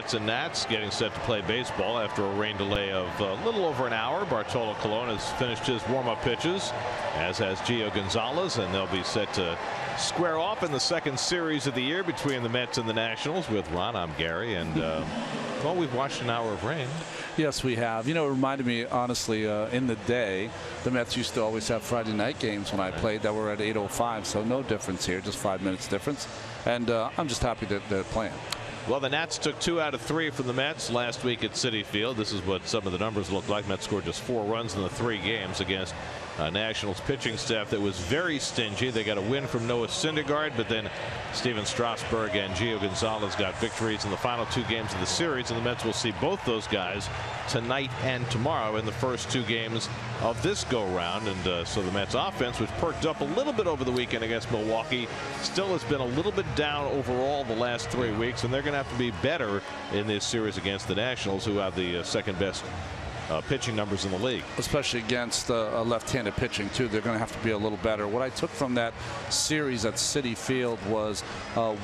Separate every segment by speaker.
Speaker 1: Mets and Nats getting set to play baseball after a rain delay of a little over an hour. Bartolo Colon has finished his warm-up pitches, as has Gio Gonzalez, and they'll be set to square off in the second series of the year between the Mets and the Nationals. With Ron, I'm Gary, and well, we've watched an hour of rain.
Speaker 2: Yes, we have. You know, it reminded me, honestly, in the day, the Mets used to always have Friday night games when I played that were at 8:05, so no difference here, just 5 minutes difference. And I'm just happy that they're playing.
Speaker 1: Well, the Nats took 2 out of 3 from the Mets last week at Citi Field. This is what some of the numbers look like. Mets scored just 4 runs in the 3 games against Nationals pitching staff that was very stingy. They got a win from Noah Syndergaard, but then Steven Strasburg and Gio Gonzalez got victories in the final 2 games of the series, and the Mets will see both those guys tonight and tomorrow in the first 2 games of this go-round. And so the Mets offense, which perked up a little bit over the weekend against Milwaukee, still has been a little bit down overall the last 3 weeks, and they're going to have to be better in this series against the Nationals, who have the second best pitching numbers in the league.
Speaker 2: Especially against left-handed pitching, too. They're going to have to be a little better. What I took from that series at Citi Field was,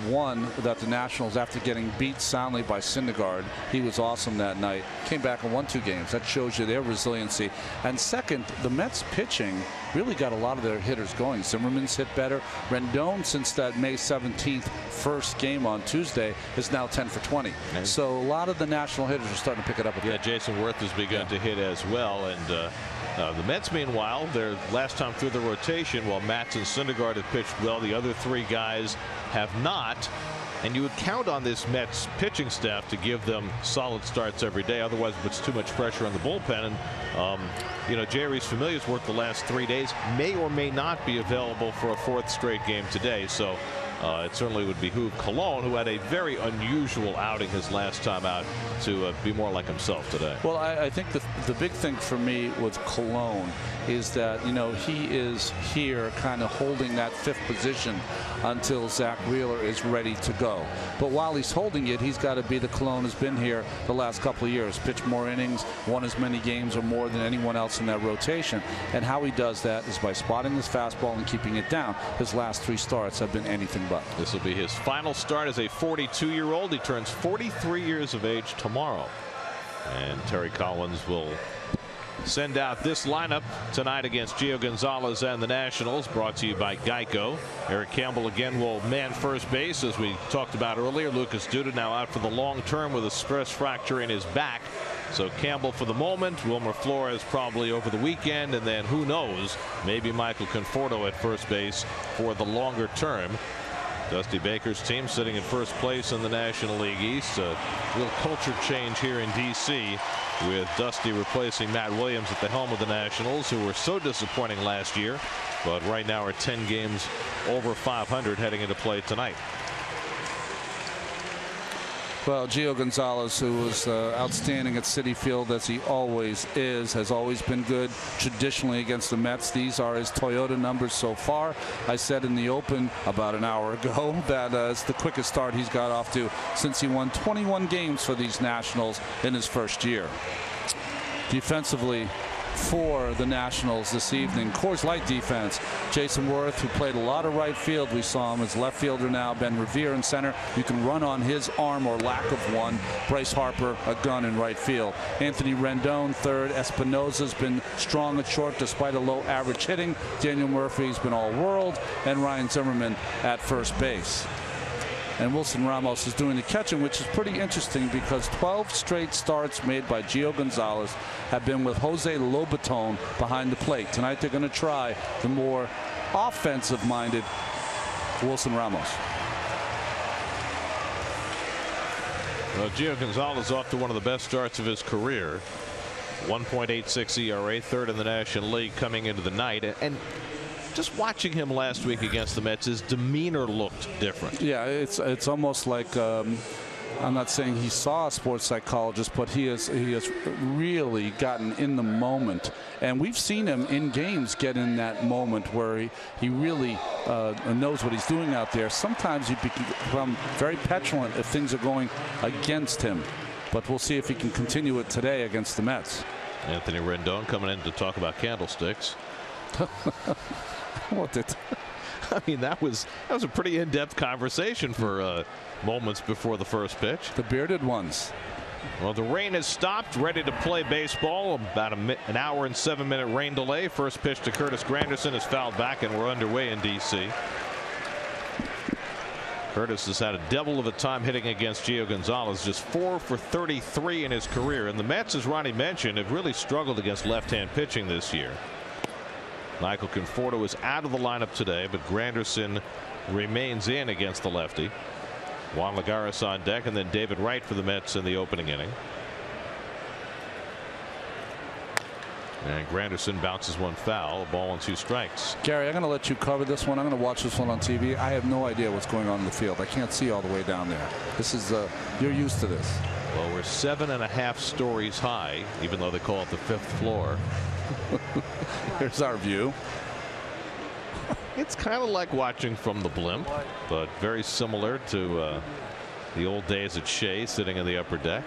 Speaker 2: one, that the Nationals, after getting beat soundly by Syndergaard, he was awesome that night, came back and won 2 games. That shows you their resiliency. And second, the Mets pitching really got a lot of their hitters going. Zimmerman's hit better. Rendon, since that May 17th first game on Tuesday, is now 10 for 20. Okay. So a lot of the National hitters are starting to pick it up a bit.
Speaker 1: Yeah, Jason Worth has begun to hit as well. And the Mets, meanwhile, their last time through the rotation, while Matz and Syndergaard have pitched well, the other 3 guys have not. And you would count on this Mets pitching staff to give them solid starts every day. Otherwise, it puts too much pressure on the bullpen. And, you know, Jerry's Familia's worked the last 3 days, may or may not be available for a 4th straight game today. So it certainly would behoove Colon, who had a very unusual outing his last time out, to be more like himself today.
Speaker 2: Well, I think the big thing for me with Colon is that, you know, he is here kind of holding that 5th position until Zach Wheeler is ready to go. But while he's holding it, he's got to be the Colon has been here the last couple of years. Pitched more innings, won as many games or more than anyone else in that rotation. And how he does that is by spotting his fastball and keeping it down. His last 3 starts have been anything but.
Speaker 1: This will be his final start as a 42-year-old. He turns 43 years of age tomorrow. And Terry Collins will send out this lineup tonight against Gio Gonzalez and the Nationals, brought to you by Geico. Eric Campbell again will man first base, as we talked about earlier. Lucas Duda now out for the long term with a stress fracture in his back. So Campbell for the moment, Wilmer Flores probably over the weekend, and then who knows, maybe Michael Conforto at first base for the longer term. Dusty Baker's team sitting in first place in the National League East. A real culture change here in D.C. with Dusty replacing Matt Williams at the helm of the Nationals, who were so disappointing last year, but right now are 10 games over 500 heading into play tonight.
Speaker 2: Well, Gio Gonzalez, who was outstanding at Citi Field, as he always is, has always been good traditionally against the Mets. These are his Toyota numbers so far. I said in the open about an hour ago that it's the quickest start he's got off to since he won 21 games for these Nationals in his first year. Defensively, for the Nationals this evening, Coors Light defense. Jason Worth, who played a lot of right field. We saw him as left fielder now. Ben Revere in center. You can run on his arm or lack of one. Bryce Harper, a gun in right field. Anthony Rendon, third. Espinosa's been strong at short despite a low average hitting. Daniel Murphy's been all world. And Ryan Zimmerman at first base. And Wilson Ramos is doing the catching, which is pretty interesting because 12 straight starts made by Gio Gonzalez have been with Jose Lobaton behind the plate. Tonight they're going to try the more offensive-minded Wilson Ramos.
Speaker 1: Well, Gio Gonzalez off to one of the best starts of his career. 1.86 ERA, 3rd in the National League coming into the night. And just watching him last week against the Mets, his demeanor looked different.
Speaker 2: Yeah, it's almost like I'm not saying he saw a sports psychologist, but he has really gotten in the moment, and we've seen him in games get in that moment where he really knows what he's doing out there. Sometimes he become very petulant if things are going against him, but we'll see if he can continue it today against the Mets.
Speaker 1: Anthony Rendon coming in to talk about candlesticks.
Speaker 2: What did
Speaker 1: I mean, that was a pretty in-depth conversation for moments before the first pitch.
Speaker 2: The bearded ones.
Speaker 1: Well, the rain has stopped, ready to play baseball. About an hour and 7-minute rain delay. First pitch to Curtis Granderson is fouled back, and we're underway in D.C. Curtis has had a devil of a time hitting against Gio Gonzalez, just 4 for 33 in his career. And the Mets, as Ronnie mentioned, have really struggled against left-hand pitching this year. Michael Conforto is out of the lineup today, but Granderson remains in against the lefty. Juan Lagares on deck, and then David Wright for the Mets in the opening inning. And Granderson bounces one foul, a ball and 2 strikes.
Speaker 2: Gary, I'm going to let you cover this one. I'm going to watch this one on TV. I have no idea what's going on in the field. I can't see all the way down there. This is you're used to this.
Speaker 1: Well, we're 7.5 stories high, even though they call it the 5th floor.
Speaker 2: Here's our view.
Speaker 1: It's kind of like watching from the blimp, but very similar to the old days at Shea, sitting in the upper deck.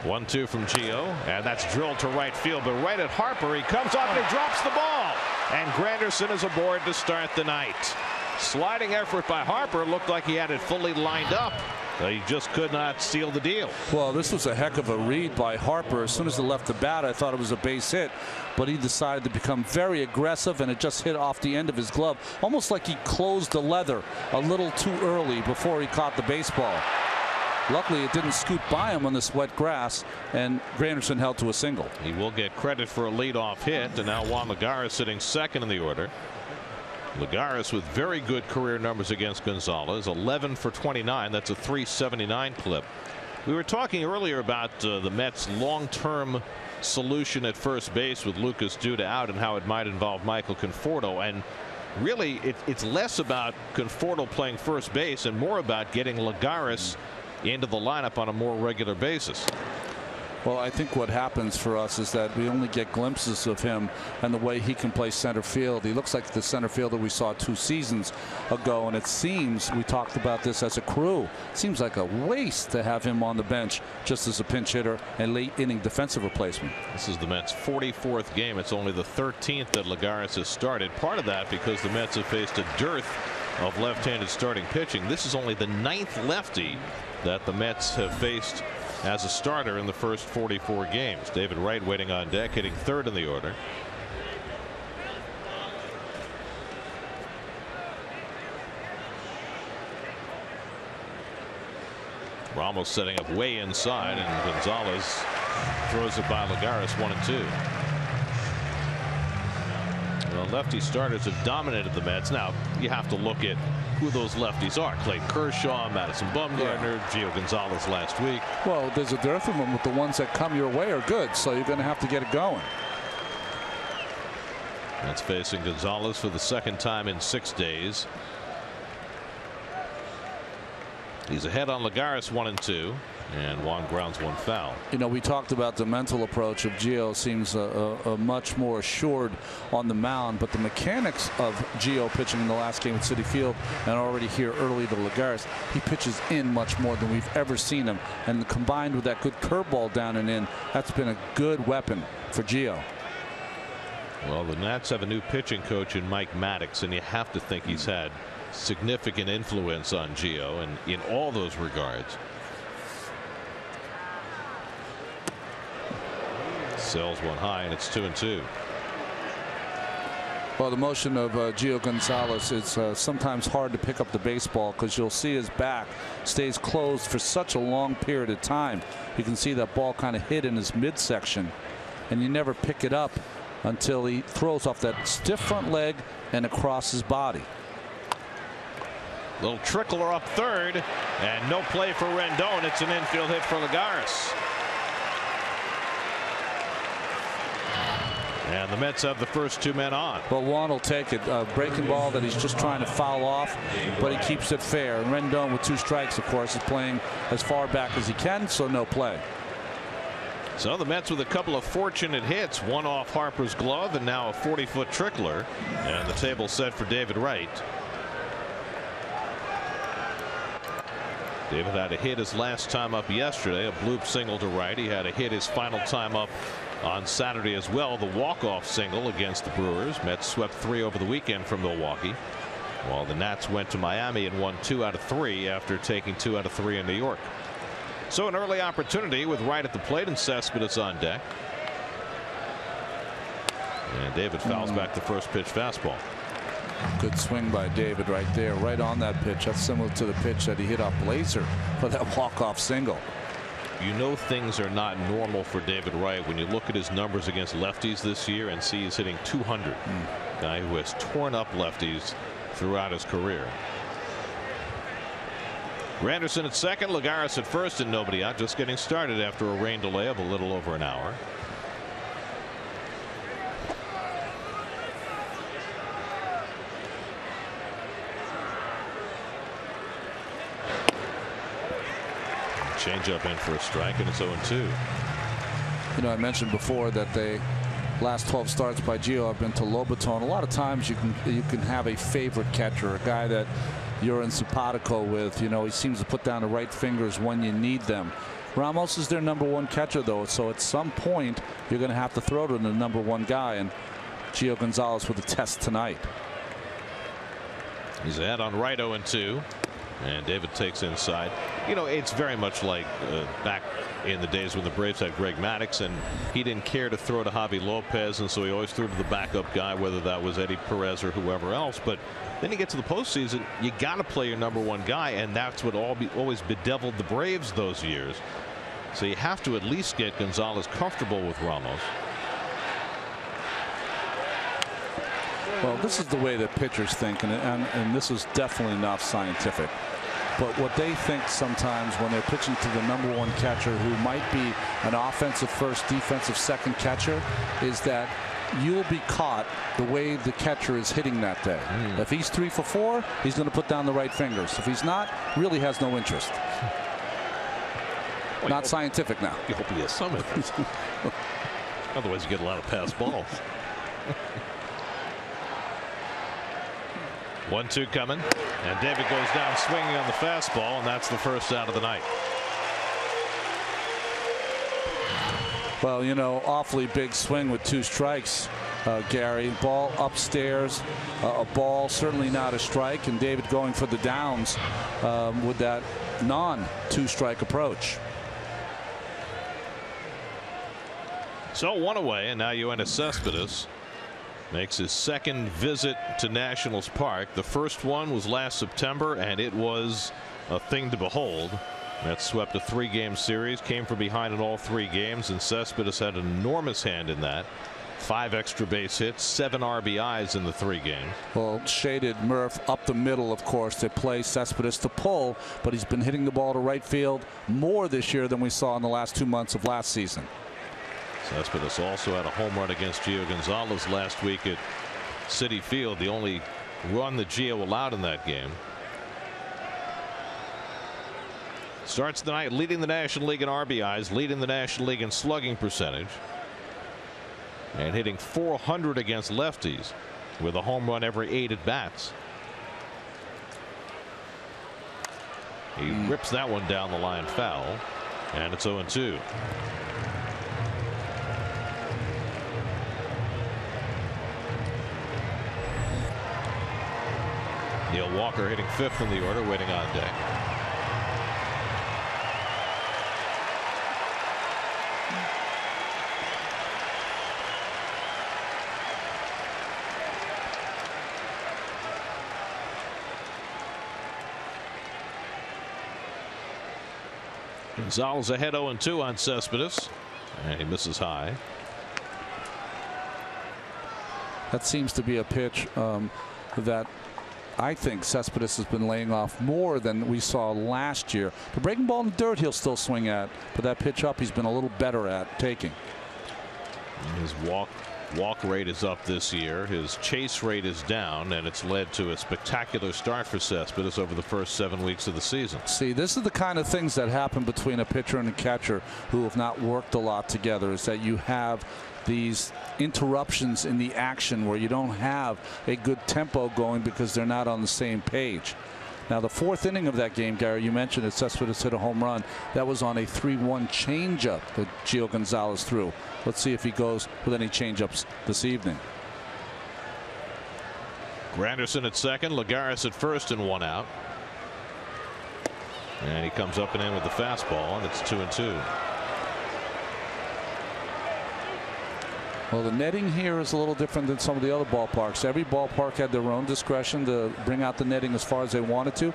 Speaker 1: 1-2 from Gio, and that's drilled to right field, but right at Harper, he comes up and he drops the ball, and Granderson is aboard to start the night. Sliding effort by Harper, looked like he had it fully lined up. He just could not seal the deal.
Speaker 2: Well, this was a heck of a read by Harper. As soon as he left the bat, I thought it was a base hit, but he decided to become very aggressive, and it just hit off the end of his glove, almost like he closed the leather a little too early before he caught the baseball. Luckily, it didn't scoot by him on this wet grass, and Granderson held to a single.
Speaker 1: He will get credit for a leadoff hit, and now Juan Lagares sitting second in the order. Lagares with very good career numbers against Gonzalez, 11 for 29. That's a .379 clip. We were talking earlier about the Mets' long-term solution at first base with Lucas Duda out and how it might involve Michael Conforto. And really, it's less about Conforto playing first base and more about getting Lagares into the lineup on a more regular basis.
Speaker 2: Well, I think what happens for us is that we only get glimpses of him and the way he can play center field. He looks like the center fielder we saw 2 seasons ago, and it seems, we talked about this as a crew, it seems like a waste to have him on the bench just as a pinch hitter and late inning defensive replacement.
Speaker 1: This is the Mets' 44th game. It's only the 13th that Lagares has started. Part of that because the Mets have faced a dearth of left-handed starting pitching. This is only the 9th lefty that the Mets have faced as a starter in the first 44 games. David Wright waiting on deck, hitting third in the order. Ramos setting up way inside, and Gonzalez throws it by Lagares, 1-2. Well, lefty starters have dominated the Mets. Now you have to look at who those lefties are. Clayton Kershaw, Madison Bumgarner, Gio Gonzalez last week.
Speaker 2: Well, there's a dearth of them, but the ones that come your way are good, so you're going to have to get it going.
Speaker 1: That's facing Gonzalez for the 2nd time in 6 days. He's ahead on Lagares, 1-2, and Juan grounds one foul.
Speaker 2: You know, we talked about the mental approach of Gio seems a much more assured on the mound, but the mechanics of Gio pitching in the last game at Citi Field and already here early to Lagares, he pitches in much more than we've ever seen him, and combined with that good curveball down and in, that's been a good weapon for Gio.
Speaker 1: Well, the Nats have a new pitching coach in Mike Maddox, and you have to think he's had significant influence on Gio and in all those regards. Sells one high, and it's 2-2.
Speaker 2: Well, the motion of Gio Gonzalez, it's sometimes hard to pick up the baseball because you'll see his back stays closed for such a long period of time. You can see that ball kind of hit in his midsection, and you never pick it up until he throws off that stiff front leg and across his body.
Speaker 1: Little trickler up third, and no play for Rendon. It's an infield hit for Lagares. And the Mets have the first 2 men on.
Speaker 2: Well, Juan will take it. Breaking ball that he's just trying to foul off, but he keeps it fair. And Rendon with 2 strikes, of course, is playing as far back as he can, so no play.
Speaker 1: So the Mets with a couple of fortunate hits, one off Harper's glove and now a 40-foot trickler, and the table set for David Wright. David had a hit his last time up yesterday, a bloop single to right. He had a hit his final time up on Saturday as well, the walk-off single against the Brewers. Mets swept 3 over the weekend from Milwaukee. while the Nats went to Miami and won 2 out of 3 after taking 2 out of 3 in New York. So an early opportunity with Wright at the plate and Cespedes on deck. And David fouls back the first pitch fastball.
Speaker 2: Good swing by David right there, right on that pitch. That's similar to the pitch that he hit off Blazer for that walk-off single.
Speaker 1: You know things are not normal for David Wright when you look at his numbers against lefties this year and see he's hitting 200. Guy who has torn up lefties throughout his career. Granderson at second, Lagares at first, and nobody out. Just getting started after a rain delay of a little over an hour. Changeup in for a strike, and it's 0-2.
Speaker 2: You know, I mentioned before that they last 12 starts by Gio have been to Lobaton. A lot of times you can have a favorite catcher, a guy that you're in simpatico with. You know, he seems to put down the right fingers when you need them. Ramos is their #1 catcher, though, so at some point you're going to have to throw to the #1 guy, and Gio Gonzalez with a test tonight.
Speaker 1: He's ahead on right, 0-2. And David takes inside. You know, it's very much like back in the days when the Braves had Greg Maddux, and he didn't care to throw to Javi Lopez, and so he always threw to the backup guy, whether that was Eddie Perez or whoever else. But then you get to the postseason, you got to play your #1 guy, and that's what always bedeviled the Braves those years. So you have to at least get Gonzalez comfortable with Ramos.
Speaker 2: Well, this is the way that pitchers think, and this is definitely not scientific. But what they think sometimes when they're pitching to the #1 catcher, who might be an offensive first, defensive second catcher, is that you'll be caught the way the catcher is hitting that day. If he's 3 for 4, he's going to put down the right fingers. If he's not, really has no interest.
Speaker 1: Well,
Speaker 2: not scientific now.
Speaker 1: You hope he has some interest. Otherwise, you get a lot of pass balls. 1-2 coming, and David goes down swinging on the fastball, and that's the first out of the night.
Speaker 2: Well, you know, awfully big swing with 2 strikes, Gary. Ball upstairs, a ball, certainly not a strike, and David going for the downs with that non-2-strike approach.
Speaker 1: So 1 away, and now Yankees Cespedes makes his second visit to Nationals Park. The first one was last September, and it was a thing to behold. That swept a 3-game series, came from behind in all 3 games, and Cespedes had an enormous hand in that. 5 extra base hits, 7 RBIs in the 3 games.
Speaker 2: Well, shaded Murph up the middle, of course, to play Cespedes to pull, but he's been hitting the ball to right field more this year than we saw in the last 2 months of last season.
Speaker 1: Cespedes also had a home run against Gio Gonzalez last week at Citi Field, the only run that Gio allowed in that game. Starts the night leading the National League in RBIs, leading the National League in slugging percentage, and hitting .400 against lefties with a home run every 8 at bats. He rips that one down the line foul, and it's 0-2. Neil Walker hitting 5th in the order, waiting on deck. Gonzalez ahead 0-2 on Cespedes, and he misses high.
Speaker 2: That seems to be a pitch that I think Cespedes has been laying off more than we saw last year. The breaking ball in the dirt he'll still swing at, but that pitch up he's been a little better at taking.
Speaker 1: His walk rate is up this year. His chase rate is down, and it's led to a spectacular start for Cespedes over the first 7 weeks of the season.
Speaker 2: See, this is the kind of things that happen between a pitcher and a catcher who have not worked a lot together, is that you have these interruptions in the action where you don't have a good tempo going because they're not on the same page. Now, the 4th inning of that game, Gary, you mentioned that Cespedes hit a home run. That was on a 3-1 changeup that Gio Gonzalez threw. Let's see if he goes with any changeups this evening.
Speaker 1: Granderson at second, Lagares at first, and 1 out. And he comes up and in with the fastball, and it's 2-2.
Speaker 2: Well, the netting here is a little different than some of the other ballparks. Every ballpark had their own discretion to bring out the netting as far as they wanted to.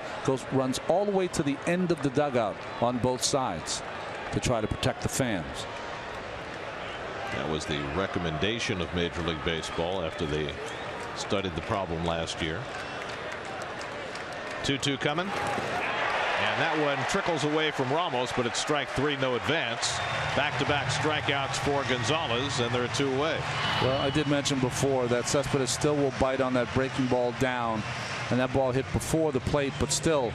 Speaker 2: Runs all the way to the end of the dugout on both sides to try to protect the fans.
Speaker 1: That was the recommendation of Major League Baseball after they studied the problem last year. 2-2 coming. And that one trickles away from Ramos, but it's strike 3, no advance. Back-to-back strikeouts for Gonzalez, and they're 2 away.
Speaker 2: Well, I did mention before that Cespedes still will bite on that breaking ball down, and that ball hit before the plate, but still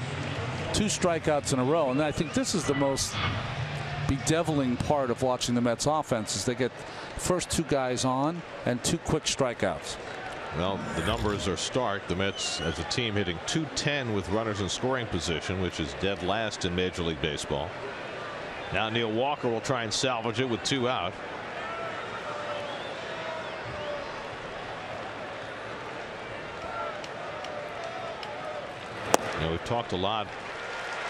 Speaker 2: 2 strikeouts in a row. And I think this is the most bedeviling part of watching the Mets offense is they get first 2 guys on and 2 quick strikeouts.
Speaker 1: Well, the numbers are stark. The Mets as a team hitting .210 with runners in scoring position, which is dead last in Major League Baseball. Now Neil Walker will try and salvage it with 2 out. You know, we've talked a lot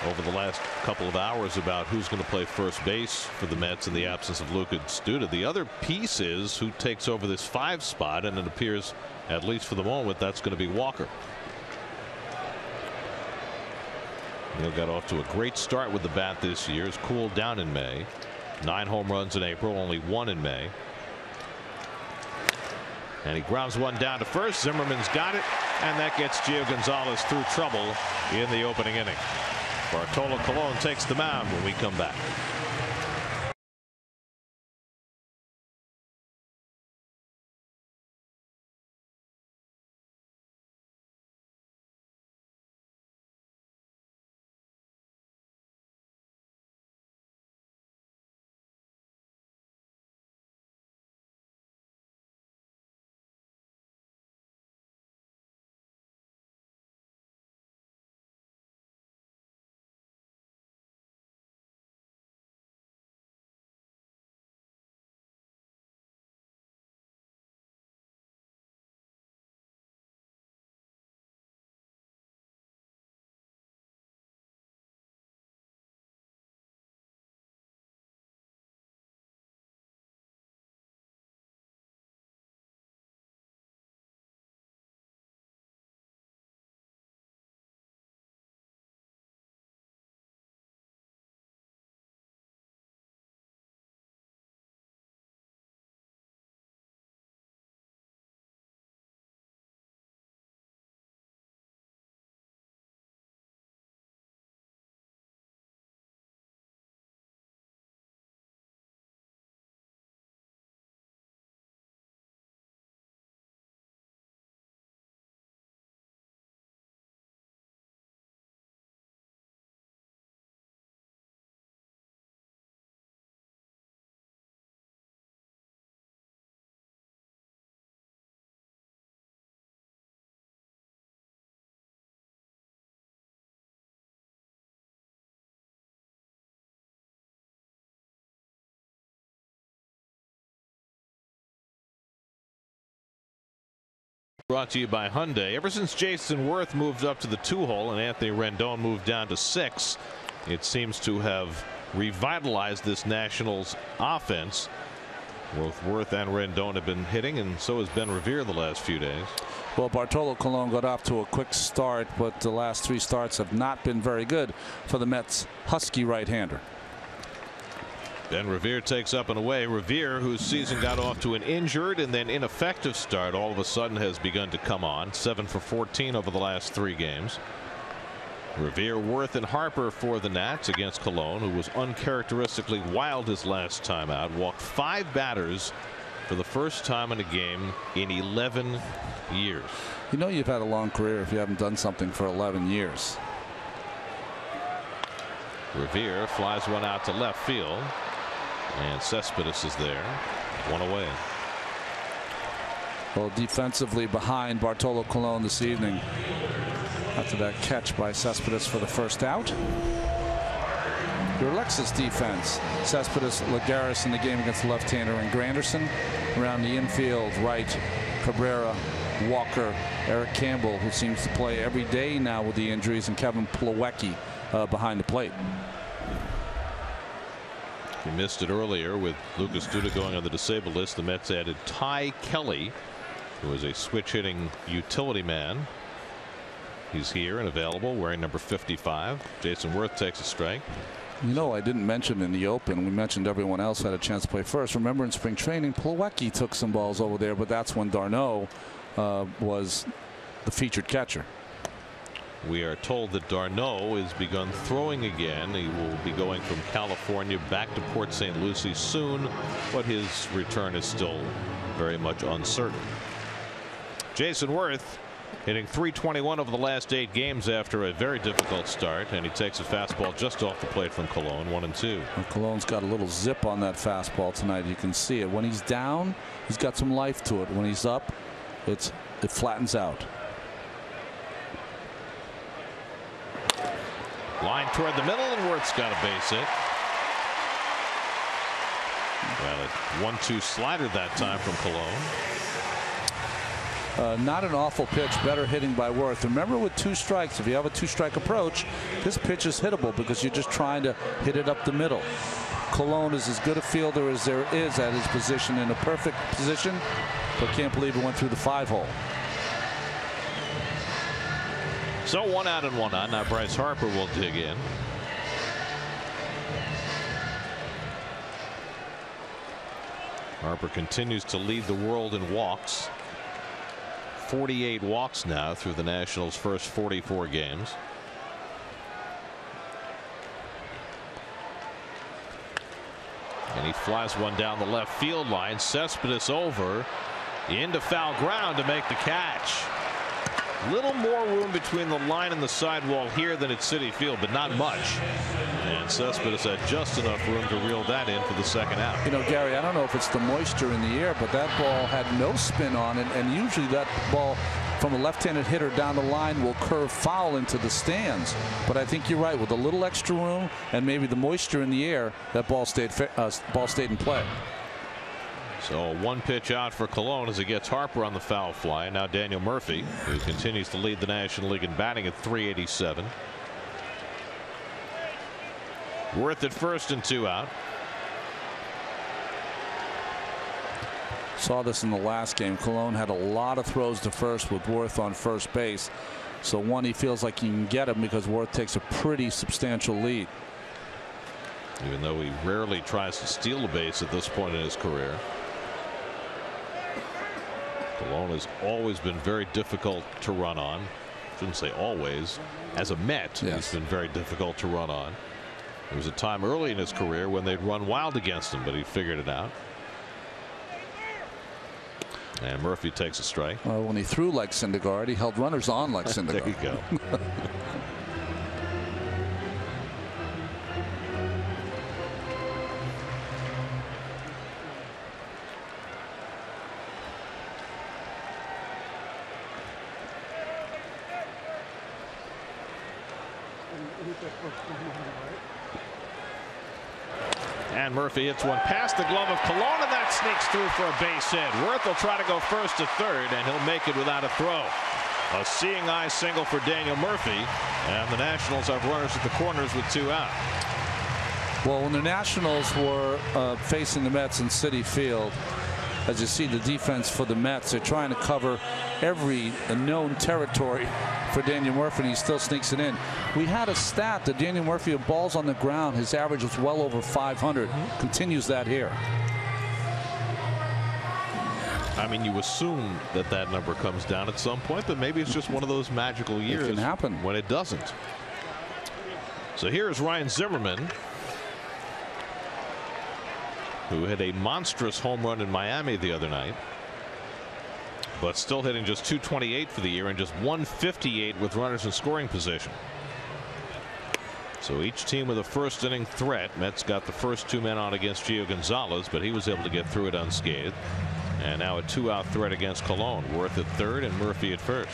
Speaker 1: over the last couple of hours about who's going to play first base for the Mets in the absence of Luca Studa. The other piece is who takes over this 5 spot, and it appears, at least for the moment, that's going to be Walker. Neil got off to a great start with the bat this year. Has cooled down in May. 9 home runs in April, only 1 in May. And he grounds one down to first. Zimmerman's got it, and that gets Gio Gonzalez through trouble in the opening inning. Bartolo Colon takes the mound when we come back. Brought to you by Hyundai. Ever since Jason Worth moved up to the 2-hole and Anthony Rendon moved down to 6, it seems to have revitalized this Nationals offense. Both Worth and Rendon have been hitting, and so has Ben Revere the last few days.
Speaker 2: Well, Bartolo Colon got off to a quick start, but the last 3 starts have not been very good for the Mets husky right-hander.
Speaker 1: Ben Revere takes up and away. Revere, whose season got off to an injured and then ineffective start, all of a sudden has begun to come on. 7 for 14 over the last 3 games. Revere, Worth, and Harper for the Nats against Colon, who was uncharacteristically wild his last time out. Walked 5 batters for the first time in a game in 11 years.
Speaker 2: You know you've had a long career if you haven't done something for 11 years.
Speaker 1: Revere flies one out to left field. And Cespedes is there. 1 away.
Speaker 2: Well, defensively behind Bartolo Colon this evening after that catch by Cespedes for the first out. Your Lexus defense. Cespedes, Lagares in the game against the left-hander, and Granderson around the infield. Right, Cabrera, Walker, Eric Campbell, who seems to play every day now with the injuries, and Kevin Plawecki behind the plate.
Speaker 1: We missed it earlier with Lucas Duda going on the disabled list. The Mets added Ty Kelly, who is a switch hitting utility man. He's here and available, wearing number 55. Jason Worth takes a strike.
Speaker 2: You know, I didn't mention in the open, we mentioned everyone else had a chance to play first. Remember, in spring training, Plawecki took some balls over there, but that's when d'Arnaud was the featured catcher.
Speaker 1: We are told that d'Arnaud has begun throwing again. He will be going from California back to Port St. Lucie soon, but his return is still very much uncertain. Jason Worth hitting .321 over the last 8 games after a very difficult start, and he takes a fastball just off the plate from Colon, 1-2.
Speaker 2: Well, Colon's got a little zip on that fastball tonight. You can see it. When he's down, he's got some life to it. When he's up, it flattens out.
Speaker 1: Line toward the middle, and Worth's got a base hit. Well, a 1-2 slider that time from Colon.
Speaker 2: Not an awful pitch. Better hitting by Worth. Remember, with 2 strikes, if you have a 2-strike approach, this pitch is hittable because you're just trying to hit it up the middle. Colon is as good a fielder as there is at his position, in a perfect position, but can't believe it went through the 5-hole.
Speaker 1: So 1 out and 1 on. Now Bryce Harper will dig in. Harper continues to lead the world in walks. 48 walks now through the Nationals' first 44 games. And he flies one down the left field line. Cespedes over into foul ground to make the catch. Little more room between the line and the sidewall here than at Citi Field, but not much. And Cespedes had just enough room to reel that in for the second out.
Speaker 2: You know, Gary, I don't know if it's the moisture in the air, but that ball had no spin on it, and usually that ball from a left-handed hitter down the line will curve foul into the stands. But I think you're right. With a little extra room and maybe the moisture in the air, that ball stayed in play.
Speaker 1: So 1 pitch out for Colon as he gets Harper on the foul fly. Now Daniel Murphy, who continues to lead the National League in batting at .387. Worth at first and 2 out.
Speaker 2: Saw this in the last game. Colon had a lot of throws to first with Worth on first base. So one, he feels like he can get him because Worth takes a pretty substantial lead.
Speaker 1: Even though he rarely tries to steal a base at this point in his career. Colon has always been very difficult to run on. Shouldn't say always. As a Met,
Speaker 2: yes,
Speaker 1: he's been very difficult to run on. There was a time early in his career when they'd run wild against him, but he figured it out. And Murphy takes a strike.
Speaker 2: Well, when he threw like Syndergaard, he held runners on like Syndergaard.
Speaker 1: There you go. And Murphy hits one past the glove of Colon, and that sneaks through for a base hit. Worth will try to go first to third, and he'll make it without a throw. A seeing eye single for Daniel Murphy, and the Nationals have runners at the corners with 2 out.
Speaker 2: Well, when the Nationals were facing the Mets in Citi Field, as you see the defense for the Mets, they're trying to cover every known territory for Daniel Murphy, and he still sneaks it in. We had a stat that Daniel Murphy of balls on the ground, his average was well over 500. Continues that here.
Speaker 1: I mean, you assume that that number comes down at some point, but maybe it's just one of those magical years.
Speaker 2: It can happen
Speaker 1: when it doesn't. So here's Ryan Zimmerman, who hit a monstrous home run in Miami the other night, but still hitting just .228 for the year and just .158 with runners in scoring position. So each team with a first inning threat. Mets got the first 2 men on against Gio Gonzalez, but he was able to get through it unscathed. And now a 2-out threat against Colon. Worth at third and Murphy at first.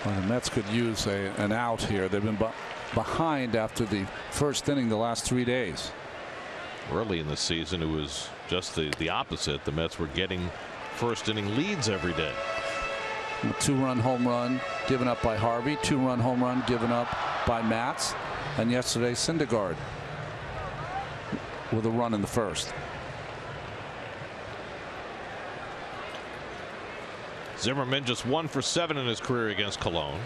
Speaker 2: Well, the Mets could use an out here. They've been behind after the first inning the last 3 days.
Speaker 1: Early in the season, it was just the opposite. The Mets were getting first inning leads every day.
Speaker 2: A 2-run home run given up by Harvey. 2-run home run given up by Matz. And yesterday, Syndergaard with a run in the first.
Speaker 1: Zimmerman just 1 for 7 in his career against Cologne.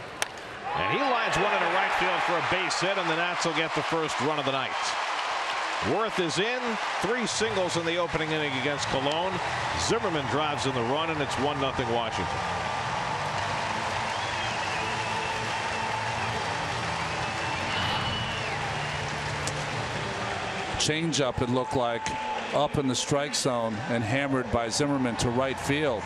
Speaker 1: And he lines one into right field for a base hit, and the Nats will get the first run of the night. Worth is in. 3 singles in the opening inning against Cologne. Zimmerman drives in the run, and it's 1-0 Washington.
Speaker 2: Changeup, it looked like, up in the strike zone and hammered by Zimmerman to right field.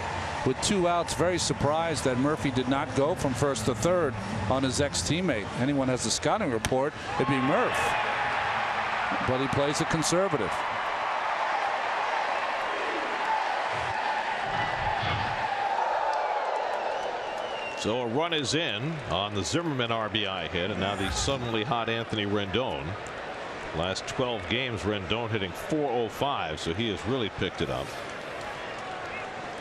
Speaker 2: With 2 outs, very surprised that Murphy did not go from first to third on his ex-teammate. Anyone has a scouting report, it'd be Murph. But he plays it conservative.
Speaker 1: So a run is in on the Zimmerman RBI hit, and now the suddenly hot Anthony Rendon. Last 12 games, Rendon hitting .405, so he has really picked it up.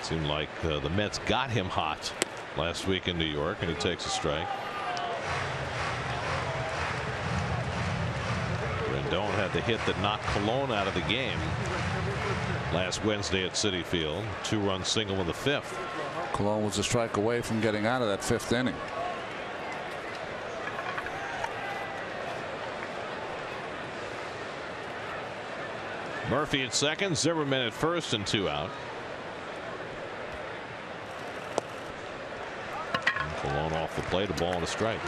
Speaker 1: Seemed like the Mets got him hot last week in New York, and he takes a strike. Rendon had the hit that knocked Cologne out of the game last Wednesday at Citi Field. 2-run single in the 5th.
Speaker 2: Cologne was a strike away from getting out of that 5th inning.
Speaker 1: Murphy at second, Zimmerman at first, and 2 out. Cologne off the plate, a ball and a strike.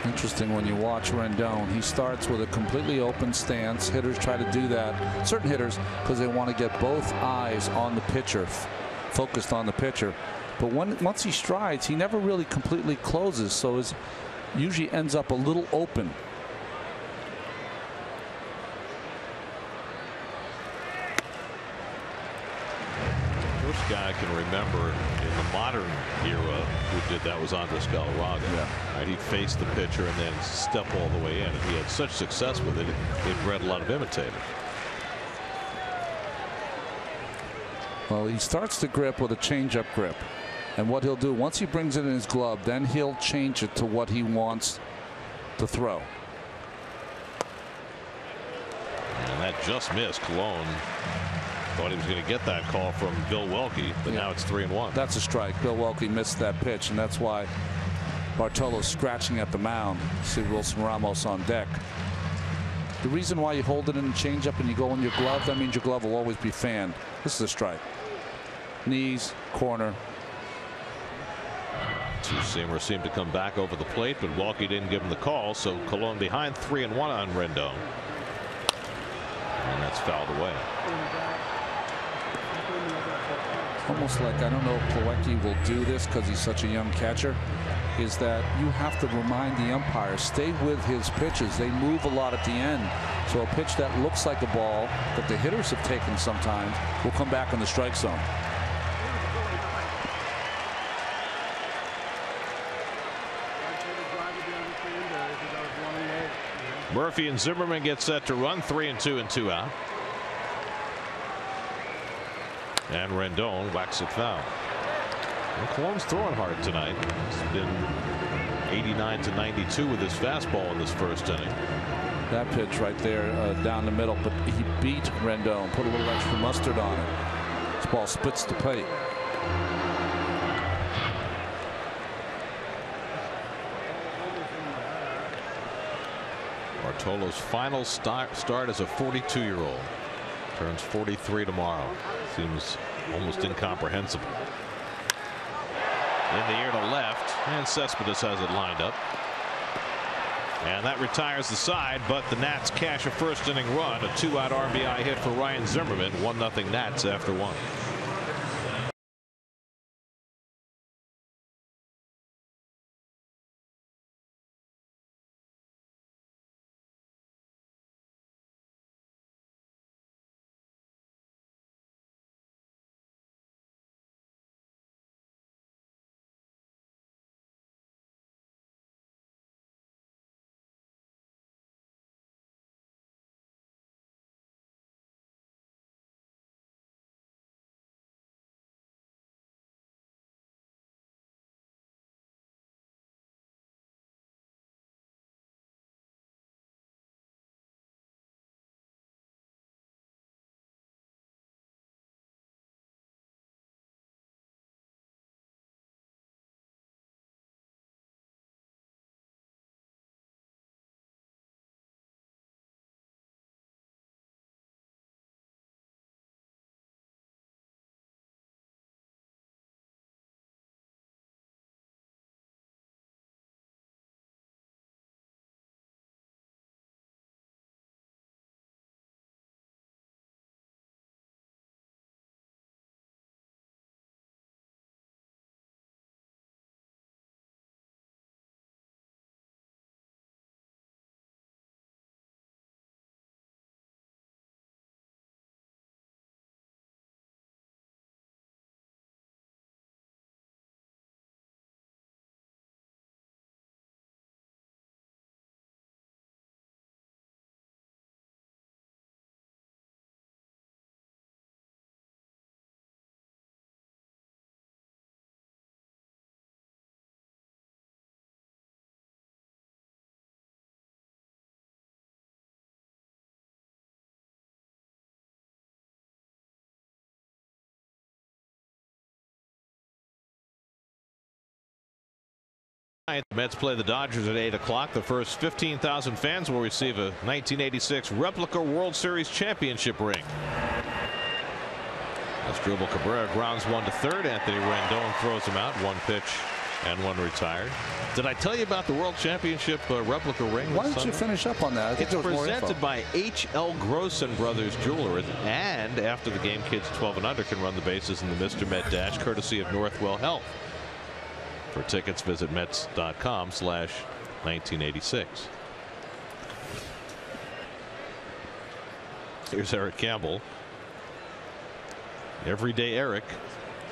Speaker 2: Interesting when you watch Rendon. He starts with a completely open stance. Hitters try to do that. Certain hitters, because they want to get both eyes on the pitcher, focused on the pitcher. But once he strides, he never really completely closes, so it usually ends up a little open.
Speaker 1: First guy I can remember in the modern era who did that was Andres Galarraga.
Speaker 2: Yeah.
Speaker 1: Right, he'd face the pitcher and then step all the way in, and he had such success with it. It bred a lot of imitators.
Speaker 2: Well, he starts the grip with a changeup grip, and what he'll do once he brings it in his glove, then he'll change it to what he wants to throw.
Speaker 1: And that just missed. Cologne thought he was going to get that call from Bill Welke, but now it's 3-1.
Speaker 2: That's a strike. Bill Welke missed that pitch, and that's why Bartolo's scratching at the mound. See Wilson Ramos on deck. The reason why you hold it in the changeup and you go in your glove, that means your glove will always be fanned. This is a strike. Knees, corner.
Speaker 1: Two-seamer seemed to come back over the plate, but Welke didn't give him the call, so Cologne behind 3-1 on Rendon. And that's fouled away.
Speaker 2: Almost like, I don't know if Plawecki will do this because he's such a young catcher, is that you have to remind the umpire, stay with his pitches. They move a lot at the end. So a pitch that looks like a ball that the hitters have taken sometimes will come back in the strike zone.
Speaker 1: Murphy and Zimmerman get set to run. 3-2 and 2 out. And Rendon whacks it foul. And Cologne's throwing hard tonight. He's been 89-92 with his fastball in this first inning.
Speaker 2: That pitch right there down the middle, but he beat Rendon, put a little extra mustard on it. This ball splits the plate.
Speaker 1: Bartolo's final start as a 42-year-old. Turns 43 tomorrow. Seems almost incomprehensible. In the air to left, and Cespedes has it lined up. And that retires the side, but the Nats cash a first inning run. A 2-out RBI hit for Ryan Zimmerman. 1-0 Nats after 1. The Mets play the Dodgers at 8 o'clock. The first 15,000 fans will receive a 1986 replica World Series championship ring. Asdrubal Cabrera grounds one to third. Anthony Rendon throws him out. One pitch and one retired. Did I tell you about the World Championship replica ring?
Speaker 2: Why don't you finish up on that?
Speaker 1: It's presented by H.L. Grossen Brothers Jewelers, and after the game, kids 12 and under can run the bases in the Mr. Met Dash, courtesy of Northwell Health. For tickets, visit Mets.com/1986. Here's Eric Campbell. Everyday Eric.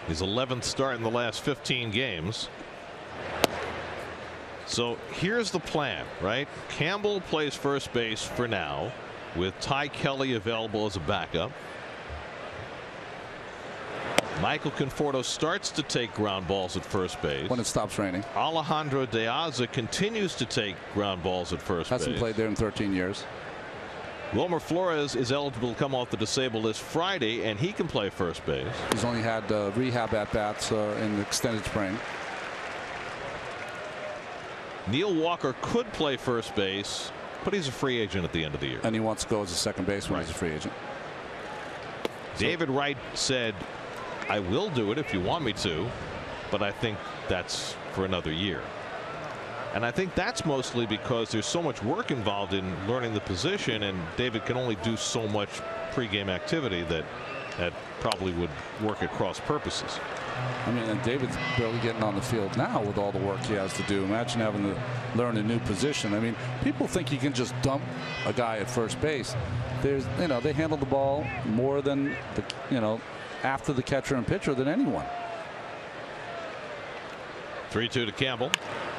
Speaker 1: His 11th start in the last 15 games. So here's the plan, right? Campbell plays first base for now, with Ty Kelly available as a backup. Michael Conforto starts to take ground balls at first base.
Speaker 2: When it stops raining.
Speaker 1: Alejandro De Aza continues to take ground balls at first base.
Speaker 2: Hasn't played there in 13 years.
Speaker 1: Wilmer Flores is eligible to come off the disabled list Friday, and he can play first base.
Speaker 2: He's only had rehab at-bats in the extended spring.
Speaker 1: Neil Walker could play first base, but he's a free agent at the end of the year.
Speaker 2: And he wants to go as a second baseman as a free agent.
Speaker 1: David Wright said, I will do it if you want me to, but I think that's for another year. And I think that's mostly because there's so much work involved in learning the position, and David can only do so much pregame activity that probably would work at cross purposes.
Speaker 2: I mean, and David's barely getting on the field now with all the work he has to do. Imagine having to learn a new position. I mean, people think you can just dump a guy at first base. There's, they handle the ball more than after the catcher and pitcher than anyone.
Speaker 1: 3-2 to Campbell,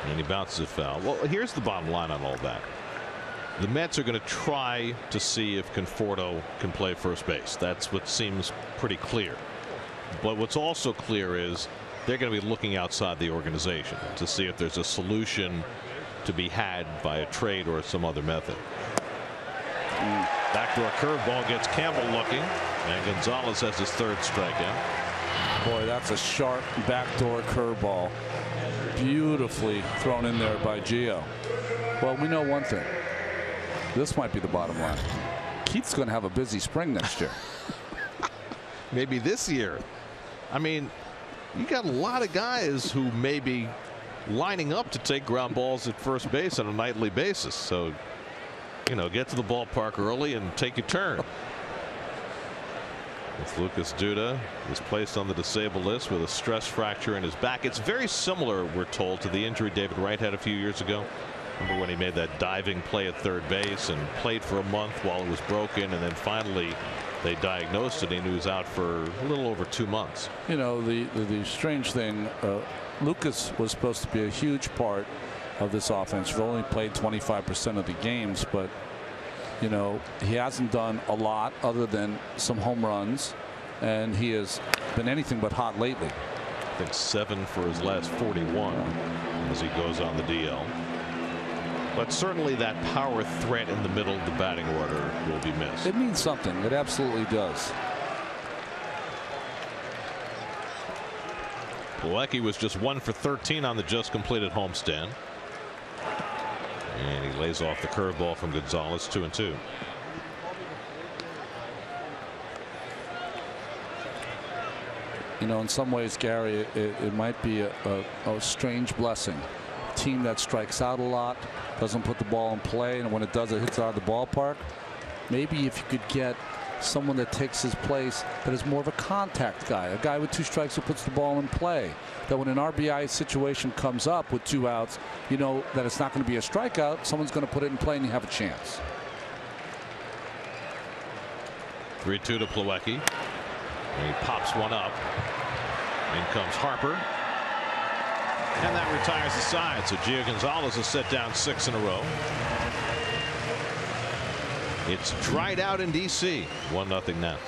Speaker 1: and he bounces it foul. Well, here's the bottom line on all that. The Mets are going to try to see if Conforto can play first base. That's what seems pretty clear. But what's also clear is they're going to be looking outside the organization to see if there's a solution to be had by a trade or some other method. Backdoor curveball gets Campbell looking, and Gonzalez has his third strikeout.
Speaker 2: Boy, that's a sharp backdoor curveball. Beautifully thrown in there by Gio. Well, we know one thing. This might be the bottom line. Keith's going to have a busy spring next year.
Speaker 1: Maybe this year. I mean, you got a lot of guys who may be lining up to take ground balls at first base on a nightly basis. So, get to the ballpark early and take your turn. With Lucas Duda is placed on the disabled list with a stress fracture in his back. It's very similar, we're told, to the injury David Wright had a few years ago. Remember when he made that diving play at third base and played for a month while it was broken, and then finally they diagnosed it and he was out for a little over 2 months.
Speaker 2: The strange thing, Lucas was supposed to be a huge part of this offense. He's only played 25% of the games, but he hasn't done a lot other than some home runs, and he has been anything but hot lately.
Speaker 1: I think 7 for his last 41 as he goes on the DL. But certainly that power threat in the middle of the batting order will be missed.
Speaker 2: It means something. It absolutely does.
Speaker 1: Plawecki was just 1 for 13 on the just completed homestand. And he lays off the curveball from Gonzalez. 2-2.
Speaker 2: In some ways, Gary, it might be a strange blessing. A team that strikes out a lot, doesn't put the ball in play, and when it does, it hits out of the ballpark. Maybe if you could get someone that takes his place that is more of a contact guy, a guy with 2 strikes who puts the ball in play, that when an RBI situation comes up with 2 outs, that it's not going to be a strikeout. Someone's going to put it in play and you have a chance.
Speaker 1: 3-2 to Plawecki. And he pops one up. In comes Harper. And that retires the side. So Gio Gonzalez has set down 6 in a row. It's dried out in D.C. 1-0 Nats.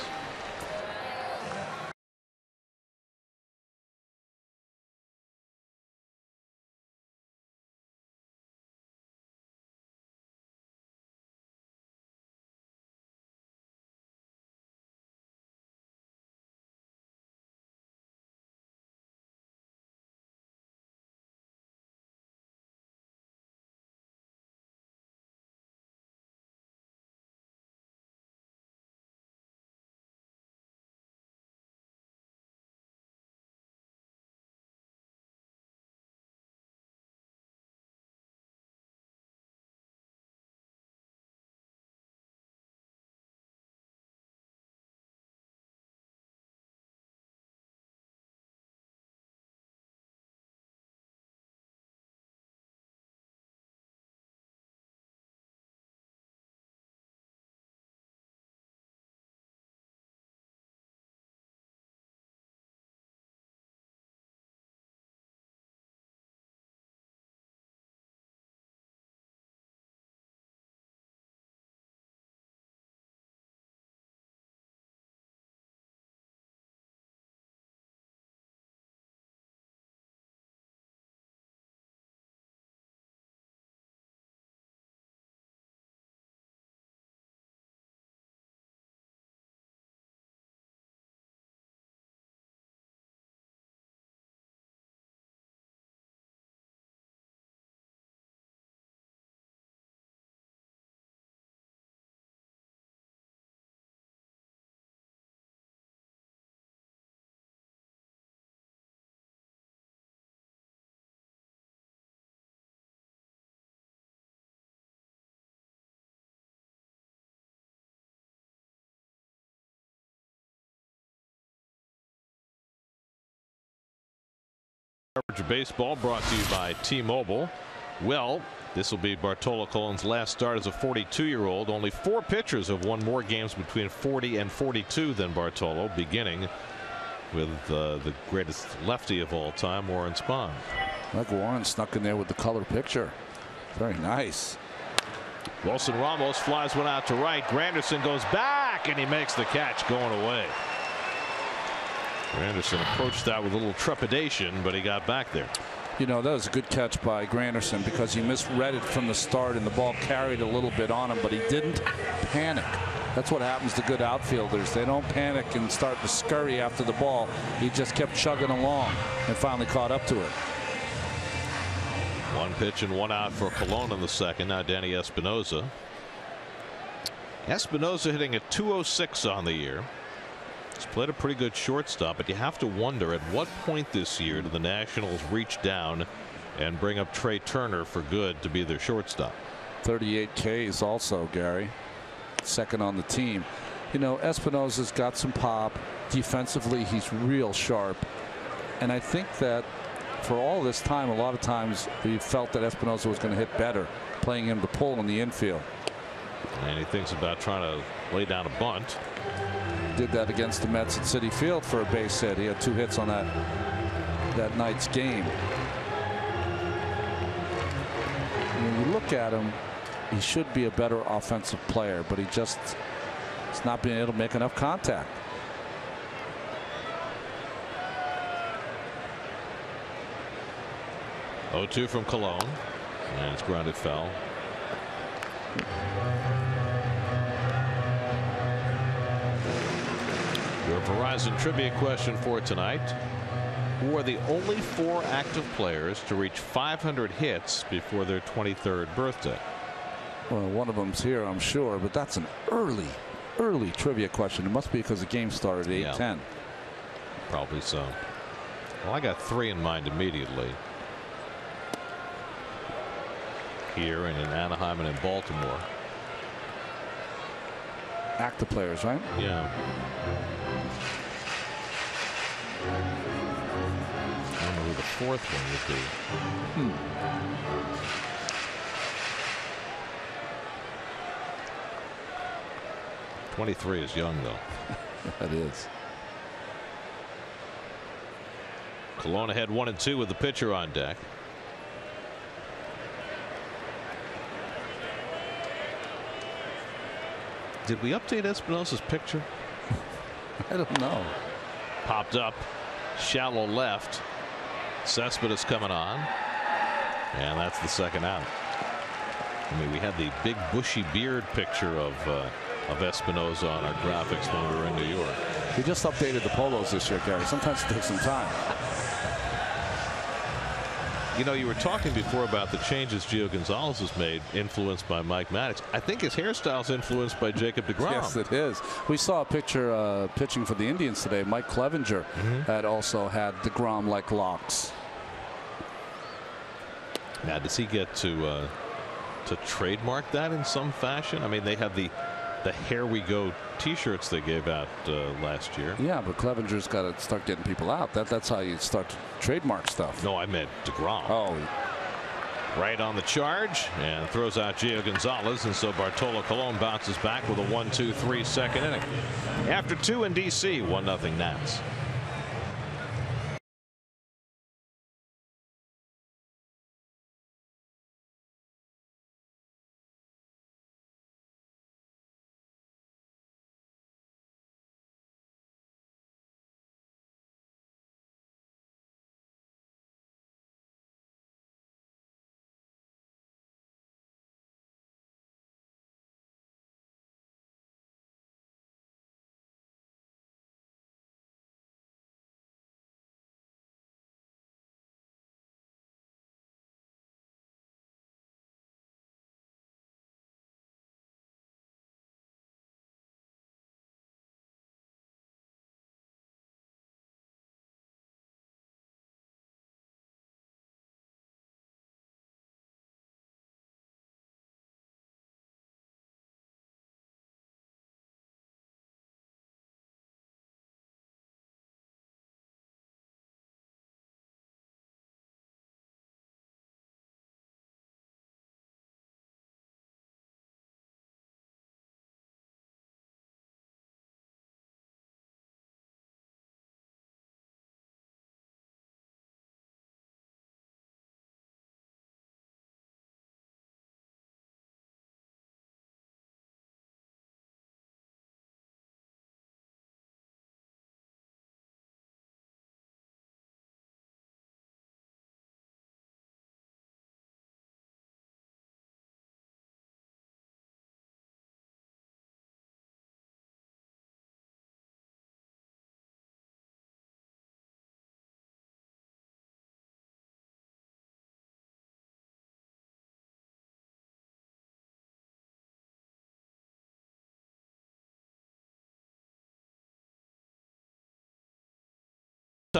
Speaker 1: Baseball brought to you by T-Mobile. Well, this will be Bartolo Colon's last start as a 42-year-old. Only 4 pitchers have won more games between 40 and 42 than Bartolo, beginning with the greatest lefty of all time, Warren Spahn.
Speaker 2: Like Warren snuck in there with the color picture. Very nice.
Speaker 1: Wilson Ramos flies one out to right. Granderson goes back and he makes the catch going away. Granderson approached that with a little trepidation, but he got back there.
Speaker 2: You know, that was a good catch by Granderson because he misread it from the start and the ball carried a little bit on him, but he didn't panic. That's what happens to good outfielders. They don't panic and start to scurry after the ball. He just kept chugging along and finally caught up to it.
Speaker 1: 1 pitch and 1 out for Colon in the second. Now Danny Espinosa. Espinosa hitting at .206 on the year. He's played a pretty good shortstop, but you have to wonder at what point this year do the Nationals reach down and bring up Trey Turner for good to be their shortstop.
Speaker 2: 38 Ks also, Gary. Second on the team. You know, Espinosa's got some pop. Defensively, he's real sharp. And I think that for all this time, a lot of times we felt that Espinosa was going to hit better, playing him to pull in the infield.
Speaker 1: And he thinks about trying to lay down a bunt.
Speaker 2: Did that against the Mets at Citi Field for a base hit. He had 2 hits on that night's game. When you look at him, he should be a better offensive player, but he's not being able to make enough contact.
Speaker 1: Oh-2 from Colon, and it's grounded foul. Your Verizon trivia question for tonight: who are the only 4 active players to reach 500 hits before their 23rd birthday?
Speaker 2: Well, one of them's here, I'm sure, but that's an early trivia question. It must be because the game started at 8:10.
Speaker 1: Probably so. Well, I got 3 in mind immediately. Here and in Anaheim and in Baltimore.
Speaker 2: Active players, right?
Speaker 1: Yeah. I don't know who the 4th one would be. 23 is young, though.
Speaker 2: That is.
Speaker 1: Colon ahead 1-2 with the pitcher on deck. Did we update Espinosa's picture?
Speaker 2: I don't know.
Speaker 1: Popped up, shallow left. Cespedes coming on, and that's the second out. I mean, we had the big bushy beard picture of Espinosa on our graphics when we were in New York.
Speaker 2: We just updated the polos this year, Gary. Sometimes it takes some time.
Speaker 1: You know, you were talking before about the changes Gio Gonzalez has made, influenced by Mike Maddox. I think his hairstyle's influenced by Jacob deGrom.
Speaker 2: Yes, it is. We saw a picture pitching for the Indians today. Mike Clevenger had also had deGrom-like locks.
Speaker 1: Now, does he get to trademark that in some fashion? I mean, they have the Here We Go T-shirts they gave out last year.
Speaker 2: Yeah, but Clevenger's got to start getting people out. That's how you start to trademark stuff.
Speaker 1: No, I meant deGrom.
Speaker 2: Oh.
Speaker 1: Right on the charge and throws out Gio Gonzalez, and so Bartolo Colon bounces back with a 1-2-3 second inning. After 2 in D.C., 1-0 Nats.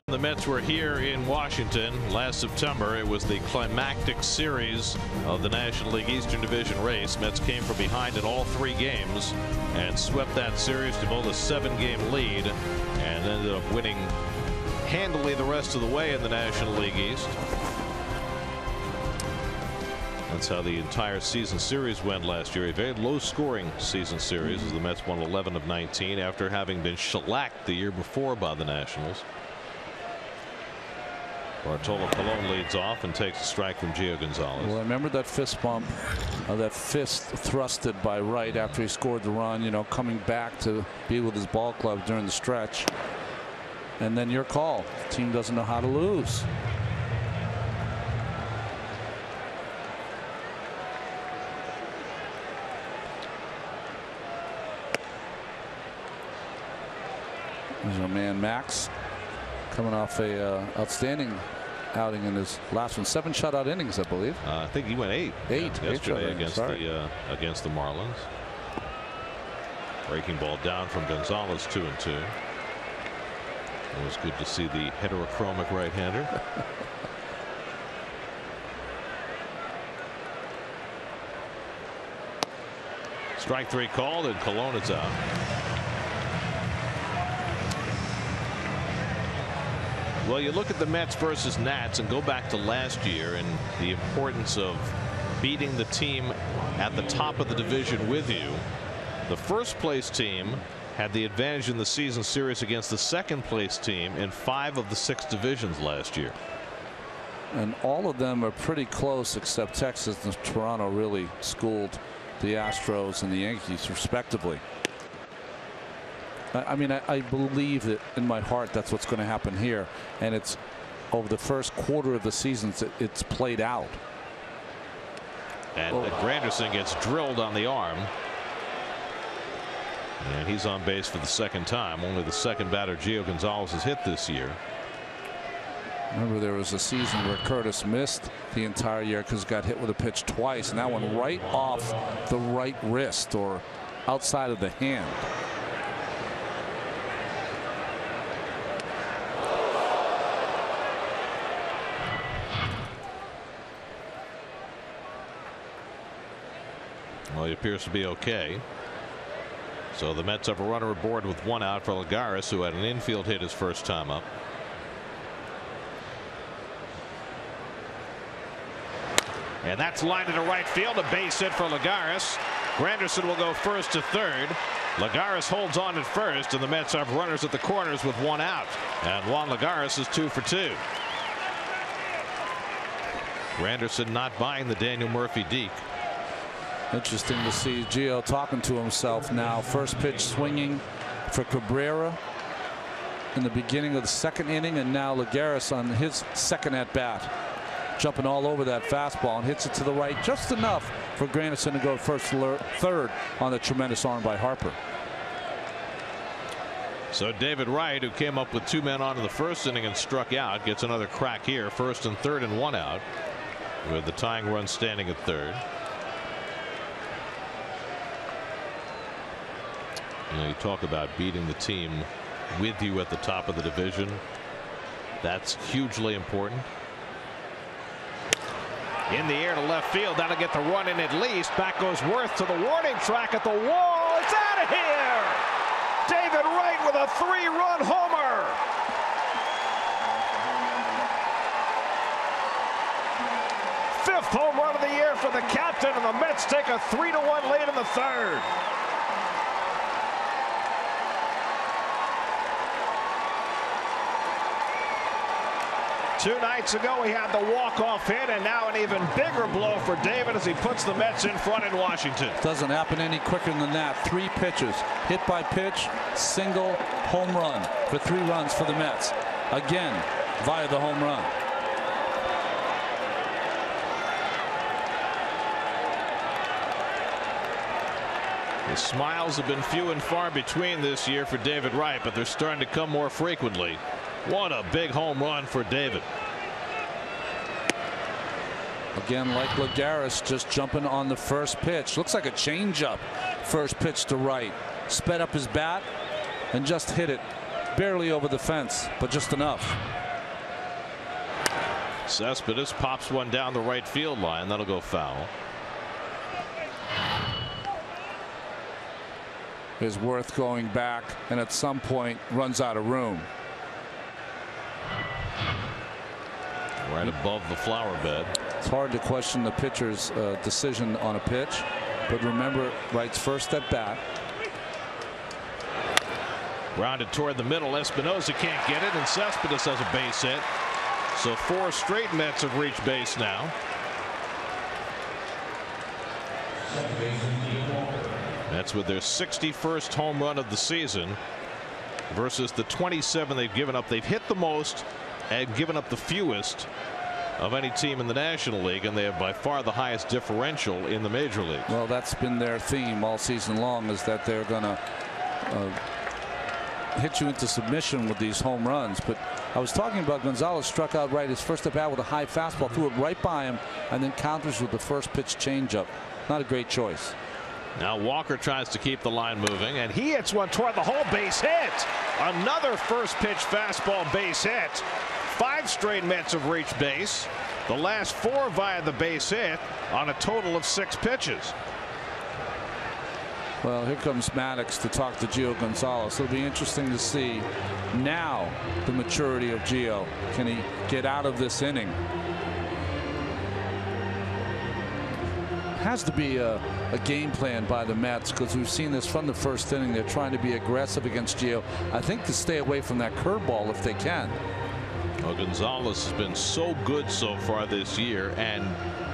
Speaker 1: The Mets were here in Washington last September. It was the climactic series of the National League Eastern Division race. Mets came from behind in all 3 games and swept that series to build a 7-game lead and ended up winning handily the rest of the way in the National League East. That's how the entire season series went last year. A very low-scoring season series as the Mets won 11 of 19 after having been shellacked the year before by the Nationals. Bartolo Colon leads off and takes a strike from Gio Gonzalez.
Speaker 2: Well, I remember that fist bump, that fist thrusted by Wright after he scored the run, you know, coming back to be with his ball club during the stretch. And then your call. The team doesn't know how to lose. There's our man Max, coming off a outstanding outing in his last one. 7 shutout innings, I believe.
Speaker 1: I think he went 8.
Speaker 2: 8
Speaker 1: yesterday against the Marlins. Breaking ball down from Gonzalez, 2-2. It was good to see the heterochromic right-hander. Strike 3 called, and Colon is out. Well, you look at the Mets versus Nats and go back to last year and the importance of beating the team at the top of the division with you. The first place team had the advantage in the season series against the second place team in 5 of the 6 divisions last year.
Speaker 2: And all of them are pretty close, except Texas and Toronto really schooled the Astros and the Yankees respectively. I mean, I believe that in my heart that's what's going to happen here, and it's over the first quarter of the season it's played out.
Speaker 1: And Granderson gets drilled on the arm, and he's on base for the 2nd time. Only the 2nd batter Gio Gonzalez has hit this year.
Speaker 2: Remember, there was a season where Curtis missed the entire year because he got hit with a pitch twice, and that one right off the right wrist or outside of the hand.
Speaker 1: Well, he appears to be okay. So the Mets have a runner aboard with 1 out for Lagares, who had an infield hit his first time up. And that's lined into right field, a base hit for Lagares. Granderson will go first to third. Lagares holds on at first, and the Mets have runners at the corners with 1 out. And Juan Lagares is 2 for 2. Granderson not buying the Daniel Murphy deke.
Speaker 2: Interesting to see Gio talking to himself now. First pitch swinging for Cabrera in the beginning of the 2nd inning, and now Lagares on his 2nd at bat, jumping all over that fastball and hits it to the right just enough for Granderson to go first to third on the tremendous arm by Harper.
Speaker 1: So David Wright, who came up with 2 men on in the 1st inning and struck out, gets another crack here. 1st and 3rd and 1 out, with the tying run standing at 3rd. You know, you talk about beating the team with you at the top of the division. That's hugely important. In the air to left field. That'll get the run in at least. Back goes Worth to the warning track at the wall. It's out of here. David Wright with a 3-run homer. Fifth home run of the year for the captain, and the Mets take a 3-1 lead in the 3rd. 2 nights ago, he had the walk-off hit, and now an even bigger blow for David as he puts the Mets in front in Washington.
Speaker 2: Doesn't happen any quicker than that. 3 pitches, hit by pitch, single, home run for 3 runs for the Mets. Again, via the home run.
Speaker 1: The smiles have been few and far between this year for David Wright, but they're starting to come more frequently. What a big home run for David.
Speaker 2: Again, like Lagares, just jumping on the first pitch. Looks like a changeup. First pitch to Wright. Sped up his bat and just hit it barely over the fence, but just enough.
Speaker 1: Cespedes pops one down the right field line. That'll go foul.
Speaker 2: Is Worth going back and at some point runs out of room.
Speaker 1: Right above the flower bed.
Speaker 2: It's hard to question the pitcher's decision on a pitch, but remember, Wright's first at bat.
Speaker 1: Grounded toward the middle. Espinosa can't get it, and Cespedes has a base hit. So 4 straight Mets have reached base now. That's with their 61st home run of the season versus the 27 they've given up. They've hit the most and given up the fewest of any team in the National League, and they have by far the highest differential in the major leagues.
Speaker 2: Well, that's been their theme all season long, is that they're going to hit you into submission with these home runs. But I was talking about Gonzalez struck out right his first at bat with a high fastball, threw it right by him, and then counters with the first pitch changeup. Not a great choice.
Speaker 1: Now Walker tries to keep the line moving, and he hits one toward the hole. Base hit. Another first pitch fastball base hit. 5 straight Mets have reached base. The last 4 via the base hit on a total of 6 pitches.
Speaker 2: Well, here comes Maddox to talk to Gio Gonzalez. It'll be interesting to see now the maturity of Gio. Can he get out of this inning? Has to be a game plan by the Mets, because we've seen this from the first inning. They're trying to be aggressive against Gio. I think to stay away from that curveball if they can.
Speaker 1: Well, Gonzalez has been so good so far this year, and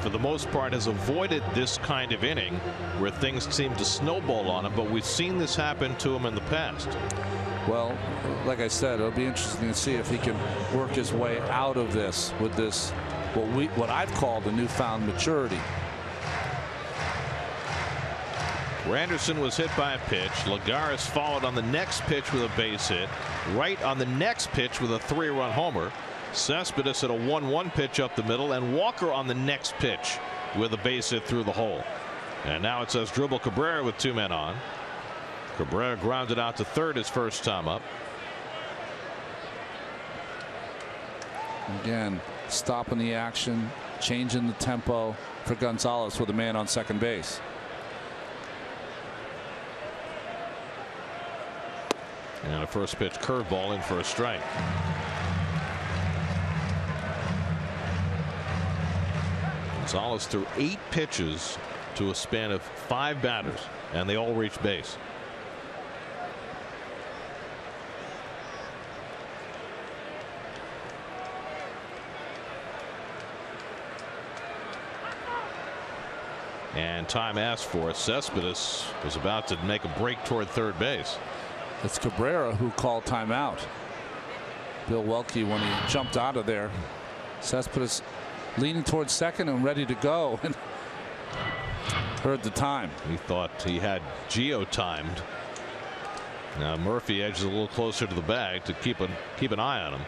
Speaker 1: for the most part has avoided this kind of inning where things seem to snowball on him, but we've seen this happen to him in the past.
Speaker 2: Well, like I said, it'll be interesting to see if he can work his way out of this with this what I've called a newfound maturity.
Speaker 1: Randerson was hit by a pitch. Lagares followed on the next pitch with a base hit. Wright on the next pitch with a 3-run homer. Cespedes at a 1-1 pitch up the middle, and Walker on the next pitch with a base hit through the hole. And now it says Dribble Cabrera with 2 men on. Cabrera grounded out to third his first time up.
Speaker 2: Again, stopping the action, changing the tempo for Gonzalez with a man on second base.
Speaker 1: And a first pitch curveball in for a strike. Gonzalez threw 8 pitches to a span of 5 batters, and they all reached base. And time asked for. Cespedes was about to make a break toward third base.
Speaker 2: It's Cabrera who called timeout. Bill Welke, when he jumped out of there, Cespedes leaning towards second and ready to go, and heard the time.
Speaker 1: He thought he had Gio timed. Now Murphy edges a little closer to the bag to keep an eye on him.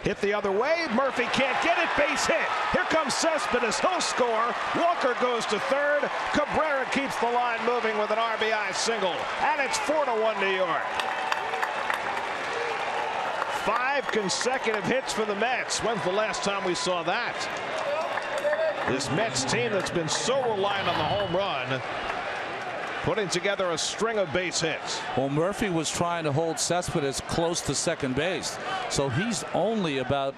Speaker 1: Hit the other way. Murphy can't get it. Base hit. Here comes Cespedes. He'll score. Walker goes to third. Cabrera keeps the line moving with an RBI single. And it's 4-1 New York. 5 consecutive hits for the Mets. When's the last time we saw that? This Mets team that's been so reliant on the home run, putting together a string of base hits.
Speaker 2: Well, Murphy was trying to hold Cespedes close to second base, so he's only about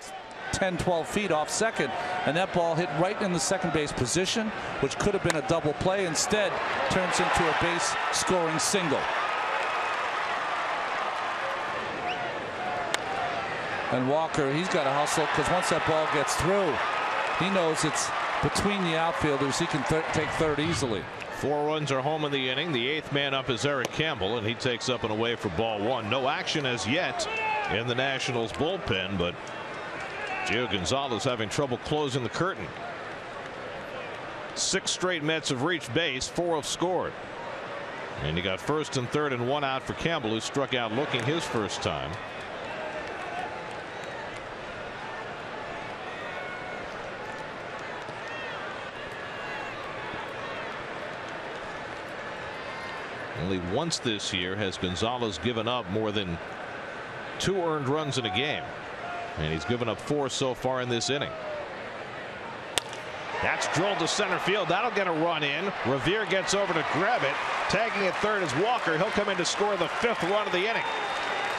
Speaker 2: 10-12 feet off second, and that ball hit right in the second base position, which could have been a double play. Instead, turns into a base scoring single. And Walker, he's got to hustle, because once that ball gets through, he knows it's between the outfielders. He can take third easily.
Speaker 1: 4 runs are home in the inning. The 8th man up is Eric Campbell, and he takes up and away for ball 1. No action as yet in the Nationals bullpen, but Gio Gonzalez having trouble closing the curtain. 6 straight Mets have reached base. 4 have scored. And you got first and third and 1 out for Campbell, who struck out looking his first time. Only once this year has Gonzalez given up more than 2 earned runs in a game, and he's given up 4 so far in this inning. That's drilled to center field. That'll get a run in. Revere gets over to grab it. Tagging at third is Walker. He'll come in to score the 5th run of the inning.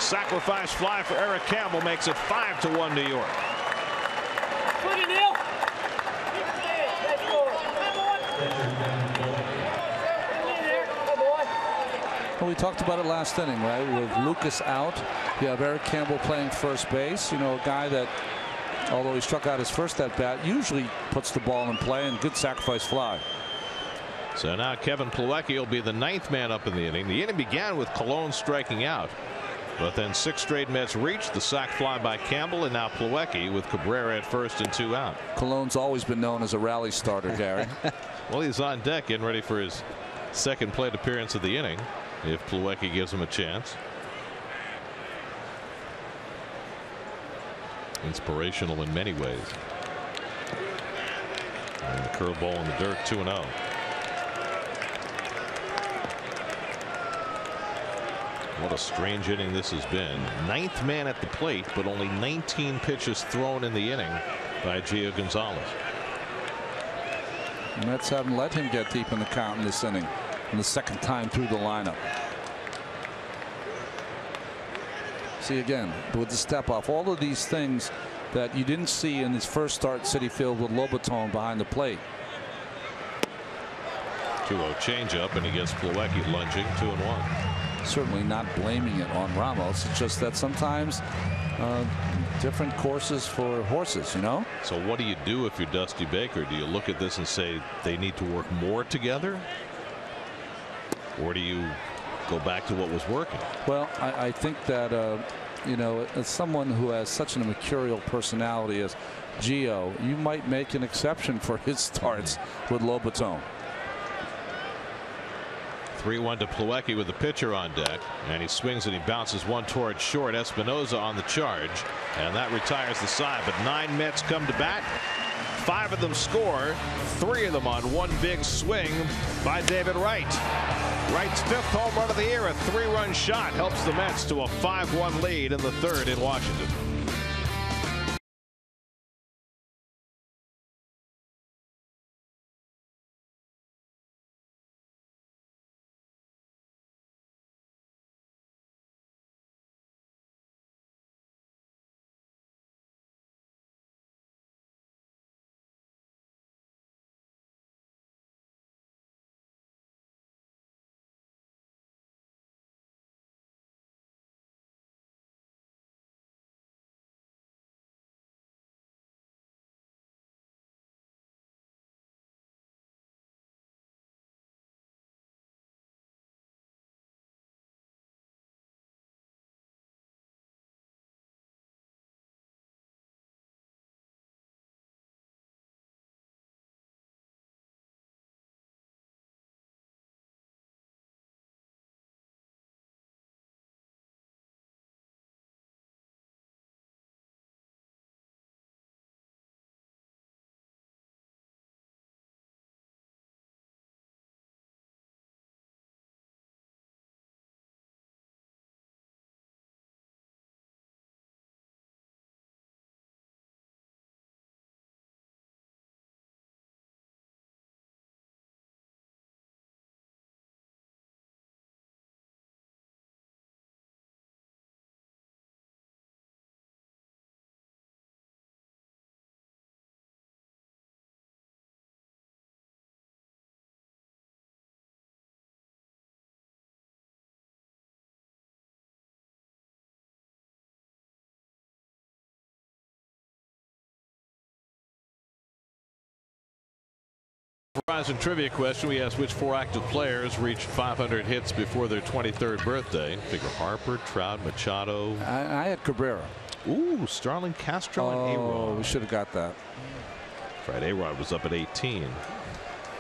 Speaker 1: Sacrifice fly for Eric Campbell makes it 5-1 New York.
Speaker 2: Well, we talked about it last inning, right? With Lucas out, you have Eric Campbell playing first base. You know, a guy that, although he struck out his first at bat, usually puts the ball in play, and good sacrifice fly.
Speaker 1: So now Kevin Plawecki will be the 9th man up in the inning. The inning began with Colon striking out, but then 6 straight Mets reached the sac fly by Campbell, and now Plawecki with Cabrera at first and 2 out.
Speaker 2: Colon's always been known as a rally starter, Gary.
Speaker 1: Well, he's on deck getting ready for his 2nd plate appearance of the inning, if Plawecki gives him a chance. Inspirational in many ways. And the curveball in the dirt, 2-0. What a strange inning this has been. 9th man at the plate, but only 19 pitches thrown in the inning by Gio Gonzalez.
Speaker 2: The Mets haven't let him get deep in the count in this inning, in the 2nd time through the lineup. See again with the step off, all of these things that you didn't see in his first start at Citi Field with Lobaton behind the plate.
Speaker 1: 2-0 changeup, and he gets Plawecki lunging, 2-1.
Speaker 2: Certainly not blaming it on Ramos. It's just that sometimes different courses for horses, you know.
Speaker 1: So what do you do if you're Dusty Baker? Do you look at this and say they need to work more together, or do you go back to what was working?
Speaker 2: Well, I think that you know, as someone who has such an mercurial personality as Gio, you might make an exception for his starts with Lobaton.
Speaker 1: 3-1 to Plawecki with the pitcher on deck, and he swings and he bounces one toward short. Espinosa on the charge, and that retires the side. But 9 Mets come to bat. 5 of them score, 3 of them on one big swing by David Wright. Wright's 5th home run of the year, a 3-run shot, helps the Mets to a 5-1 lead in the 3rd in Washington. Horizon trivia question. We asked which 4 active players reached 500 hits before their 23rd birthday. Figure Harper, Trout, Machado.
Speaker 2: I had Cabrera.
Speaker 1: Ooh, Starling, Castro, and A-Rod.
Speaker 2: We should have got that.
Speaker 1: Right, A-Rod was up at 18.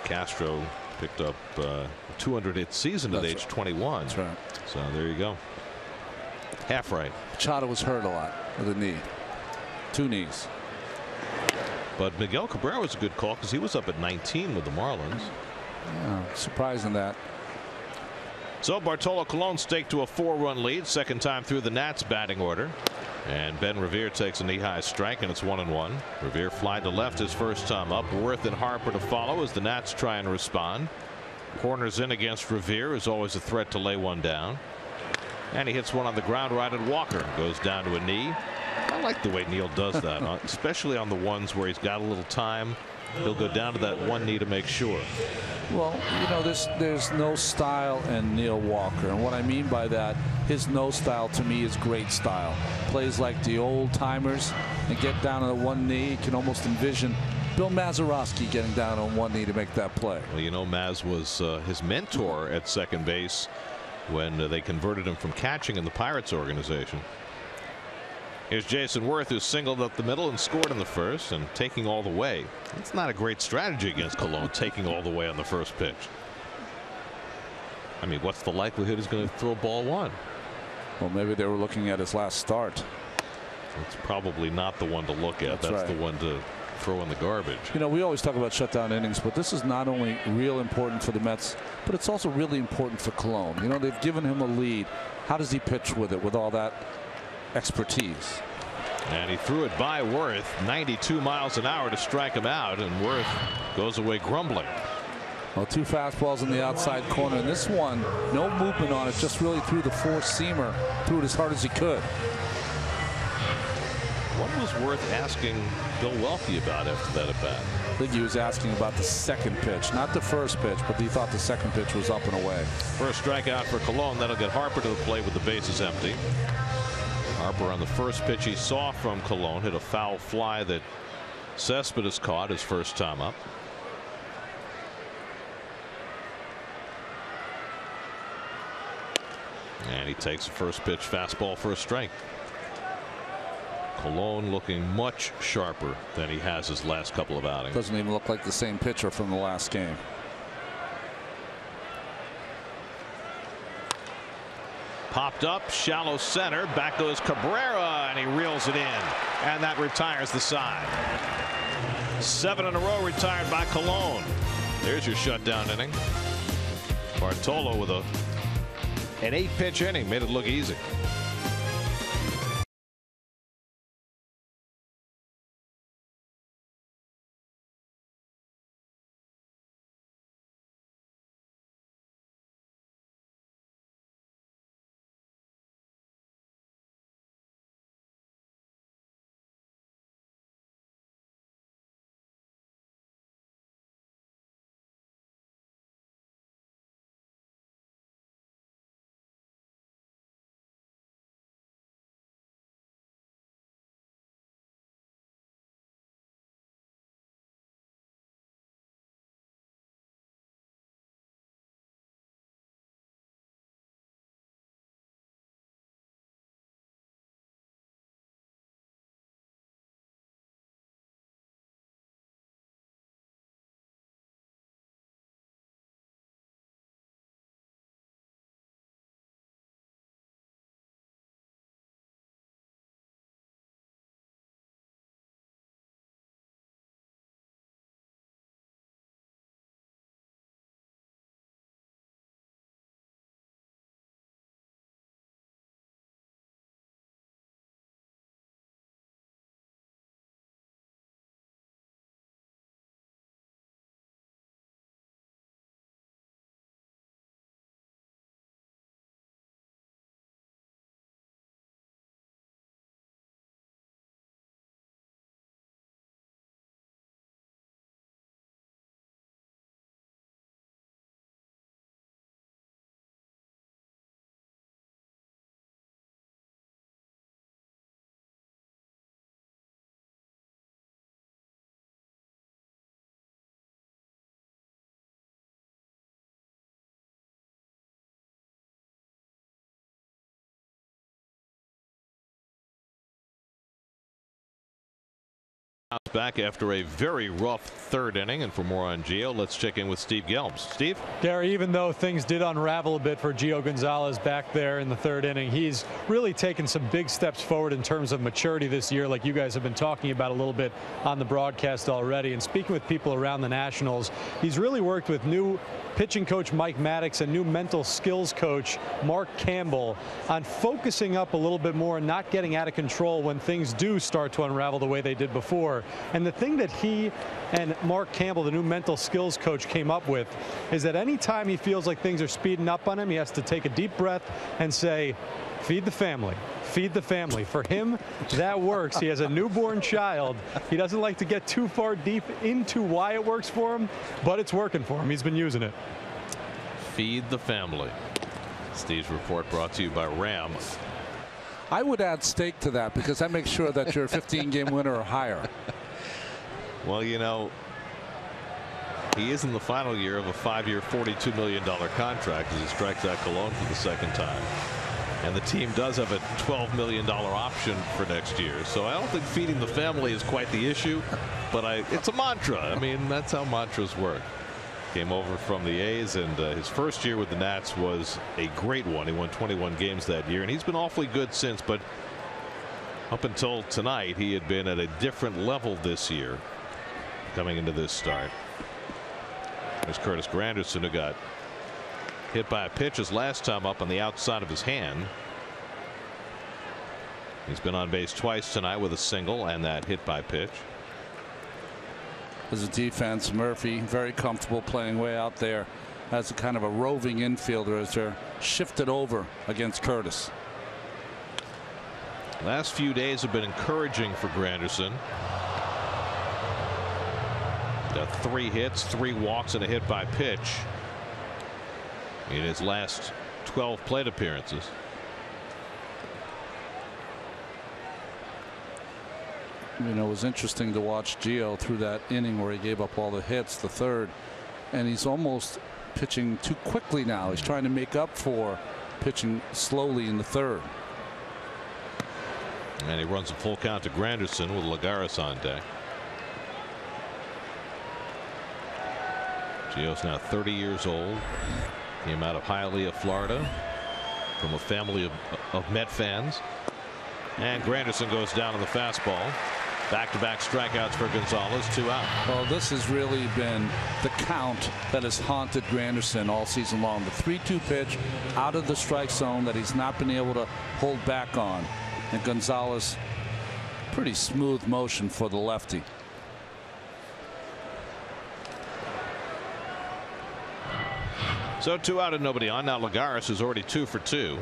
Speaker 1: Castro picked up a 200-hit season at age 21.
Speaker 2: That's right.
Speaker 1: So there you go. Half right.
Speaker 2: Machado was hurt a lot with a knee. 2 knees.
Speaker 1: But Miguel Cabrera was a good call because he was up at 19 with the Marlins.
Speaker 2: Yeah, surprising that.
Speaker 1: So Bartolo Colon staked to a 4-run lead, second time through the Nats batting order. And Ben Revere takes a knee-high strike, and it's 1-1. Revere fly to left his first time up. Worth and Harper to follow as the Nats try and respond. Corners in against Revere, is always a threat to lay one down. And he hits one on the ground right at Walker. Goes down to a knee. I like the way Neil does that, especially on the ones where he's got a little time. He'll go down to that one knee to make sure.
Speaker 2: Well, you know, there's no style in Neil Walker, and what I mean by that, his no style to me is great style. Plays like the old timers and get down on the one knee. You can almost envision Bill Mazeroski getting down on one knee to make that play.
Speaker 1: Well, you know, Maz was his mentor at second base when they converted him from catching in the Pirates organization. Here's Jason Worth, who singled up the middle and scored in the first, and taking all the way. It's not a great strategy against Colon, taking all the way on the first pitch. I mean, what's the likelihood he's going to throw ball one?
Speaker 2: Well, maybe they were looking at his last start.
Speaker 1: It's probably not the one to look at. That's
Speaker 2: right.
Speaker 1: The one to throw in the garbage.
Speaker 2: You know, we always talk about shutdown innings, but this is not only real important for the Mets, but it's also really important for Colon. You know, they've given him a lead. How does he pitch with it, with all that expertise?
Speaker 1: And he threw it by Worth 92 miles an hour to strike him out, and Worth goes away grumbling.
Speaker 2: Well, two fastballs in the outside corner, and this one, no movement on it, just really threw the four-seamer, threw it as hard as he could.
Speaker 1: What was Worth asking Bill Welke about after that at bat?
Speaker 2: I think he was asking about the second pitch, not the first pitch, but he thought the second pitch was up and away.
Speaker 1: First strikeout for Colon. That'll get Harper to the plate with the bases empty. Harper on the first pitch he saw from Colon hit a foul fly that Cespedes caught his first time up. And he takes the first pitch fastball for a strike. Colon looking much sharper than he has his last couple of outings.
Speaker 2: Doesn't even look like the same pitcher from the last game.
Speaker 1: Popped up, shallow center. Back goes Cabrera, and he reels it in. And that retires the side. 7 in a row retired by Colon. There's your shutdown inning. Bartolo with an 8-pitch inning. Made it look easy. bounce back after a very rough third inning. And for more on Gio, let's check in with Steve Gelbs. Steve?
Speaker 3: Gary, even though things did unravel a bit for Gio Gonzalez back there in the third inning, he's really taken some big steps forward in terms of maturity this year, like you guys have been talking about a little bit on the broadcast already. And speaking with people around the Nationals, he's really worked with new pitching coach Mike Maddox and new mental skills coach Mark Campbell on focusing up a little bit more and not getting out of control when things do start to unravel the way they did before. And the thing that he and Mark Campbell, the new mental skills coach, came up with is that anytime he feels like things are speeding up on him, he has to take a deep breath and say, feed the family. Feed the family. For him, that works. He has a newborn child. He doesn't like to get too far deep into why it works for him, but it's working for him. He's been using it.
Speaker 1: Feed the family. Steve's report brought to you by Ram.
Speaker 2: I would add steak to that because that makes sure that you're a 15-game winner or higher.
Speaker 1: Well, you know, he is in the final year of a 5-year, $42 million contract as he strikes out Cologne for the second time. And the team does have a $12 million option for next year. So I don't think feeding the family is quite the issue, but it's a mantra. I mean, that's how mantras work. Came over from the A's, and his first year with the Nats was a great one. He won 21 games that year, and he's been awfully good since. But up until tonight, he had been at a different level this year coming into this start. There's Curtis Granderson, who got hit by a pitch his last time up on the outside of his hand. He's been on base twice tonight with a single and that hit by pitch.
Speaker 2: As a defense, Murphy very comfortable playing way out there as a kind of a roving infielder as they're shifted over against Curtis.
Speaker 1: Last few days have been encouraging for Granderson. Got 3 hits, 3 walks, and a hit by pitch in his last 12 plate appearances.
Speaker 2: You know, it was interesting to watch Gio through that inning where he gave up all the hits, the third, and he's almost pitching too quickly now. He's trying to make up for pitching slowly in the third.
Speaker 1: And he runs a full count to Granderson with Lagares on deck. Gio's now 30 years old. Came out of Hialeah, Florida, from a family of Met fans. And Granderson goes down on the fastball. Back-to-back strikeouts for Gonzalez, 2 out.
Speaker 2: Well, this has really been the count that has haunted Granderson all season long. The 3-2 pitch out of the strike zone that he's not been able to hold back on. And Gonzalez, pretty smooth motion for the lefty.
Speaker 1: So 2 out and nobody on. Now Lagares is already 2 for 2.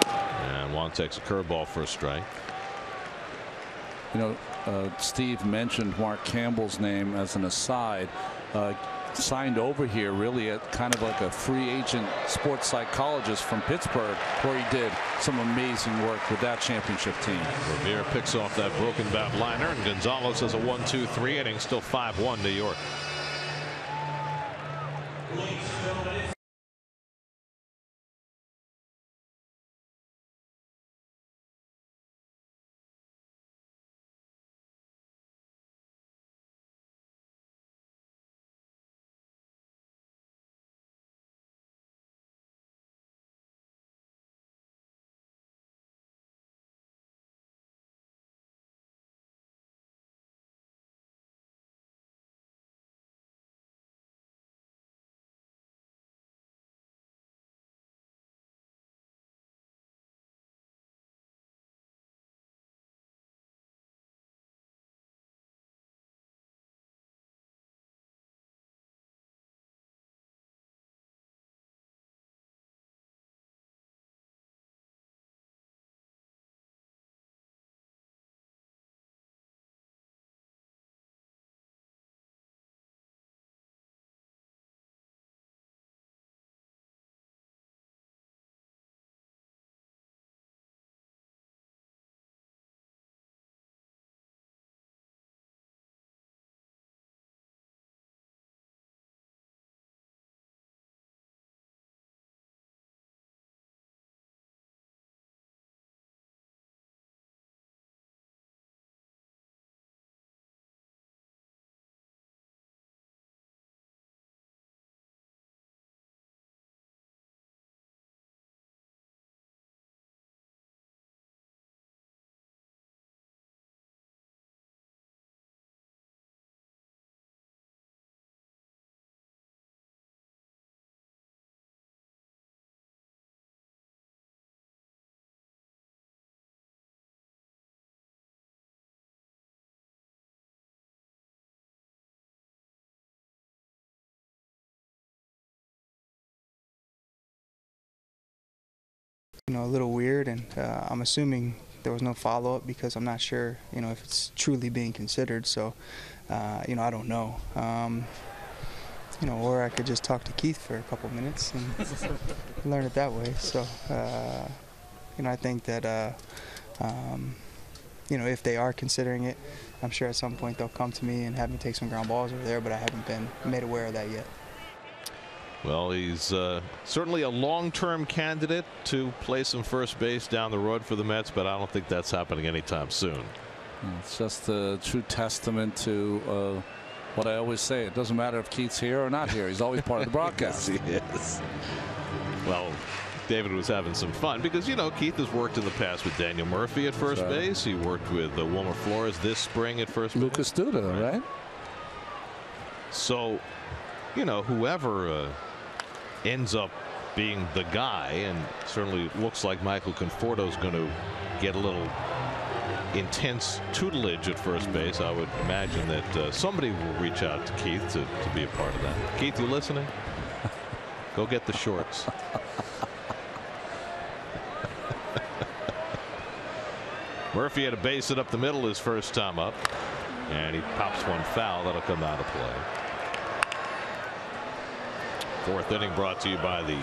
Speaker 1: And Juan takes a curveball for a strike.
Speaker 2: You know, Steve mentioned Mark Campbell's name as an aside. Signed over here really at kind of like a free agent sports psychologist from Pittsburgh, where he did some amazing work with that championship team.
Speaker 1: Revere picks off that broken bat liner, and Gonzalez has a 1-2-3 inning, still 5-1 New York.
Speaker 4: a little weird, and I'm assuming there was no follow-up because I'm not sure, if it's truly being considered. So, I don't know. Or I could just talk to Keith for a couple minutes and learn it that way. So, I think that, if they are considering it, I'm sure at some point they'll come to me and have me take some ground balls over there, but I haven't been made aware of that yet.
Speaker 1: Well, he's certainly a long-term candidate to play some first base down the road for the Mets, but I don't think that's happening anytime soon.
Speaker 2: It's just a true testament to what I always say. It doesn't matter if Keith's here or not here. He's always part of the broadcast.
Speaker 1: Yes, he is. Well, David was having some fun because, Keith has worked in the past with Daniel Murphy at first base. He worked with Wilmer Flores this spring at first base.
Speaker 2: Lucas Duda, right?
Speaker 1: So, whoever ends up being the guy, and certainly looks like Michael Conforto is going to get a little intense tutelage at first base. I would imagine that somebody will reach out to Keith to be a part of that. Keith, you listening? Go get the shorts. Murphy had a base hit up the middle his first time up, and he pops one foul. That'll come out of play. Fourth inning brought to you by the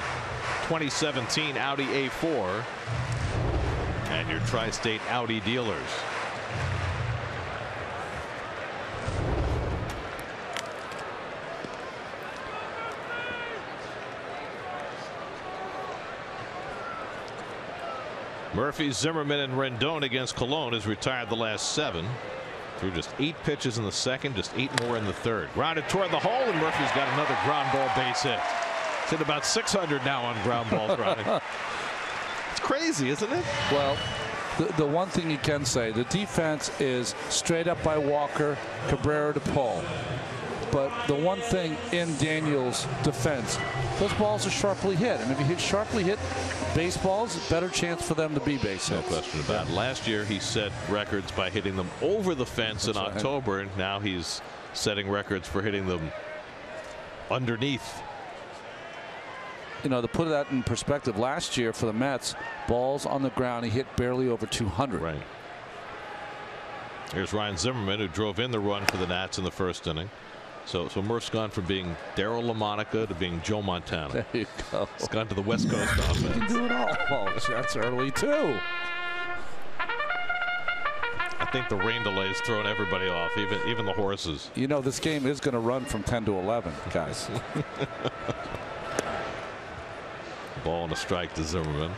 Speaker 1: 2017 Audi A4 and your Tri-State Audi dealers. Murphy, Zimmerman, and Rendon against Colon has retired the last 7. Through just 8 pitches in the second, just 8 more in the third. Grounded toward the hole, and Murphy's got another ground ball base hit. It's at about 600 now on ground balls running. It's crazy, isn't it?
Speaker 2: Well, the one thing you can say, the defense is straight up by Walker, Cabrera to Paul. But the one thing in Daniel's defense, those balls are sharply hit. And if you hit sharply hit baseballs, better chance for them to be base hits.
Speaker 1: No question about it. Last year he set records by hitting them over the fence in October. And now he's setting records for hitting them underneath.
Speaker 2: To put that in perspective, last year for the Mets, balls on the ground, he hit barely over 200.
Speaker 1: Right. Here's Ryan Zimmerman, who drove in the run for the Nats in the first inning. So Murph's gone from being Darryl LaMonica to being Joe Montana.
Speaker 2: There you go.
Speaker 1: He's gone to the West Coast offense.
Speaker 2: He can do it all. Oh, that's early too.
Speaker 1: I think the rain delay's thrown everybody off, even the horses.
Speaker 2: This game is going to run from 10 to 11, guys.
Speaker 1: Ball and a strike to Zimmerman.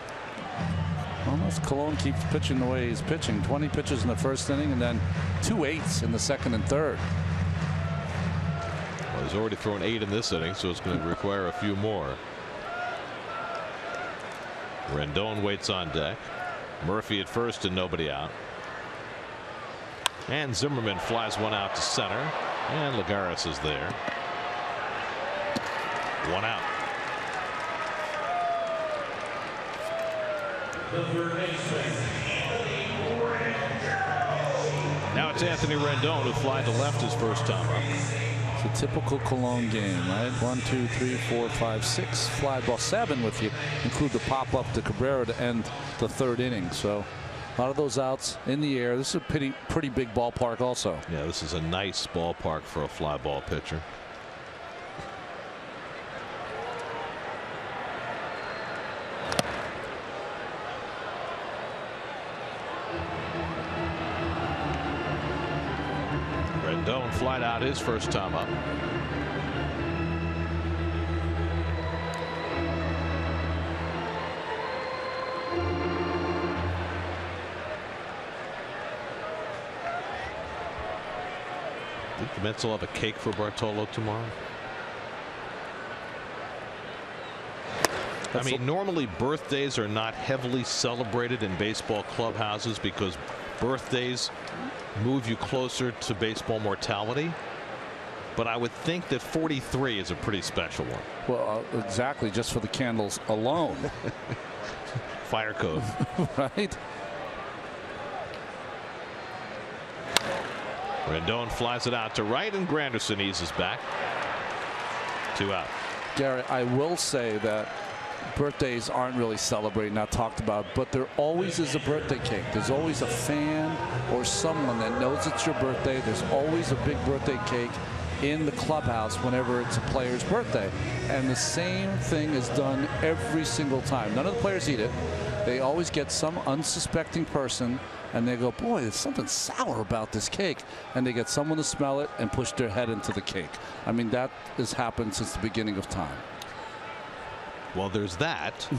Speaker 2: Unless Colon keeps pitching the way he's pitching. 20 pitches in the first inning and then 2 8s in the second and third.
Speaker 1: Well, he's already thrown 8 in this inning, so it's going to require a few more. Rendon waits on deck. Murphy at first and nobody out. And Zimmerman flies one out to center. And Lagares is there. 1 out. Now it's Anthony Rendon who flied to left his first time up.
Speaker 2: It's a typical Colon game, right? 1, 2, 3, 4, 5, 6 fly ball, 7 if you include the pop up to Cabrera to end the third inning. So a lot of those outs in the air. This is a pretty big ballpark also.
Speaker 1: Yeah, this is a nice ballpark for a fly ball pitcher. Rendon flied out his first time up. Think the Mets will have a cake for Bartolo tomorrow? I mean, normally birthdays are not heavily celebrated in baseball clubhouses because birthdays move you closer to baseball mortality. But I would think that 43 is a pretty special one.
Speaker 2: Well, exactly, just for the candles alone.
Speaker 1: Fire code.
Speaker 2: Right.
Speaker 1: Rendon flies it out to right, and Granderson eases back. 2 out.
Speaker 2: Gary, I will say that birthdays aren't really celebrated, not talked about, but there always is a birthday cake. There's always a fan or someone that knows it's your birthday. There's always a big birthday cake in the clubhouse whenever it's a player's birthday. And the same thing is done every single time. None of the players eat it. They always get some unsuspecting person and they go, boy, there's something sour about this cake. And they get someone to smell it and push their head into the cake. I mean, that has happened since the beginning of time.
Speaker 1: Well, there's that.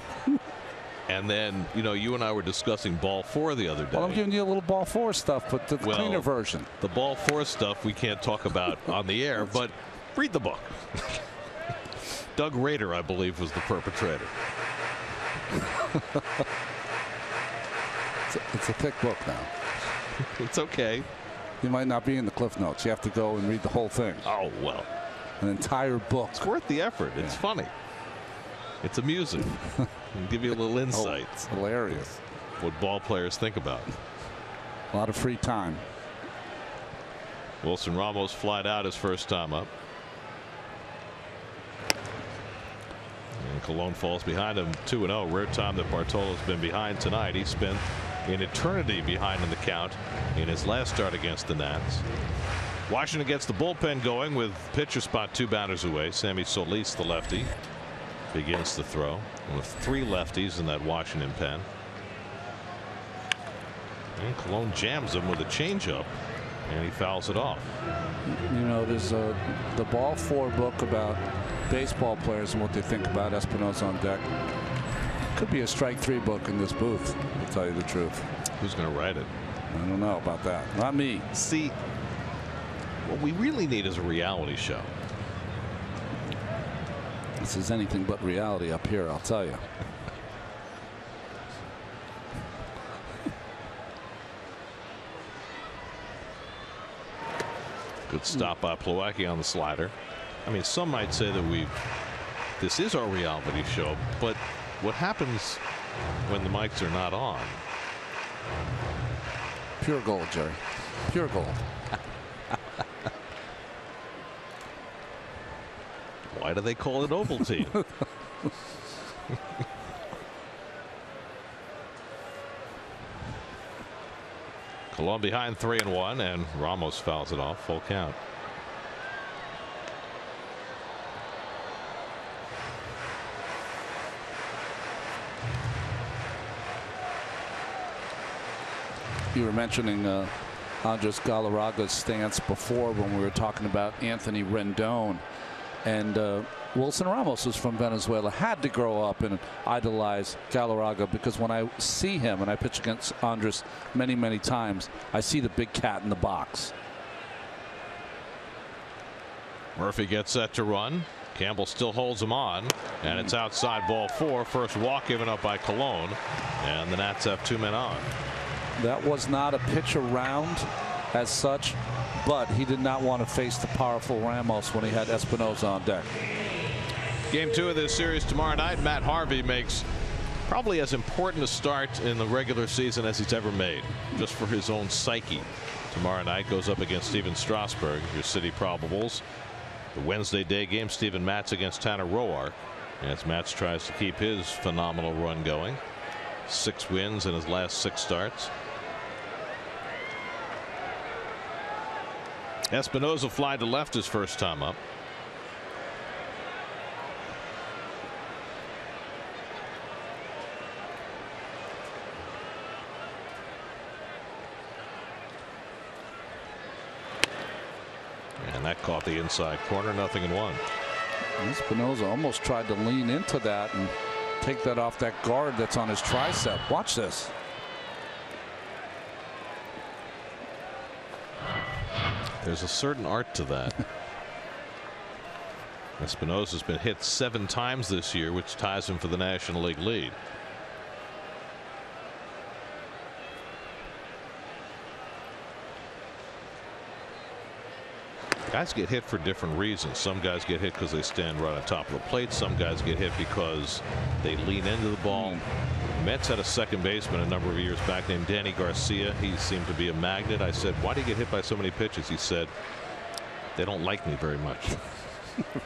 Speaker 1: And then, you know, you and I were discussing ball 4 the other day.
Speaker 2: Well, I'm giving you a little ball 4 stuff, but the cleaner version.
Speaker 1: The ball 4 stuff we can't talk about on the air, but read the book. Doug Rader, I believe, was the perpetrator.
Speaker 2: It's a thick book now.
Speaker 1: It's okay.
Speaker 2: You might not be in the Cliff Notes. You have to go and read the whole thing.
Speaker 1: Oh, well.
Speaker 2: An entire book.
Speaker 1: It's worth the effort. It's funny. It's amusing. It'll give you a little insight.
Speaker 2: Oh, it's hilarious.
Speaker 1: What ball players think about.
Speaker 2: A lot of free time.
Speaker 1: Wilson Ramos flied out his first time up. And Colon falls behind him 2-0. Rare time that Bartolo's been behind tonight. He spent an eternity behind in the count in his last start against the Nats. Washington gets the bullpen going with pitcher spot 2 batters away. Sammy Solis, the lefty, begins to throw. With 3 lefties in that Washington pen. And Colon jams him with a changeup, and he fouls it off.
Speaker 2: You know, there's the ball 4 book about baseball players and what they think about Espinosa on deck. Could be a strike 3 book in this booth, to tell you the truth.
Speaker 1: Who's going to write it?
Speaker 2: I don't know about that. Not me.
Speaker 1: See, what we really need is a reality show.
Speaker 2: This is anything but reality up here, I'll tell you.
Speaker 1: Good stop by Plawecki on the slider. I mean, some might say that this is our reality show, but what happens when the mics are not on?
Speaker 2: Pure gold, Jerry. Pure gold.
Speaker 1: Why do they call it Ovaltine? Colon behind 3-1, and Ramos fouls it off. Full count.
Speaker 2: You were mentioning Andres Galarraga's stance before when we were talking about Anthony Rendon. And Wilson Ramos is from Venezuela, had to grow up and idolize Galarraga, because when I see him, and I pitch against Andres many, many times, I see the big cat in the box.
Speaker 1: Murphy gets set to run. Campbell still holds him on, and it's outside ball 4. First walk given up by Colon, and the Nats have 2 men on.
Speaker 2: That was not a pitch around as such, but he did not want to face the powerful Ramos when he had Espinosa on deck.
Speaker 1: Game 2 of this series tomorrow night. Matt Harvey makes probably as important a start in the regular season as he's ever made, just for his own psyche. Tomorrow night goes up against Steven Strasburg, your City Probables. The Wednesday day game, Steven Matz against Tanner Roark, as Matz tries to keep his phenomenal run going. 6 wins in his last 6 starts. Espinosa flied to left his first time up. And that caught the inside corner. 0-1.
Speaker 2: Espinosa almost tried to lean into that and take that off that guard that's on his tricep. Watch this.
Speaker 1: There's a certain art to that. Espinosa's been hit 7 times this year, which ties him for the National League lead. Guys get hit for different reasons. Some guys get hit because they stand right on top of the plate. Some guys get hit because they lean into the ball. Mets had a second baseman a number of years back named Danny Garcia. He seemed to be a magnet. I said, why do you get hit by so many pitches? He said, they don't like me very much.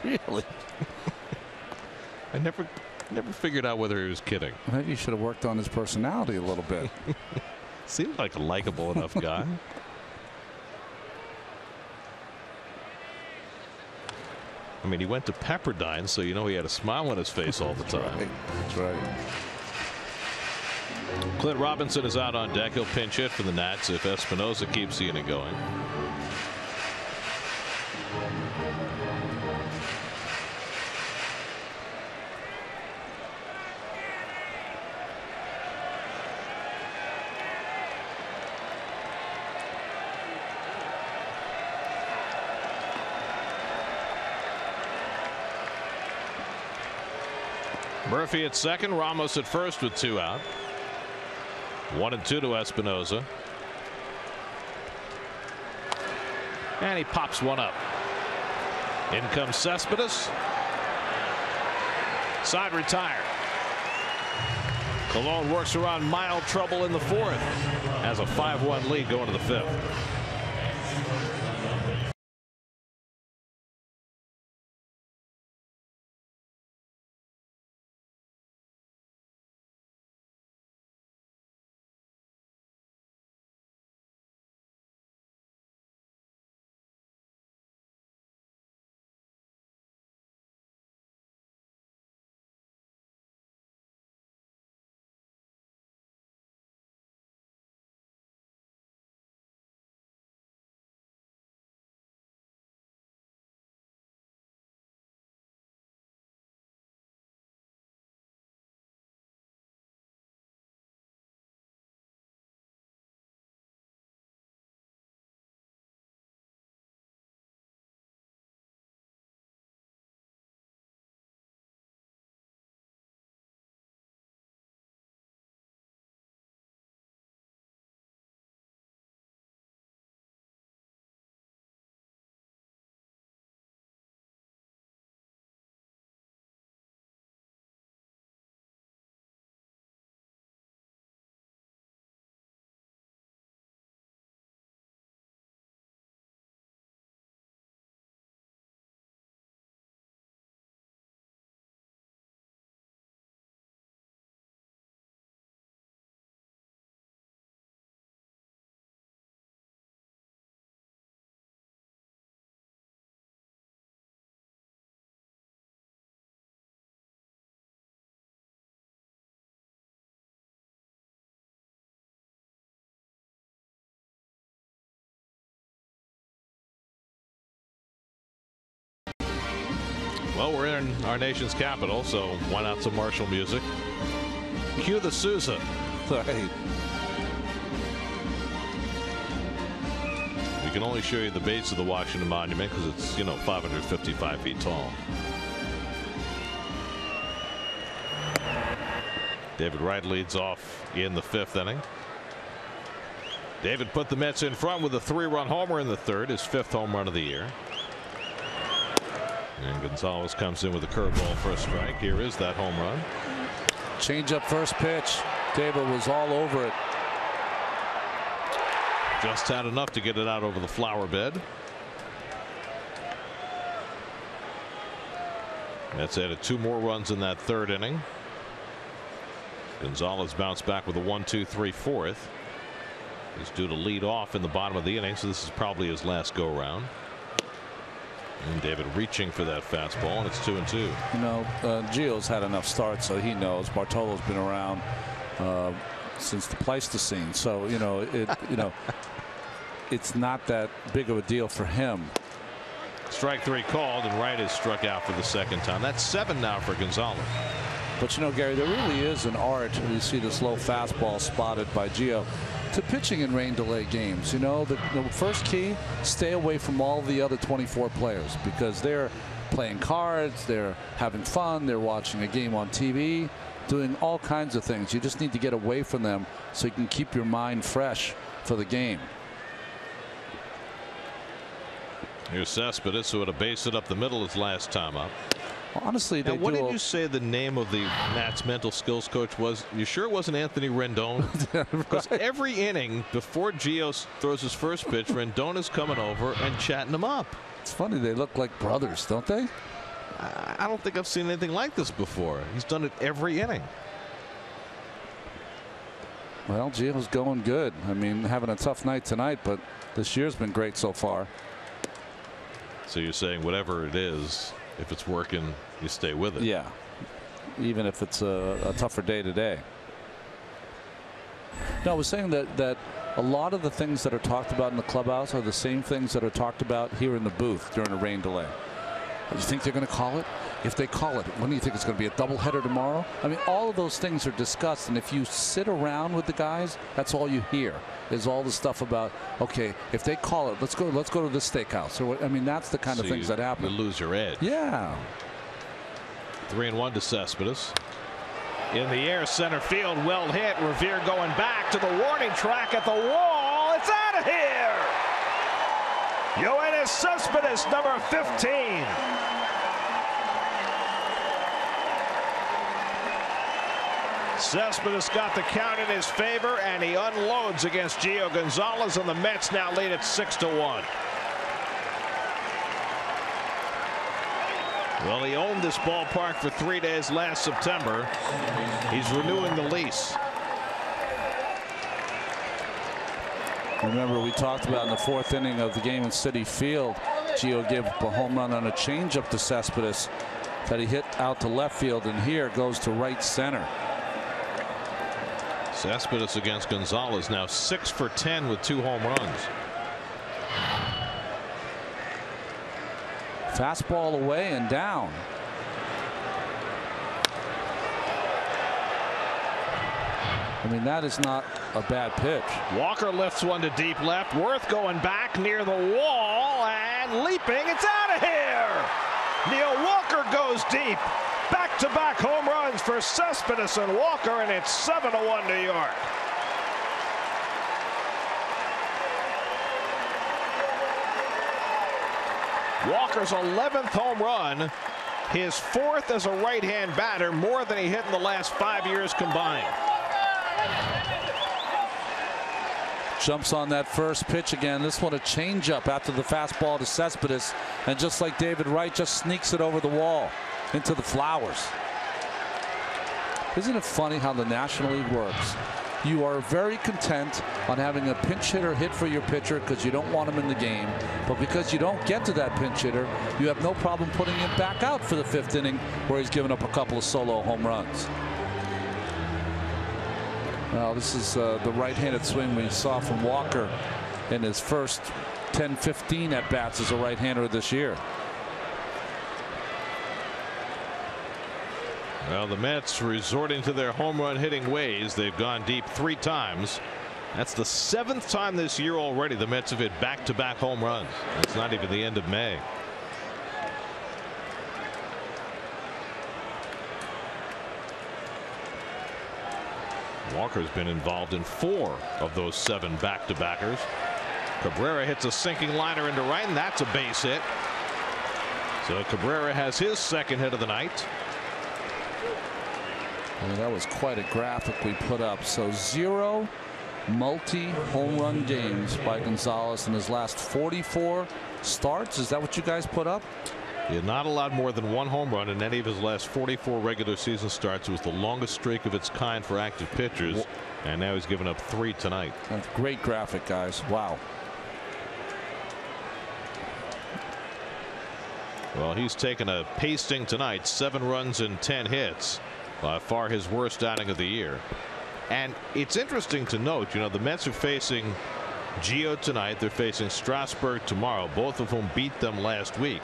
Speaker 2: Really?
Speaker 1: I never Never figured out whether he was kidding.
Speaker 2: Maybe you should have worked on his personality a little bit.
Speaker 1: Seemed like a likable enough guy. I mean, he went to Pepperdine, so you know he had a smile on his face all the time.
Speaker 2: That's right.
Speaker 1: Clint Robinson is out on deck. He'll pinch hit for the Nats if Espinosa keeps the inning going. Murphy at second, Ramos at first with 2 out. 1-2 to Espinosa. And he pops one up. In comes Cespedes. Side retired. Colon works around mild trouble in the 4th. Has a 5-1 lead going to the 5th. Well, we're in our nation's capital, so why not some martial music? Cue the Sousa.
Speaker 2: Right.
Speaker 1: We can only show you the base of the Washington Monument because it's, 555 feet tall. David Wright leads off in the 5th inning. David put the Mets in front with a 3-run homer in the 3rd, his 5th home run of the year. And Gonzalez comes in with a curveball for a strike. Here is that home run.
Speaker 2: Change up first pitch. David was all over it.
Speaker 1: Just had enough to get it out over the flower bed. Mets added 2 more runs in that 3rd inning. Gonzalez bounced back with a 1-2-3 4th. He's due to lead off in the bottom of the inning, so this is probably his last go round. And David reaching for that fastball, and it's 2-2.
Speaker 2: Gio's had enough starts, so he knows. Bartolo's been around since the Pleistocene, so it's not that big of a deal for him.
Speaker 1: Strike 3 called, and Wright is struck out for the 2nd time. That's 7 now for Gonzalez.
Speaker 2: But Gary, there really is an art. You see this low fastball spotted by Gio to pitching in rain delay games. The first key, stay away from all the other 24 players because they're playing cards, they're having fun, they're watching a game on TV, doing all kinds of things. You just need to get away from them so you can keep your mind fresh for the game.
Speaker 1: Here's Cespedes, who had a base hit up the middle his last time up.
Speaker 2: Honestly,
Speaker 1: now, what did you say the name of the Nats mental skills coach was? You sure it wasn't Anthony Rendon? Because
Speaker 2: Right.
Speaker 1: every inning before Gio throws his first pitch, Rendon is coming over and chatting him up.
Speaker 2: It's funny, they look like brothers, don't they?
Speaker 1: I don't think I've seen anything like this before. He's done it every inning.
Speaker 2: Well, Gio's going good. I mean, having a tough night tonight, but this year's been great so far.
Speaker 1: So you're saying whatever it is, if it's working, you stay with it.
Speaker 2: Yeah, even if it's a tougher day today. No, I was saying that a lot of the things that are talked about in the clubhouse are the same things that are talked about here in the booth during a rain delay. Do you think they're going to call it? If they call it, when do you think it's going to be? A doubleheader tomorrow? I mean, all of those things are discussed, and if you sit around with the guys, that's all you hear is all the stuff about, okay, if they call it, let's go to this steakhouse. Or I mean, that's the kind of things that happen.
Speaker 1: You lose your edge.
Speaker 2: Yeah.
Speaker 1: 3-1 to Cespedes. In the air, center field, well hit. Revere going back to the warning track at the wall. It's out of here. Yoenis Cespedes, number 15. Cespedes got the count in his favor, and he unloads against Gio Gonzalez, and the Mets now lead at 6-1. Well, he owned this ballpark for 3 days last September. He's renewing the lease.
Speaker 2: Remember, we talked about in the fourth inning of the game in Citi Field, Gio gave a home run on a changeup to Cespedes that he hit out to left field, and here goes to right center.
Speaker 1: Cespedes against Gonzalez now 6 for 10 with 2 home runs.
Speaker 2: Fastball away and down. I mean, that is not a bad pitch.
Speaker 1: Walker lifts one to deep left. Worth going back near the wall and leaping. It's out of here. Neil Walker goes deep. Back-to-back home runs for Cespedes and Walker, and it's 7-1 New York. Walker's 11th home run, his 4th as a right-hand batter, more than he hit in the last 5 years combined.
Speaker 2: Jumps on that first pitch again. This one a changeup after the fastball to Cespedes, and just like David Wright, just sneaks it over the wall into the flowers. Isn't it funny how the National League works? You are very content on having a pinch hitter hit for your pitcher because you don't want him in the game, but because you don't get to that pinch hitter, you have no problem putting him back out for the 5th inning where he's given up a couple of solo home runs. Well, this is the right-handed swing we saw from Walker in his first 10-15 at bats as a right-hander this year.
Speaker 1: Well, the Mets resorting to their home run hitting ways. They've gone deep 3 times. That's the 7th time this year already the Mets have hit back-to-back home runs. It's not even the end of May. Walker's been involved in 4 of those 7 back-to-backers. Cabrera hits a sinking liner into right, and that's a base hit. So Cabrera has his 2nd hit of the night.
Speaker 2: Well, that was quite a graphic we put up. So 0 multi-home run games by Gonzalez in his last 44 starts. Is that what you guys put up?
Speaker 1: He had not allowed more than 1 home run in any of his last 44 regular season starts. It was the longest streak of its kind for active pitchers, and now he's given up 3 tonight.
Speaker 2: That's a great graphic, guys. Wow.
Speaker 1: Well, he's taken a pasting tonight. 7 runs and 10 hits. By far his worst outing of the year. And it's interesting to note, you know, the Mets are facing Gio tonight. They're facing Strasburg tomorrow, both of whom beat them last week.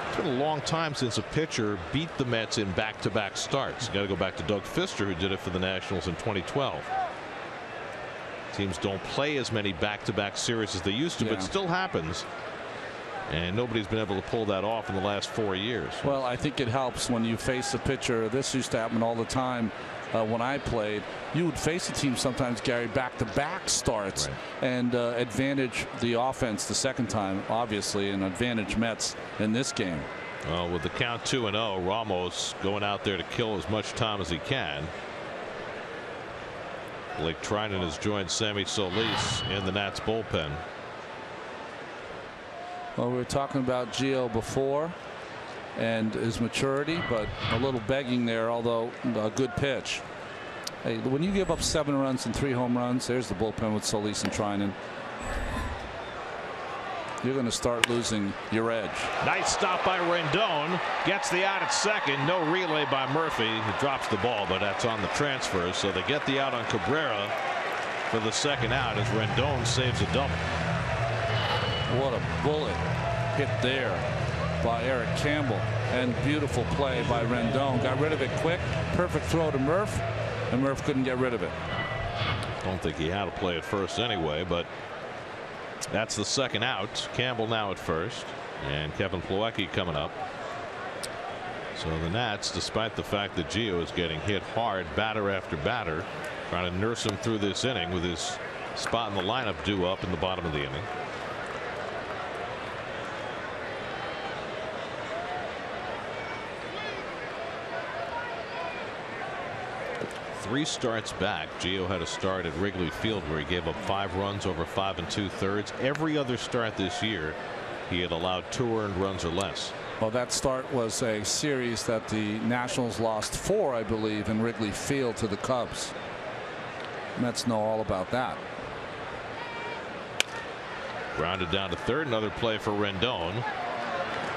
Speaker 1: It's been a long time since a pitcher beat the Mets in back-to-back starts. You got to go back to Doug Fister, who did it for the Nationals in 2012. Teams don't play as many back-to-back series as they used to, but it still happens. And nobody's been able to pull that off in the last 4 years.
Speaker 2: Well, I think it helps when you face a pitcher. This used to happen all the time when I played. You would face a team sometimes, Gary, back-to-back starts, and advantage the offense the second time, obviously, and advantage Mets in this game.
Speaker 1: Well, with the count 2-0, Ramos going out there to kill as much time as he can. Blake Trinan has joined Sammy Solis in the Nats bullpen.
Speaker 2: Well, we were talking about Gio before and his maturity, but a little begging there, although a good pitch. Hey, when you give up 7 runs and 3 home runs, there's the bullpen with Solis and Trinan. You're going to start losing your edge.
Speaker 1: Nice stop by Rendon. Gets the out at second. No relay by Murphy. He drops the ball, but that's on the transfer. So they get the out on Cabrera for the second out as Rendon saves a double.
Speaker 2: What a bullet hit there by Eric Campbell, and beautiful play by Rendon. Got rid of it quick. Perfect throw to Murph, and Murph couldn't get rid of it.
Speaker 1: Don't think he had to play at first anyway, but that's the second out. Campbell now at first, and Kevin Plawecki coming up. So the Nats, despite the fact that Gio is getting hit hard batter after batter, trying to nurse him through this inning with his spot in the lineup due up in the bottom of the inning. Three starts back, Gio had a start at Wrigley Field where he gave up 5 runs over 5 2/3. Every other start this year, he had allowed 2 earned runs or less.
Speaker 2: Well, that start was a series that the Nationals lost 4, I believe, in Wrigley Field to the Cubs. Mets know all about that.
Speaker 1: Grounded down to third. Another play for Rendon.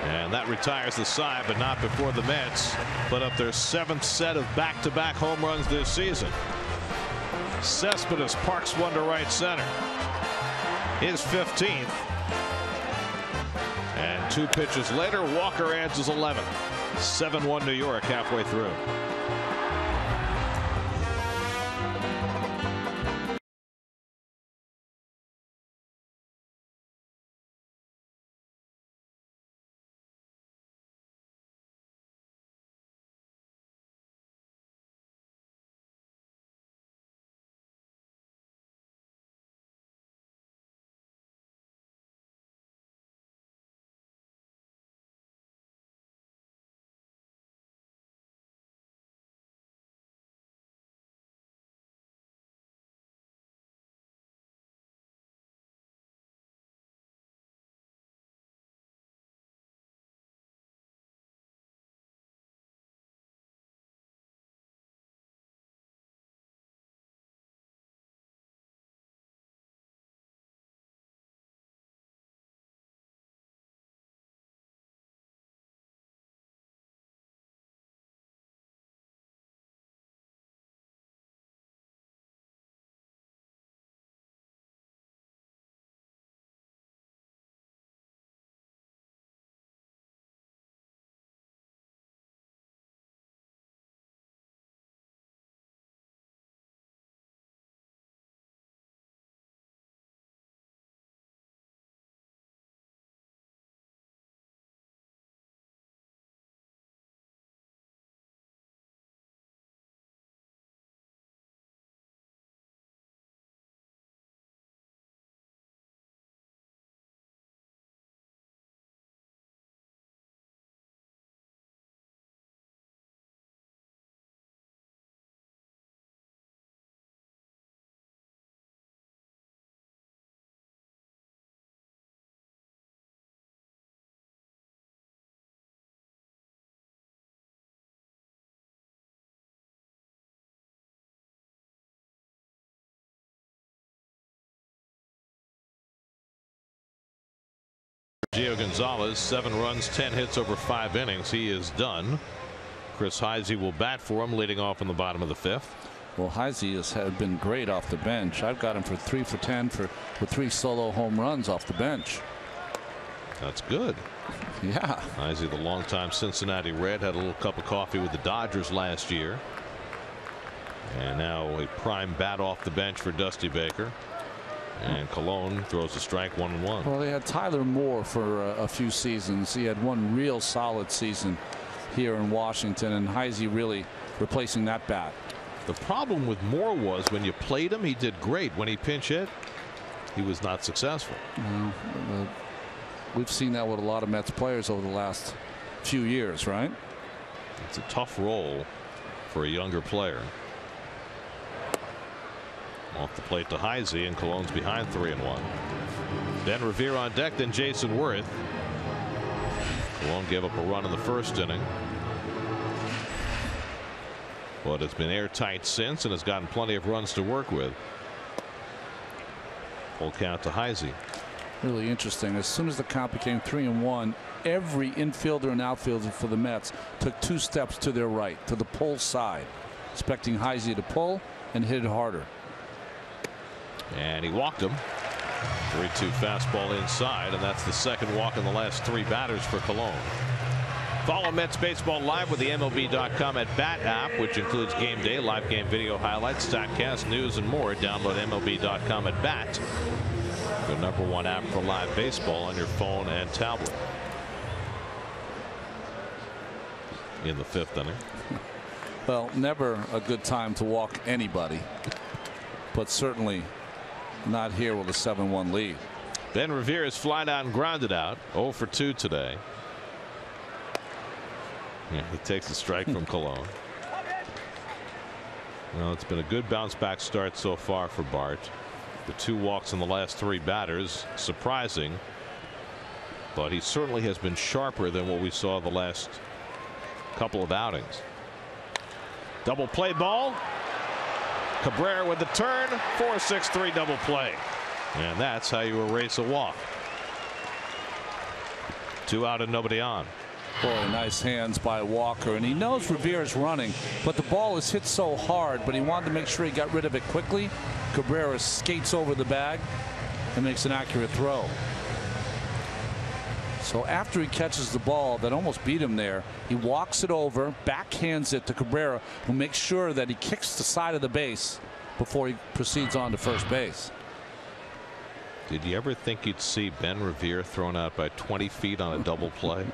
Speaker 1: And that retires the side, but not before the Mets put up their 7th set of back-to-back home runs this season. Cespedes parks one to right center. His 15th. And 2 pitches later, Walker adds his 11th. 7-1 New York halfway through. Gio Gonzalez, 7 runs, 10 hits over 5 innings. He is done. Chris Heisey will bat for him, leading off in the bottom of the 5th.
Speaker 2: Well, Heisey has been great off the bench. I've got him for 3 for 10 with 3 solo home runs off the bench.
Speaker 1: That's good.
Speaker 2: Yeah.
Speaker 1: Heisey, the longtime Cincinnati Red, had a little cup of coffee with the Dodgers last year. And now a prime bat off the bench for Dusty Baker. And Colon throws a strike, 1-1.
Speaker 2: Well, they had Tyler Moore for a few seasons. He had one real solid season here in Washington, and Heisey really replacing that bat.
Speaker 1: The problem with Moore was when you played him, he did great. When he pinch hit, he was not successful.
Speaker 2: We've seen that with a lot of Mets players over the last few years, right?
Speaker 1: It's a tough role for a younger player. Off the plate to Heisey, and Colon's behind 3-1. Ben Revere on deck, then Jason Worth. Cologne gave up a run in the first inning, but it's been airtight since and has gotten plenty of runs to work with. Full count to Heisey.
Speaker 2: Really interesting. As soon as the count became 3-1, every infielder and outfielder for the Mets took 2 steps to their right, to the pull side, expecting Heisey to pull and hit it harder.
Speaker 1: And he walked him. 3-2 fastball inside, and that's the second walk in the last 3 batters for Cologne. Follow Mets baseball live with the MLB.com at Bat app, which includes game day, live game video highlights, StatCast, news, and more. Download MLB.com at Bat, the #1 app for live baseball on your phone and tablet. In the 5th inning.
Speaker 2: Well, never a good time to walk anybody, but certainly not here with a 7-1 lead.
Speaker 1: Ben Revere is flied out and grounded out. 0 for 2 today. Yeah, he takes a strike from Cologne. Well, it's been a good bounce back start so far for Bart. The 2 walks in the last 3 batters, surprising, but he certainly has been sharper than what we saw the last couple of outings. Double play ball. Cabrera with the turn. 4-6-3 double play, and that's how you erase a walk. 2 out and nobody on.
Speaker 2: Boy, nice hands by Walker, and he knows Revere's running, but the ball is hit so hard, but he wanted to make sure he got rid of it quickly. Cabrera skates over the bag and makes an accurate throw. So after he catches the ball that almost beat him there, he walks it over, backhands it to Cabrera, who makes sure that he kicks the side of the base before he proceeds on to first base.
Speaker 1: Did you ever think you'd see Ben Revere thrown out by 20 feet on a double play?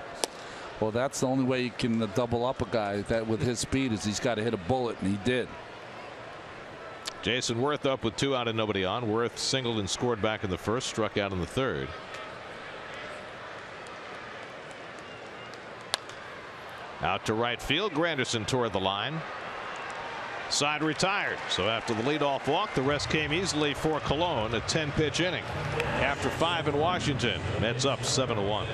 Speaker 2: Well, that's the only way you can double up a guy that with his speed is he's got to hit a bullet, and he did.
Speaker 1: Jason Worth up with 2 out and nobody on. Worth singled and scored back in the first, struck out in the third. Out to right field. Granderson toward the line. Side retired. So after the leadoff walk, the rest came easily for Cologne. A 10-pitch inning. After 5 in Washington, Mets up 7-1.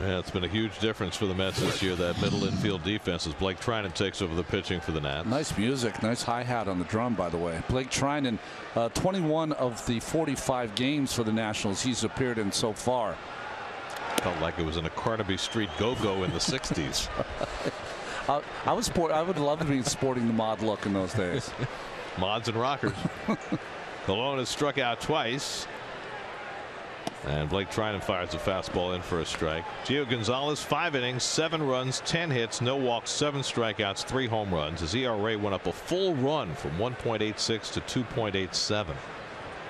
Speaker 1: Yeah, it's been a huge difference for the Mets this year, that middle infield defense, as Blake Trinan takes over the pitching for the Nats.
Speaker 2: Nice music. Nice hi-hat on the drum, by the way. Blake Trinan, 21 of the 45 games for the Nationals he's appeared in so far.
Speaker 1: Felt like it was in a Carnaby Street go-go in the 60s.
Speaker 2: I would love to be sporting the mod look in those days.
Speaker 1: Mods and rockers. Colon has struck out twice. And Blake Trinan fires a fastball in for a strike. Gio Gonzalez, 5 innings, 7 runs, 10 hits, no walks, 7 strikeouts, 3 home runs. His ERA went up a full run from 1.86 to 2.87.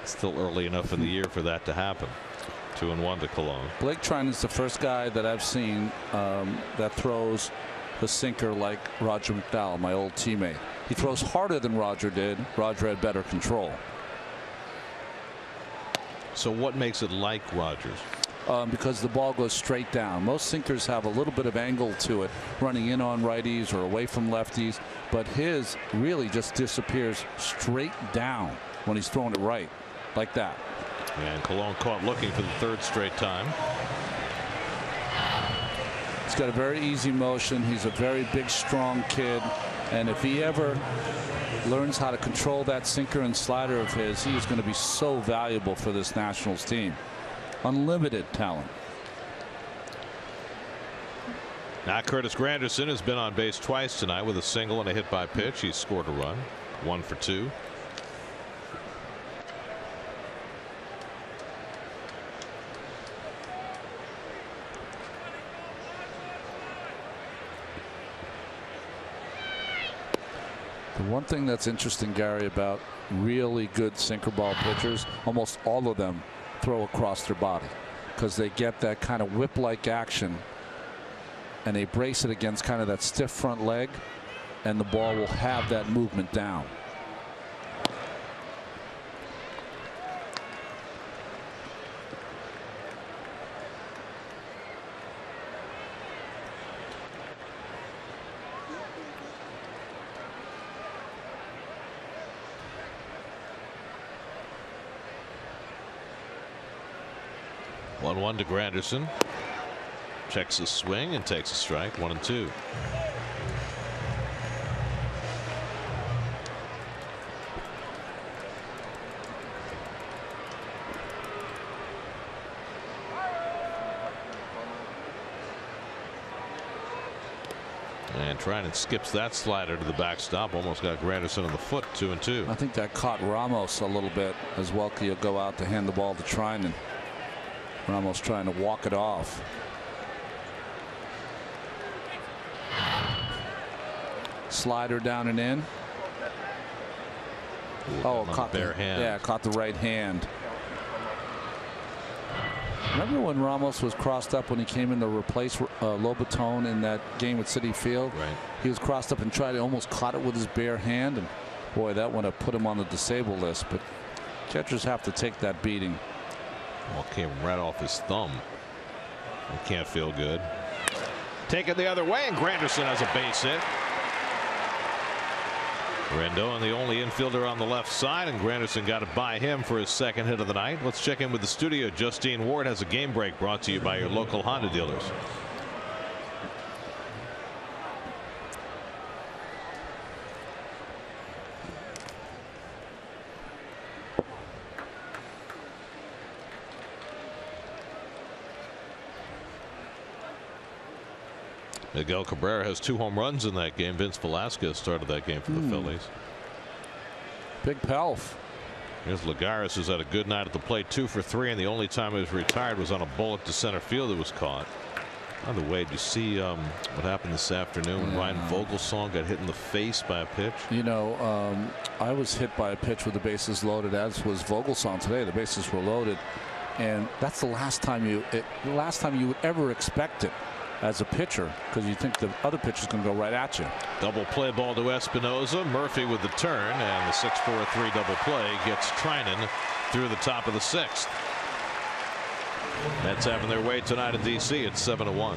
Speaker 1: Still early enough in the year for that to happen. 2-1 to Colon.
Speaker 2: Blake Trinan is the first guy that I've seen that throws the sinker like Roger McDowell, my old teammate. He throws harder than Roger did. Roger had better control.
Speaker 1: So what makes it like Rogers?
Speaker 2: Because the ball goes straight down. Most sinkers have a little bit of angle to it, running in on righties or away from lefties, but his really just disappears straight down when he's throwing it right, like that.
Speaker 1: And Colon caught looking for the 3rd straight time.
Speaker 2: He's got a very easy motion. He's a very big, strong kid, and if he ever learns how to control that sinker and slider of his, he is going to be so valuable for this Nationals team. Unlimited talent.
Speaker 1: Now Curtis Granderson has been on base twice tonight with a single and a hit by pitch. He's scored a run. 1 for 2.
Speaker 2: The one thing that's interesting, Gary, about really good sinker ball pitchers, almost all of them throw across their body because they get that kind of whip-like action and they brace it against kind of that stiff front leg, and the ball will have that movement down.
Speaker 1: One to Granderson. Checks his swing and takes a strike. 1-2. And Trinan skips that slider to the backstop. Almost got Granderson on the foot. 2-2.
Speaker 2: I think that caught Ramos a little bit as Welke will go out to hand the ball to Trinan. Ramos trying to walk it off. Slider down and in. Oh, caught the
Speaker 1: bare hand.
Speaker 2: Yeah, caught the right hand. Remember when Ramos was crossed up when he came in to replace Lobaton in that game at Citi Field?
Speaker 1: Right.
Speaker 2: He was crossed up and tried to almost caught it with his bare hand, and boy, that would have put him on the disabled list. But catchers have to take that beating.
Speaker 1: Ball came right off his thumb. It can't feel good. Take it the other way, and Granderson has a base hit. Rendon, the only infielder on the left side, and Granderson got it by him for his 2nd hit of the night. Let's check in with the studio. Justine Ward has a game break brought to you by your local Honda dealers. Miguel Cabrera has 2 home runs in that game. Vince Velasquez started that game for the Phillies.
Speaker 2: Big pelf.
Speaker 1: Here's Lagares, who's had a good night at the plate. 2 for 3, and the only time he was retired was on a bullet to center field that was caught. By the way, did you see what happened this afternoon when Ryan Vogelsong got hit in the face by a pitch?
Speaker 2: You know, I was hit by a pitch with the bases loaded, as was Vogelsong today. The bases were loaded, and that's the last time you would ever expect it as a pitcher, because you think the other pitcher's going to go right at you.
Speaker 1: Double play ball to Espinosa. Murphy with the turn, and the 6-4-3 double play gets Trinan through the top of the 6th. Mets having their way tonight in D.C. It's 7-1.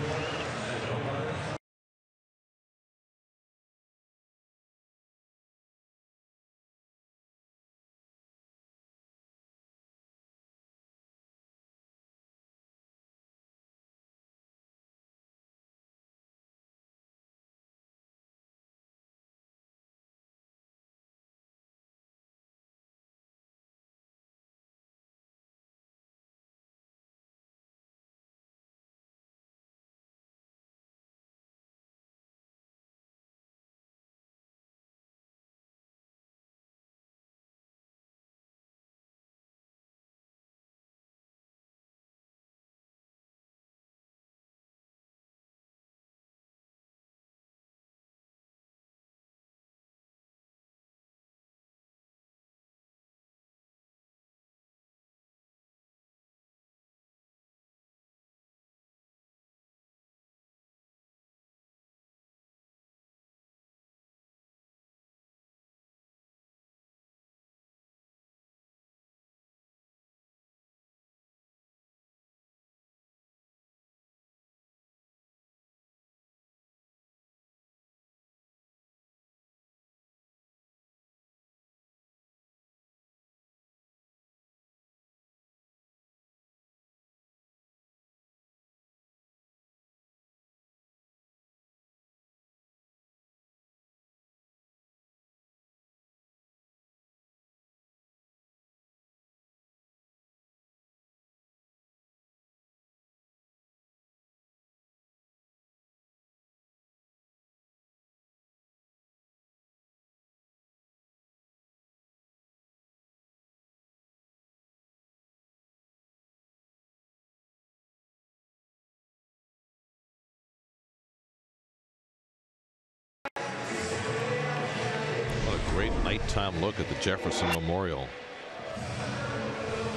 Speaker 1: nighttime look at the Jefferson Memorial.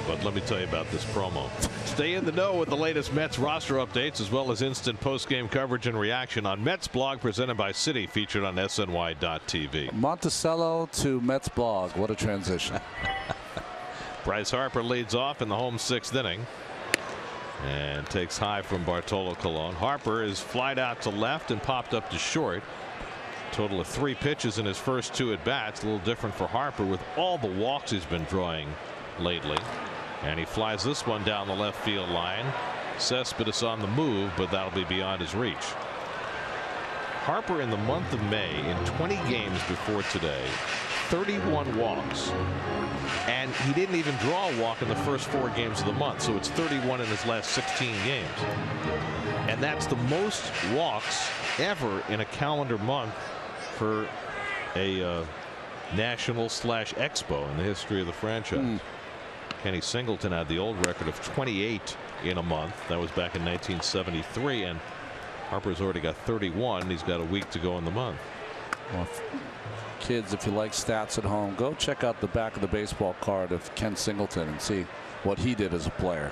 Speaker 1: But let me tell you about this promo. Stay in the know with the latest Mets roster updates as well as instant post-game coverage and reaction on Mets blog presented by Citi, featured on SNY.TV.
Speaker 2: Monticello to Mets blog. What a transition.
Speaker 1: Bryce Harper leads off in the home 6th inning and takes high from Bartolo Colon. Harper is flied out to left and popped up to short. Total of 3 pitches in his first 2 at bats. A little different for Harper with all the walks he's been drawing lately. And he flies this one down the left field line. Cespedes on the move, but that'll be beyond his reach. Harper in the month of May, in 20 games before today, 31 walks. And he didn't even draw a walk in the first 4 games of the month, so it's 31 in his last 16 games. And that's the most walks ever in a calendar month for a national/expo in the history of the franchise. Kenny Singleton had the old record of 28 in a month. That was back in 1973, and Harper's already got 31. He's got a week to go in the month.
Speaker 2: Well, kids, if you like stats at home, go check out the back of the baseball card of Ken Singleton and see what he did as a player.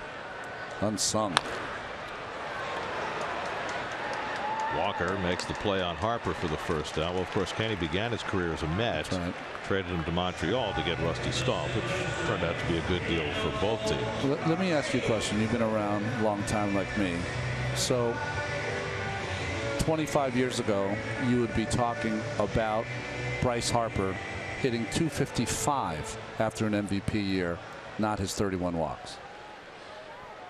Speaker 2: Unsung.
Speaker 1: Walker makes the play on Harper for the first out. Well, of course, Kenny began his career as a Met.
Speaker 2: Right.
Speaker 1: Traded him to Montreal to get Rusty Stahl, which turned out to be a good deal for both teams.
Speaker 2: Let me ask you a question. You've been around a long time like me. So 25 years ago, you would be talking about Bryce Harper hitting .255 after an MVP year, not his 31 walks.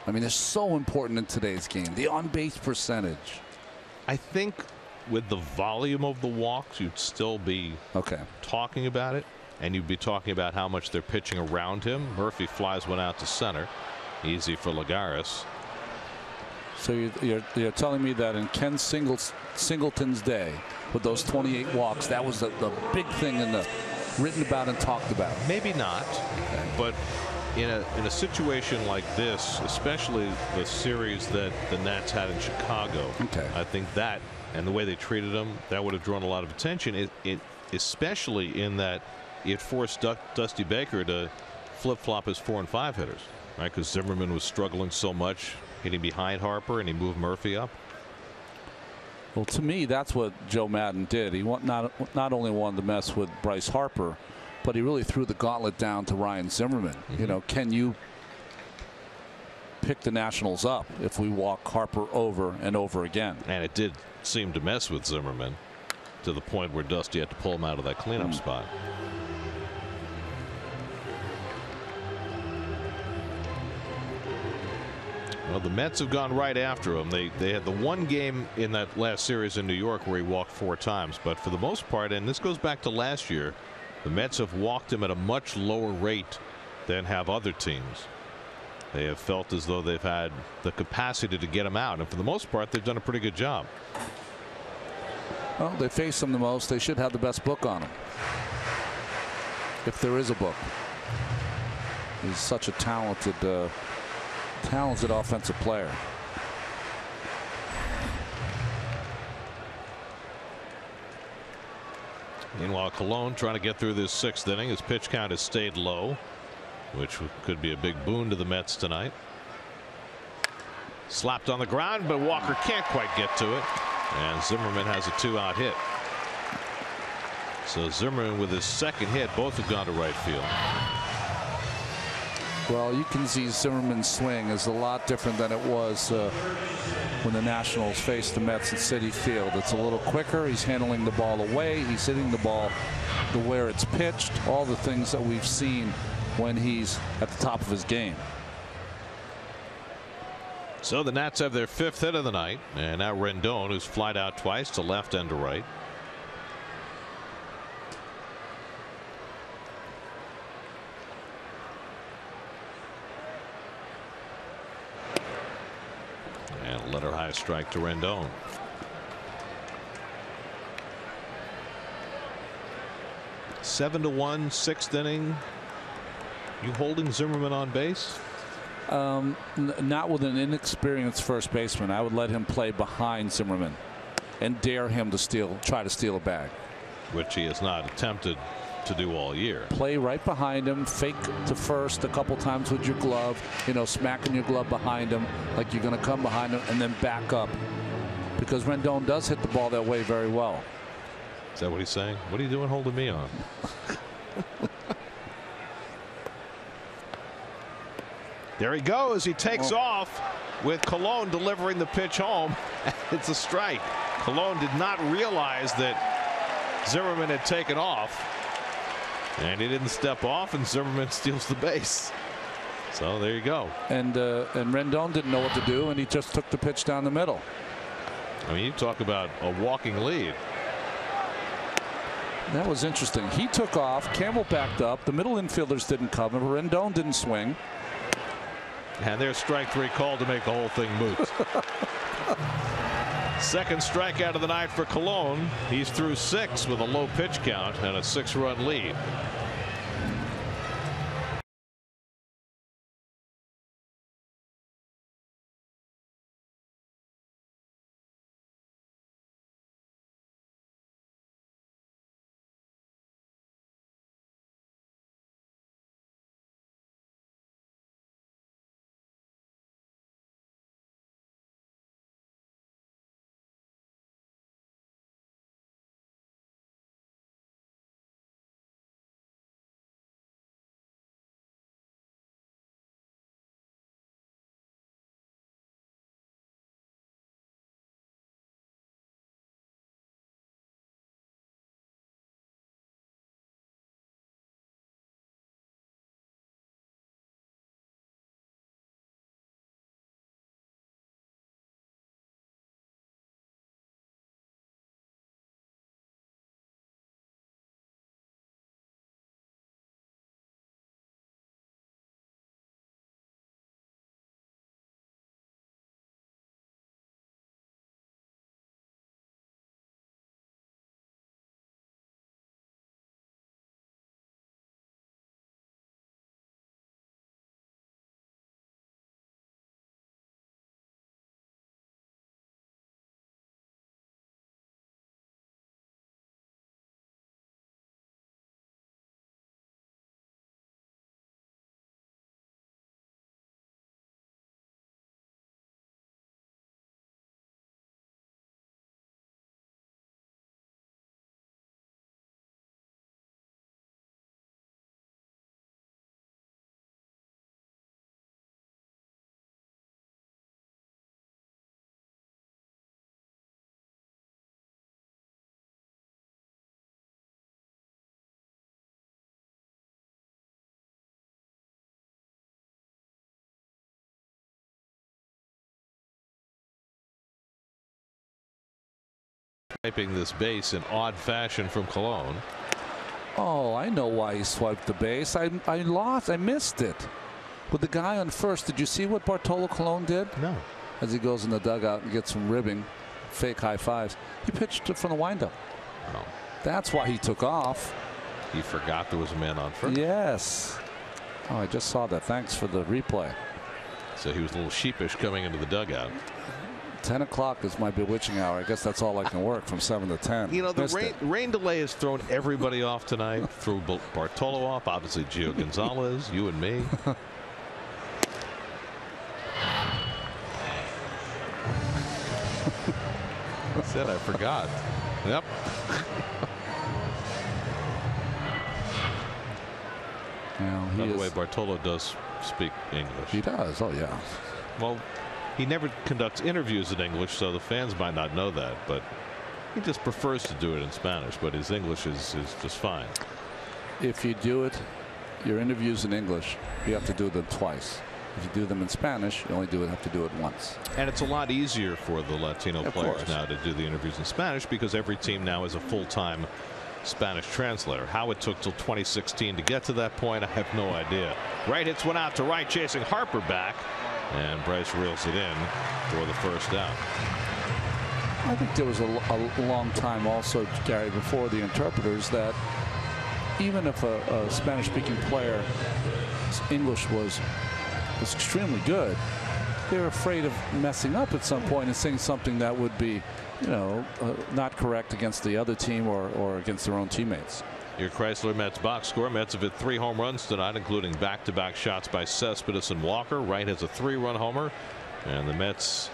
Speaker 2: I mean, it's so important in today's game. The on-base percentage.
Speaker 1: I think with the volume of the walks, you'd still be talking about it, and you'd be talking about how much they're pitching around him. Murphy flies one out to center. Easy for Lagares.
Speaker 2: So you're telling me that in Ken Singleton's day, with those 28 walks, that was the big thing in the written about and talked about?
Speaker 1: Maybe not, but in a situation like this, especially the series that the Nats had in Chicago, I think that and the way they treated him, that would have drawn a lot of attention. Especially in that it forced Dusty Baker to flip-flop his 4 and 5 hitters, right? Because Zimmerman was struggling so much hitting behind Harper, and he moved Murphy up.
Speaker 2: Well, to me, that's what Joe Madden did. He not only wanted to mess with Bryce Harper, but he really threw the gauntlet down to Ryan Zimmerman. You know, can you pick the Nationals up if we walk Harper over and over again?
Speaker 1: And it did seem to mess with Zimmerman to the point where Dusty had to pull him out of that cleanup spot. Well, the Mets have gone right after him. They had the one game in that last series in New York where he walked 4 times, but for the most part, and this goes back to last year, the Mets have walked him at a much lower rate than have other teams. They have felt as though they've had the capacity to get him out, and for the most part, they've done a pretty good job.
Speaker 2: Well, they face him the most. They should have the best book on him, if there is a book. He's such a talented offensive player.
Speaker 1: Meanwhile, Colon trying to get through this 6th inning. His pitch count has stayed low, which could be a big boon to the Mets tonight. Slapped on the ground, but Walker can't quite get to it, and Zimmerman has a 2-out hit. So Zimmerman with his 2nd hit, both have gone to right field.
Speaker 2: Well, you can see Zimmerman's swing is a lot different than it was when the Nationals faced the Mets at Citi Field. It's a little quicker. He's handling the ball away. He's hitting the ball to where it's pitched. All the things that we've seen when he's at the top of his game.
Speaker 1: So the Nats have their 5th hit of the night, and now Rendon, who's flied out twice to left and to right. And letter high strike to Rendon. Seven to 1, 6th inning. You holding Zimmerman on base?
Speaker 2: Not with an inexperienced first baseman. I would let him play behind Zimmerman and dare him to try to steal a bag,
Speaker 1: which he has not attempted to do all year.
Speaker 2: Play right behind him, fake to first a couple times with your glove, smacking your glove behind him like you're going to come behind him, and then back up, because Rendon does hit the ball that way very well.
Speaker 1: Is that what he's saying? What are you doing holding me on? There he goes. He takes off with Colon delivering the pitch home. It's a strike. Colon did not realize that Zimmerman had taken off, and he didn't step off, and Zimmerman steals the base. So there you go.
Speaker 2: And Rendon didn't know what to do, and he just took the pitch down the middle.
Speaker 1: I mean, you talk about a walking lead.
Speaker 2: That was interesting. He took off. Campbell backed up. The middle infielders didn't cover. Rendon didn't swing.
Speaker 1: And there's strike 3 called to make the whole thing moot. Second strikeout of the night for Colon. He's through 6 with a low pitch count and a 6-run lead. Swiping this base in odd fashion from Colon.
Speaker 2: Oh, I know why he swiped the base. I missed it. With the guy on first, did you see what Bartolo Colon did?
Speaker 1: No.
Speaker 2: As he goes in the dugout and gets some ribbing, fake high fives. He pitched it from the windup.
Speaker 1: Oh.
Speaker 2: That's why he took off.
Speaker 1: He forgot there was a man on first.
Speaker 2: Yes. Oh, I just saw that. Thanks for the replay.
Speaker 1: So he was a little sheepish coming into the dugout.
Speaker 2: 10 o'clock is my bewitching hour. I guess that's all I can work from 7 to 10.
Speaker 1: You know, the rain delay has thrown everybody off tonight. Threw Bartolo off, obviously Gio Gonzalez, you and me. I said I forgot. Yep. By the way, Bartolo does speak English.
Speaker 2: He does. Oh, yeah.
Speaker 1: Well, he never conducts interviews in English, so the fans might not know that, but he just prefers to do it in Spanish, but his English is just fine.
Speaker 2: If you do it, your interviews in English, you have to do them twice. If you do them in Spanish, you only have to do it once.
Speaker 1: And it's a lot easier for the Latino players now to do the interviews in Spanish because every team now is a full-time Spanish translator. How it took till 2016 to get to that point, I have no idea. Right hits one out to right, chasing Harper back, and Bryce reels it in for the first out.
Speaker 2: I think there was a long time also, Gary, before the interpreters, that even if a Spanish-speaking player's English was extremely good, they're afraid of messing up at some point and saying something that would be, not correct against the other team or against their own teammates.
Speaker 1: Your Chrysler Mets box score. Mets have hit 3 home runs tonight, including back-to-back shots by Cespedes and Walker. Wright has a 3-run homer, and the Mets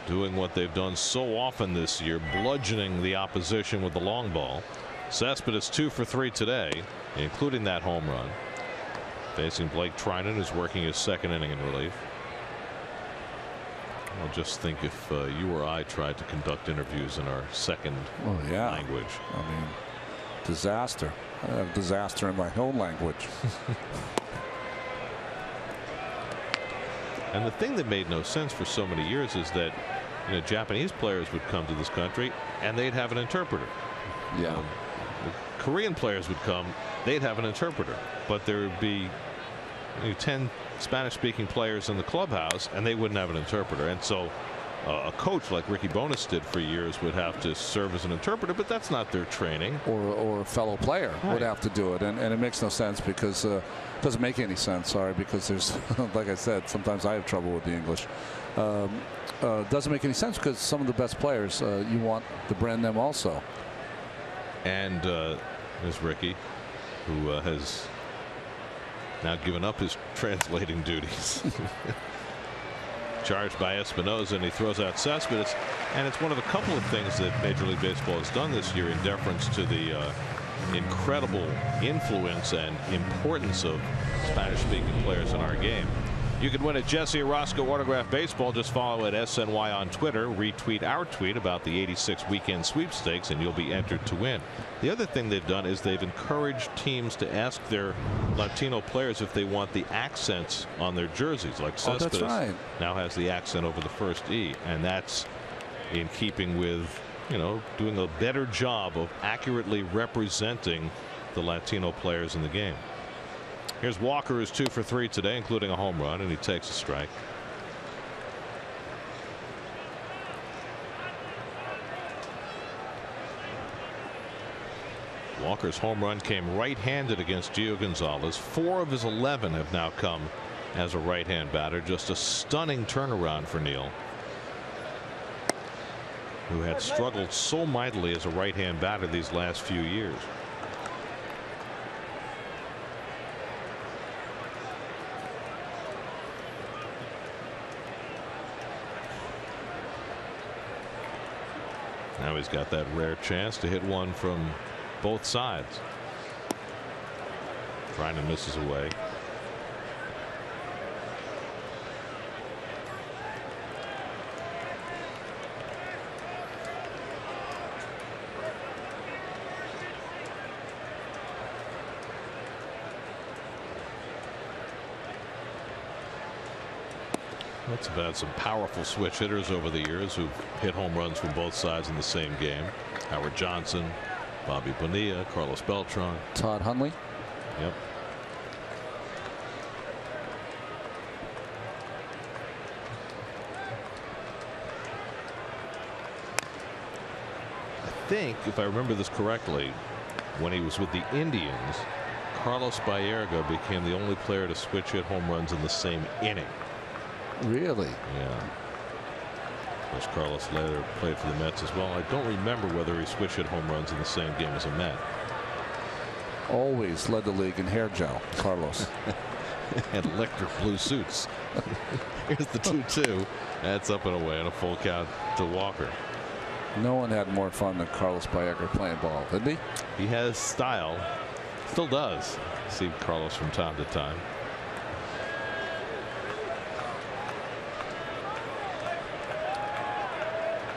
Speaker 1: doing what they've done so often this year, bludgeoning the opposition with the long ball. Cespedes 2 for 3 today, including that home run. Facing Blake Trinan, who's working his 2nd inning in relief. I'll just think if you or I tried to conduct interviews in our second language.
Speaker 2: I mean, disaster. I have disaster in my own language.
Speaker 1: And the thing that made no sense for so many years is that Japanese players would come to this country and they'd have an interpreter.
Speaker 2: Yeah.
Speaker 1: Korean players would come, they'd have an interpreter, but there would be 10 Spanish-speaking players in the clubhouse and they wouldn't have an interpreter. And so a coach like Ricky Bonas did for years would have to serve as an interpreter, but that's not their training.
Speaker 2: Or a fellow player would have to do it, and it makes no sense because it doesn't make any sense. Sorry, because there's like I said, sometimes I have trouble with the English. Doesn't make any sense because some of the best players you want to brand them also.
Speaker 1: And there's Ricky, who has now given up his translating duties. Charged by Espinosa, and he throws out Cespedes. And it's one of a couple of things that Major League Baseball has done this year in deference to the incredible influence and importance of Spanish-speaking players in our game. You can win a Jesse Orosco autographed baseball. Just follow at SNY on Twitter. Retweet our tweet about the 86 weekend sweepstakes, and you'll be entered to win. The other thing they've done is they've encouraged teams to ask their Latino players if they want the accents on their jerseys. Like Cespedes now has the accent over the first E, and that's in keeping with, doing a better job of accurately representing the Latino players in the game. Here's Walker, who's 2 for 3 today, including a home run, and he takes a strike. Walker's home run came right-handed against Gio Gonzalez. 4 of his 11 have now come as a right-hand batter. Just a stunning turnaround for Neil, who had struggled so mightily as a right-hand batter these last few years. Now he's got that rare chance to hit one from both sides. Trying to misses away. That's about some powerful switch hitters over the years who've hit home runs from both sides in the same game. Howard Johnson, Bobby Bonilla, Carlos Beltran,
Speaker 2: Todd Hundley.
Speaker 1: Yep. I think, if I remember this correctly, when he was with the Indians, Carlos Baerga became the only player to switch hit home runs in the same inning.
Speaker 2: Really?
Speaker 1: Yeah. Of course, Carlos later played for the Mets as well. I don't remember whether he switched hit home runs in the same game as a Met.
Speaker 2: Always led the league in hair gel, Carlos.
Speaker 1: And electric blue suits. Here's the 2-2. That's up and away, and a full count to Walker.
Speaker 2: No one had more fun than Carlos Baerga playing ball, didn't he?
Speaker 1: He has style. Still does. See Carlos from time to time.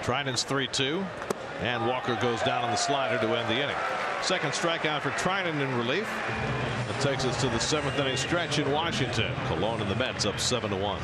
Speaker 1: Trinan's 3-2, and Walker goes down on the slider to end the inning. Second strikeout for Trinan in relief. That takes us to the 7th inning stretch in Washington. Cologne and the Mets up 7-1.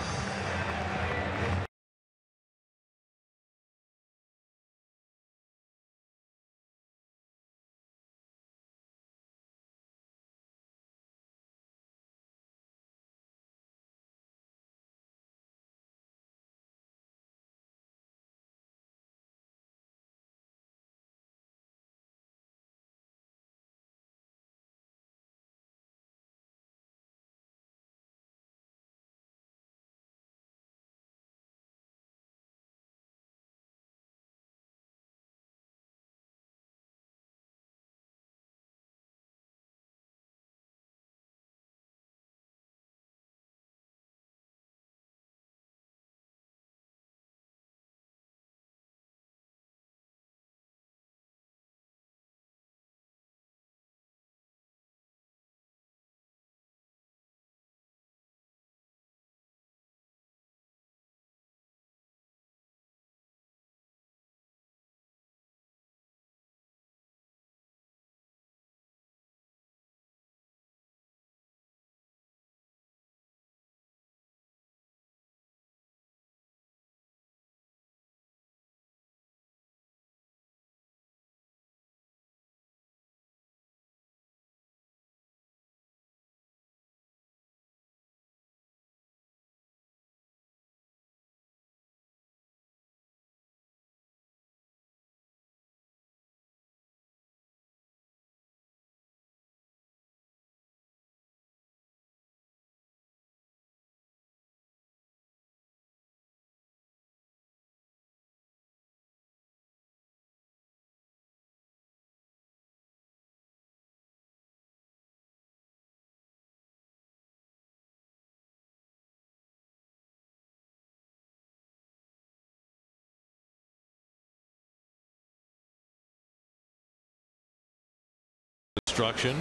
Speaker 1: destruction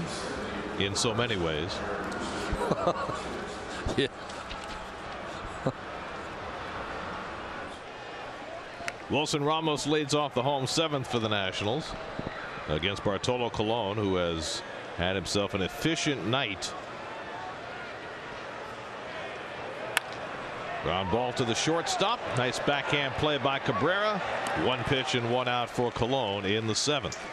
Speaker 1: in so many ways.
Speaker 2: Yeah.
Speaker 1: Wilson Ramos leads off the home seventh for the Nationals against Bartolo Colon, who has had himself an efficient night. Ground ball to the shortstop. Nice backhand play by Cabrera. One pitch and one out for Colon in the seventh.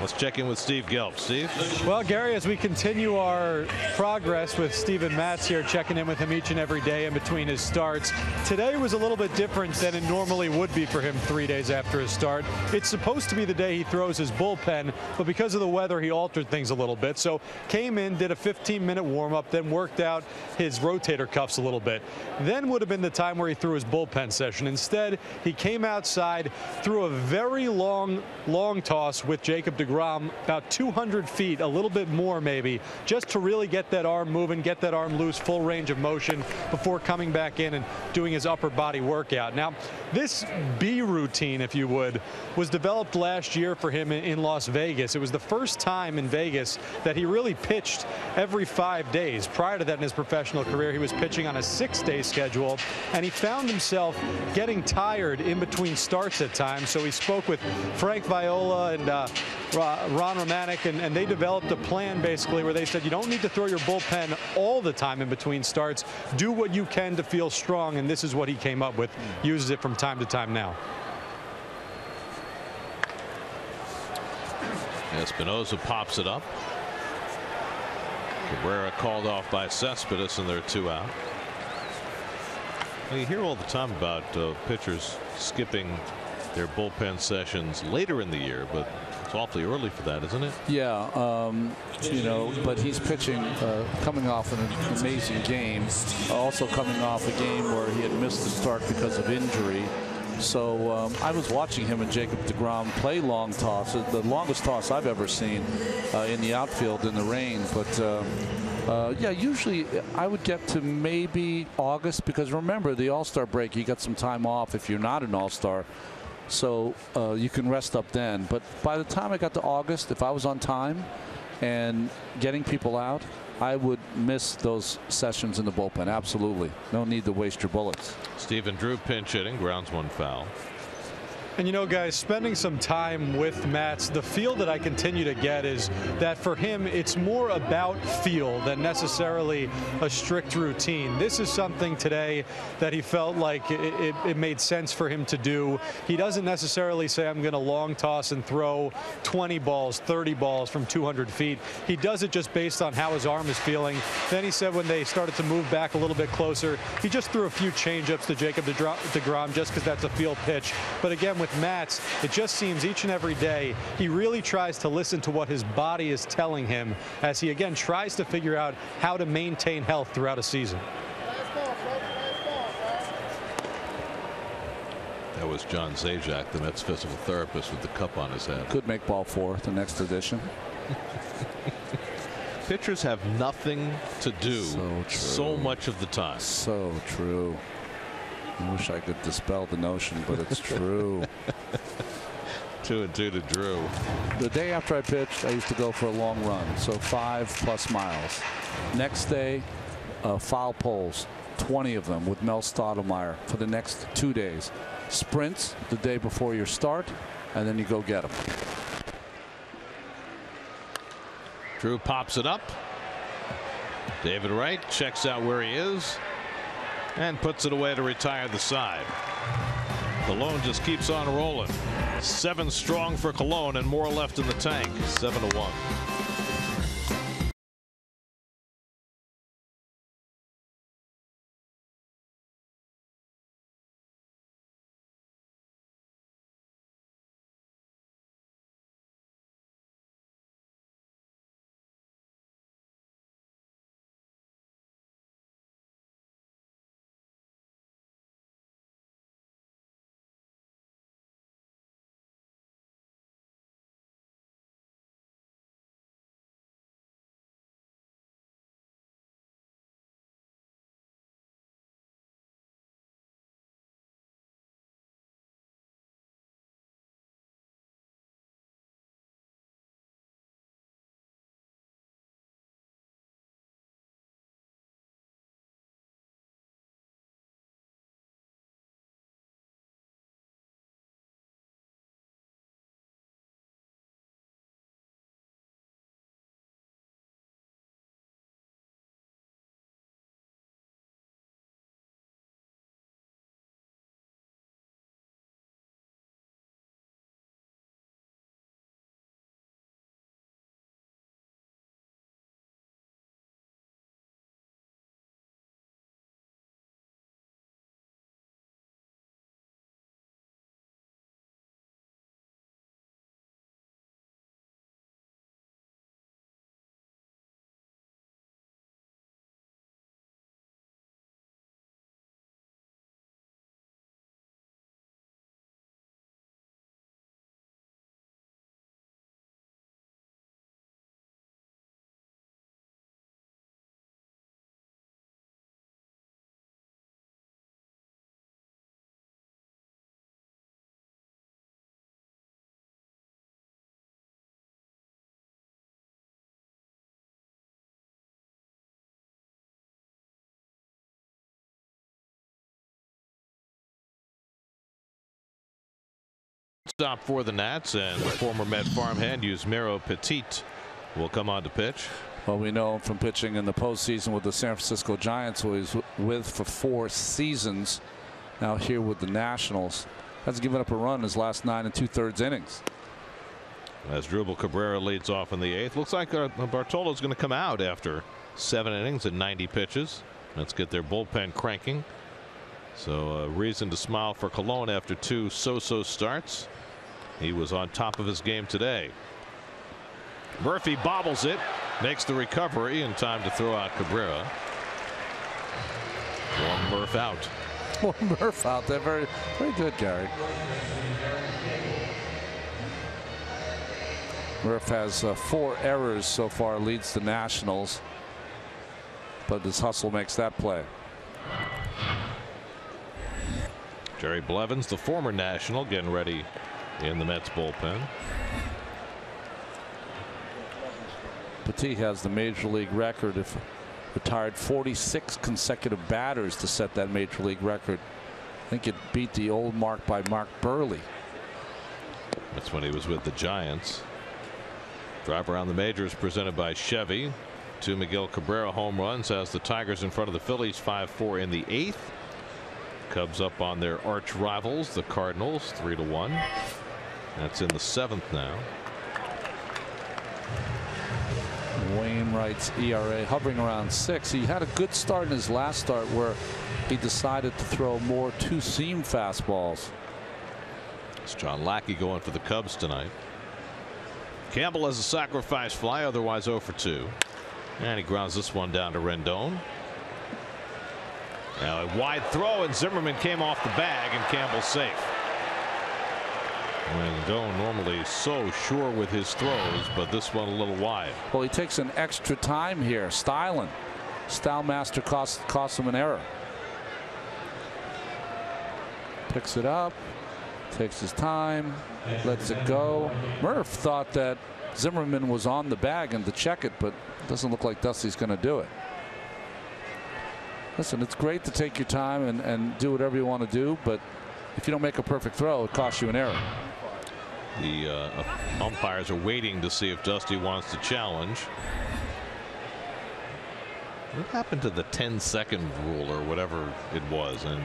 Speaker 1: Let's check in with Steve Gelb. Steve?
Speaker 3: Well, Gary, as we continue our progress with Steven Matz here, checking in with him each and every day in between his starts. Today was a little bit different than it normally would be for him 3 days after his start. It's supposed to be the day he throws his bullpen, but because of the weather, he altered things a little bit. So came in, did a 15-minute warm-up, then worked out his rotator cuffs a little bit. Then would have been the time where he threw his bullpen session. Instead, he came outside, threw a very long toss with Jacob deGrom, about 200 feet, a little bit more maybe, just to really get that arm moving, get that arm loose, full range of motion before coming back in and doing his upper body workout. Now, this B routine, if you would, was developed last year for him in Las Vegas. It was the first time in Vegas that he really pitched every 5 days. Prior to that in his professional career, he was pitching on a 6-day schedule, and he found himself getting tired in between starts at times. So he spoke with Frank Viola and Ron Romanek, and they developed a plan basically where they said you don't need to throw your bullpen all the time in between starts. Do what you can to feel strong, and this is what he came up with. Uses it from time to time now.
Speaker 1: Espinosa pops it up. Cabrera called off by Cespedes, and they're 2 out. You hear all the time about pitchers skipping their bullpen sessions later in the year, but it's awfully early for that, isn't it?
Speaker 2: Yeah, you know, but he's pitching, coming off an amazing game, also coming off a game where he had missed the start because of injury. So I was watching him and Jacob deGrom play long tosses, the longest toss I've ever seen in the outfield in the rain. But yeah, usually I would get to maybe August, because remember the All-Star break, you got some time off if you're not an All-Star. So you can rest up then. But by the time I got to August, if I was on time and getting people out, I would miss those sessions in the bullpen. Absolutely. No need to waste your bullets.
Speaker 1: Stephen Drew pinch hitting, grounds one foul.
Speaker 3: And you know, guys, spending some time with Matz, the feel that I continue to get is that for him, it's more about feel than necessarily a strict routine. This is something today that he felt like it made sense for him to do. He doesn't necessarily say, I'm going to long toss and throw 20 balls, 30 balls from 200 feet. He does it just based on how his arm is feeling. Then he said when they started to move back a little bit closer, he just threw a few changeups to Jacob deGrom just because that's a field pitch. But again, with Matz, it just seems each and every day he really tries to listen to what his body is telling him as he again tries to figure out how to maintain health throughout a season.
Speaker 1: That was John Zajac, the Mets physical therapist, with the cup on his head.
Speaker 2: Could make ball 4, the next edition.
Speaker 1: Pitchers have nothing to do so much of the time.
Speaker 2: So true. I wish I could dispel the notion, but it's true.
Speaker 1: 2-2 to Drew.
Speaker 2: The day after I pitched, I used to go for a long run, so 5+ miles. Next day, foul poles, 20 of them with Mel Stottlemyre for the next 2 days. Sprints the day before your start, and then you go get them.
Speaker 1: Drew pops it up. David Wright checks out where he is and puts it away to retire the side. Colon just keeps on rolling. 7 strong for Colon and more left in the tank. 7-1. Stop for the Nats, and the former Met farmhand Yusmeiro Petit will come on to pitch.
Speaker 2: Well, we know him from pitching in the postseason with the San Francisco Giants, who he's with for 4 seasons. Now here with the Nationals. Hasn't given up a run in his last 9 2/3 innings.
Speaker 1: As Drupal Cabrera leads off in the 8th. Looks like Bartolo's going to come out after 7 innings and 90 pitches. Let's get their bullpen cranking. So a reason to smile for Colon after 2 so-so starts. He was on top of his game today. Murphy bobbles it, makes the recovery in time to throw out Cabrera. One Murph out.
Speaker 2: One Murph out there. Very, very good, Gary. Murph has 4 errors so far, leads the Nationals, but his hustle makes that play.
Speaker 1: Jerry Blevins, the former National, getting ready in the Mets bullpen.
Speaker 2: Petit has the major league record, if retired 46 consecutive batters to set that major league record. I think it beat the old mark by Mark Burley.
Speaker 1: That's when he was with the Giants. Drive around the majors presented by Chevy. 2 Miguel Cabrera home runs as the Tigers in front of the Phillies 5-4 in the 8th. Cubs up on their arch rivals, the Cardinals, 3-1. That's in the 7th now.
Speaker 2: Wainwright's ERA hovering around 6. He had a good start in his last start where he decided to throw more 2-seam fastballs.
Speaker 1: It's John Lackey going for the Cubs tonight. Campbell has a sacrifice fly, otherwise 0 for 2. And he grounds this one down to Rendon. Now a wide throw, and Zimmerman came off the bag, and Campbell's safe. Rendon normally so sure with his throws, but this one a little wide.
Speaker 2: Well, he takes an extra time here. Stylemaster costs him an error. Picks it up, takes his time, lets it go. Murph thought that Zimmerman was on the bag and to check it, but it doesn't look like Dusty's going to do it. Listen, it's great to take your time and do whatever you want to do, but if you don't make a perfect throw, it costs you an error.
Speaker 1: The umpires are waiting to see if Dusty wants to challenge. What happened to the 10-second rule or whatever it was? And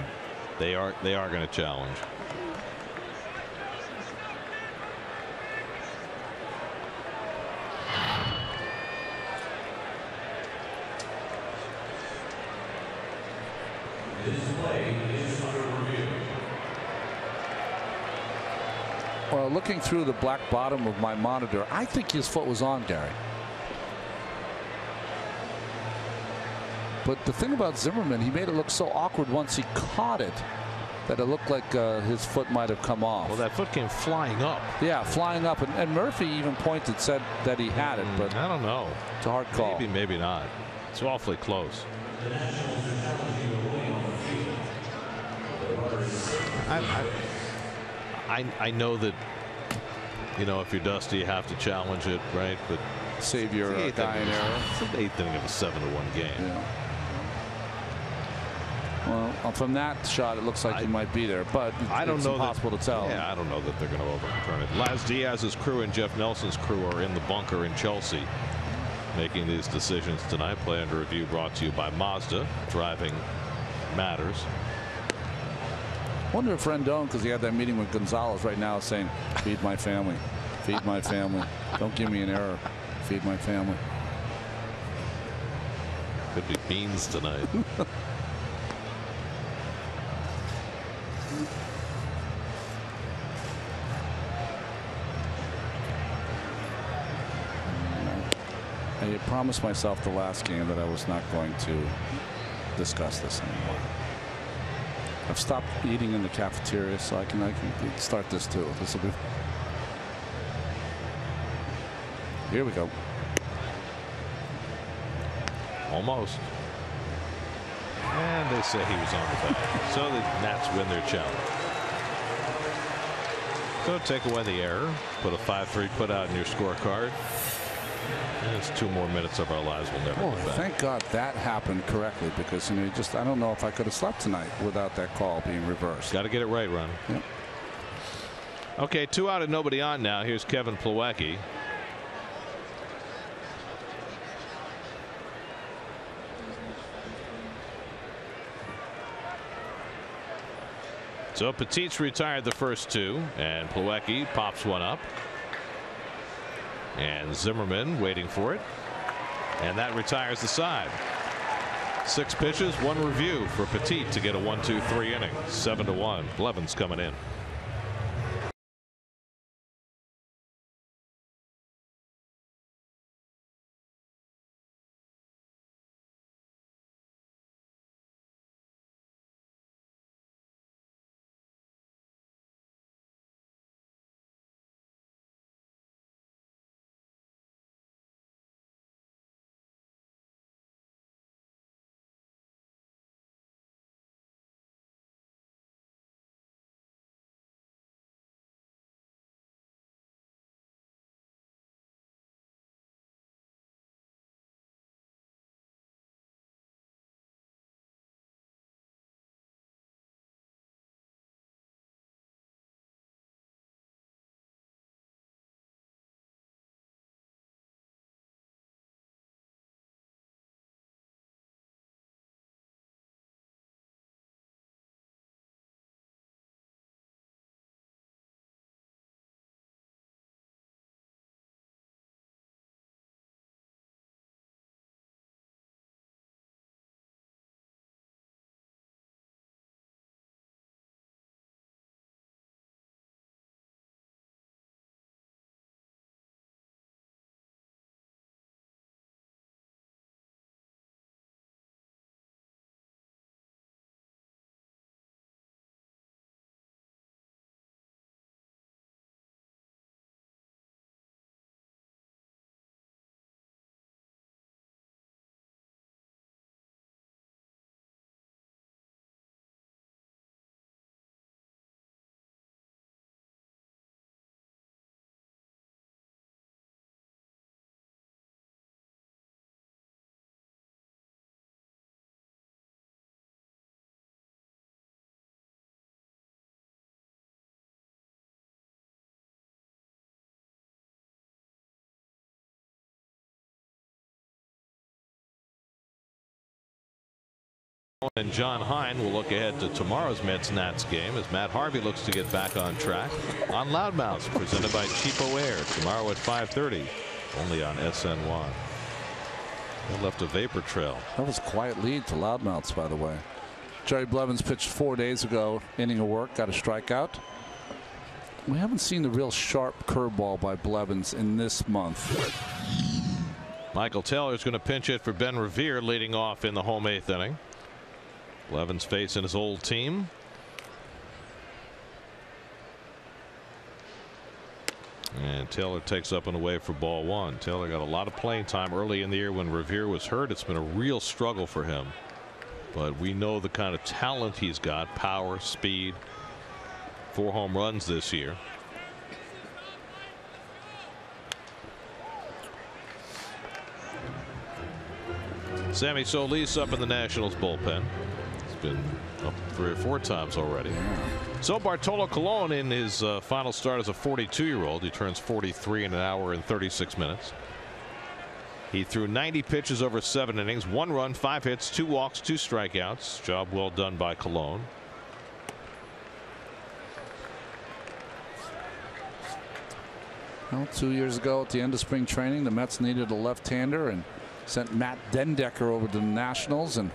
Speaker 1: they are going to challenge.
Speaker 2: Well, looking through the black bottom of my monitor, I think his foot was on, Gary. But the thing about Zimmerman, he made it look so awkward once he caught it that it looked like his foot might have come off.
Speaker 1: Well, that foot came flying up.
Speaker 2: Yeah, flying up. And Murphy even said that he had it, but
Speaker 1: I don't know.
Speaker 2: It's a hard call.
Speaker 1: Maybe, maybe not. It's awfully close. I know that, you know, if you're Dusty, you have to challenge it, right? But
Speaker 2: save your dying error.
Speaker 1: It's the 8th inning of a 7-1 game.
Speaker 2: Yeah. Well, from that shot, it looks like he might be there, but it's impossible to tell.
Speaker 1: Yeah, I don't know that they're going to overturn it. Laz Diaz's crew and Jeff Nelson's crew are in the bunker in Chelsea, making these decisions tonight. Play Under Review brought to you by Mazda. Driving matters.
Speaker 2: Wonder if Rendon, because he had that meeting with Gonzalez right now, is saying, feed my family, feed my family. Don't give me an error. Feed my family.
Speaker 1: Could be beans tonight.
Speaker 2: I promised myself the last game that I was not going to discuss this anymore. I've stopped eating in the cafeteria, so I can start this too. This will be. Here we go.
Speaker 1: Almost. And they say he was on the back. So the Nats win their challenge. So take away the error. Put a 5-3 put out in your scorecard. And it's 2 more minutes of our lives we'll never get back.
Speaker 2: Thank God that happened correctly, because I don't know if I could have slept tonight without that call being reversed.
Speaker 1: Got to get it right, Ron.
Speaker 2: Yep.
Speaker 1: Okay, 2 out and nobody on now. Here's Kevin Plawecki. So Petit's retired the first 2, and Plawecki pops one up. And Zimmerman waiting for it. And that retires the side. 6 pitches, 1 review for Petit to get a 1-2-3 inning. 7-1. Blevins coming in. And John Hine will look ahead to tomorrow's Mets-Nats game as Matt Harvey looks to get back on track on Loudmouths, presented by Cheapo Air, tomorrow at 5:30, only on SNY. They left a vapor trail.
Speaker 2: That was a quiet lead to Loudmouths, by the way. Jerry Blevins pitched 4 days ago, inning of work, got a strikeout. We haven't seen the real sharp curveball by Blevins in this month.
Speaker 1: Michael Taylor's going to pinch hit for Ben Revere, leading off in the home 8th inning. Blevins facing his old team. And Taylor takes up and away for ball 1. Taylor got a lot of playing time early in the year when Revere was hurt. It's been a real struggle for him. But we know the kind of talent he's got, power, speed. 4 home runs this year. Sammy Solis up in the Nationals bullpen. Been up 3 or 4 times already. So Bartolo Colon in his final start as a 42-year-old. He turns 43 in an hour and 36 minutes. He threw 90 pitches over 7 innings, 1 run, 5 hits, 2 walks, 2 strikeouts. Job well done by Colon.
Speaker 2: Well, 2 years ago at the end of spring training, the Mets needed a left-hander and sent Matt Dendecker over to the Nationals, and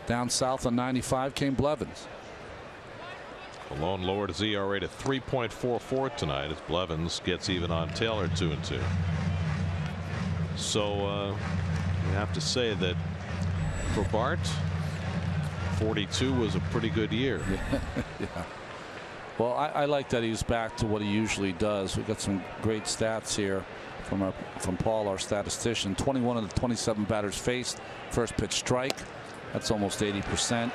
Speaker 2: down south on 95 came Blevins.
Speaker 1: Colon lowered his ERA to 3.44 tonight as Blevins gets even on Taylor 2-2. So you have to say that for Bart, 42 was a pretty good year.
Speaker 2: Yeah. Well, I like that he's back to what he usually does. We've got some great stats here from Paul, our statistician. 21 of the 27 batters faced, first pitch strike. That's almost 80%.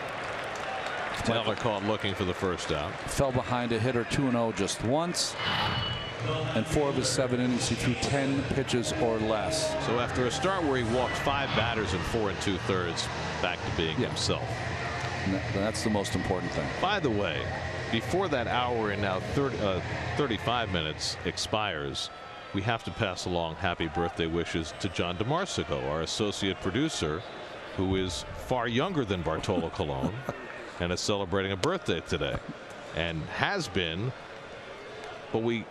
Speaker 1: Taylor caught looking for the first out.
Speaker 2: Fell behind a hitter 2-0 just once. And 4 of his 7 innings, he threw 10 pitches or less.
Speaker 1: So after a start where he walked 5 batters in 4 2/3, back to being himself.
Speaker 2: And that's the most important thing.
Speaker 1: By the way, before that hour and now 35 minutes expires, we have to pass along happy birthday wishes to John DeMarsico, our associate producer, who is far younger than Bartolo Colon and is celebrating a birthday today, and has been. But we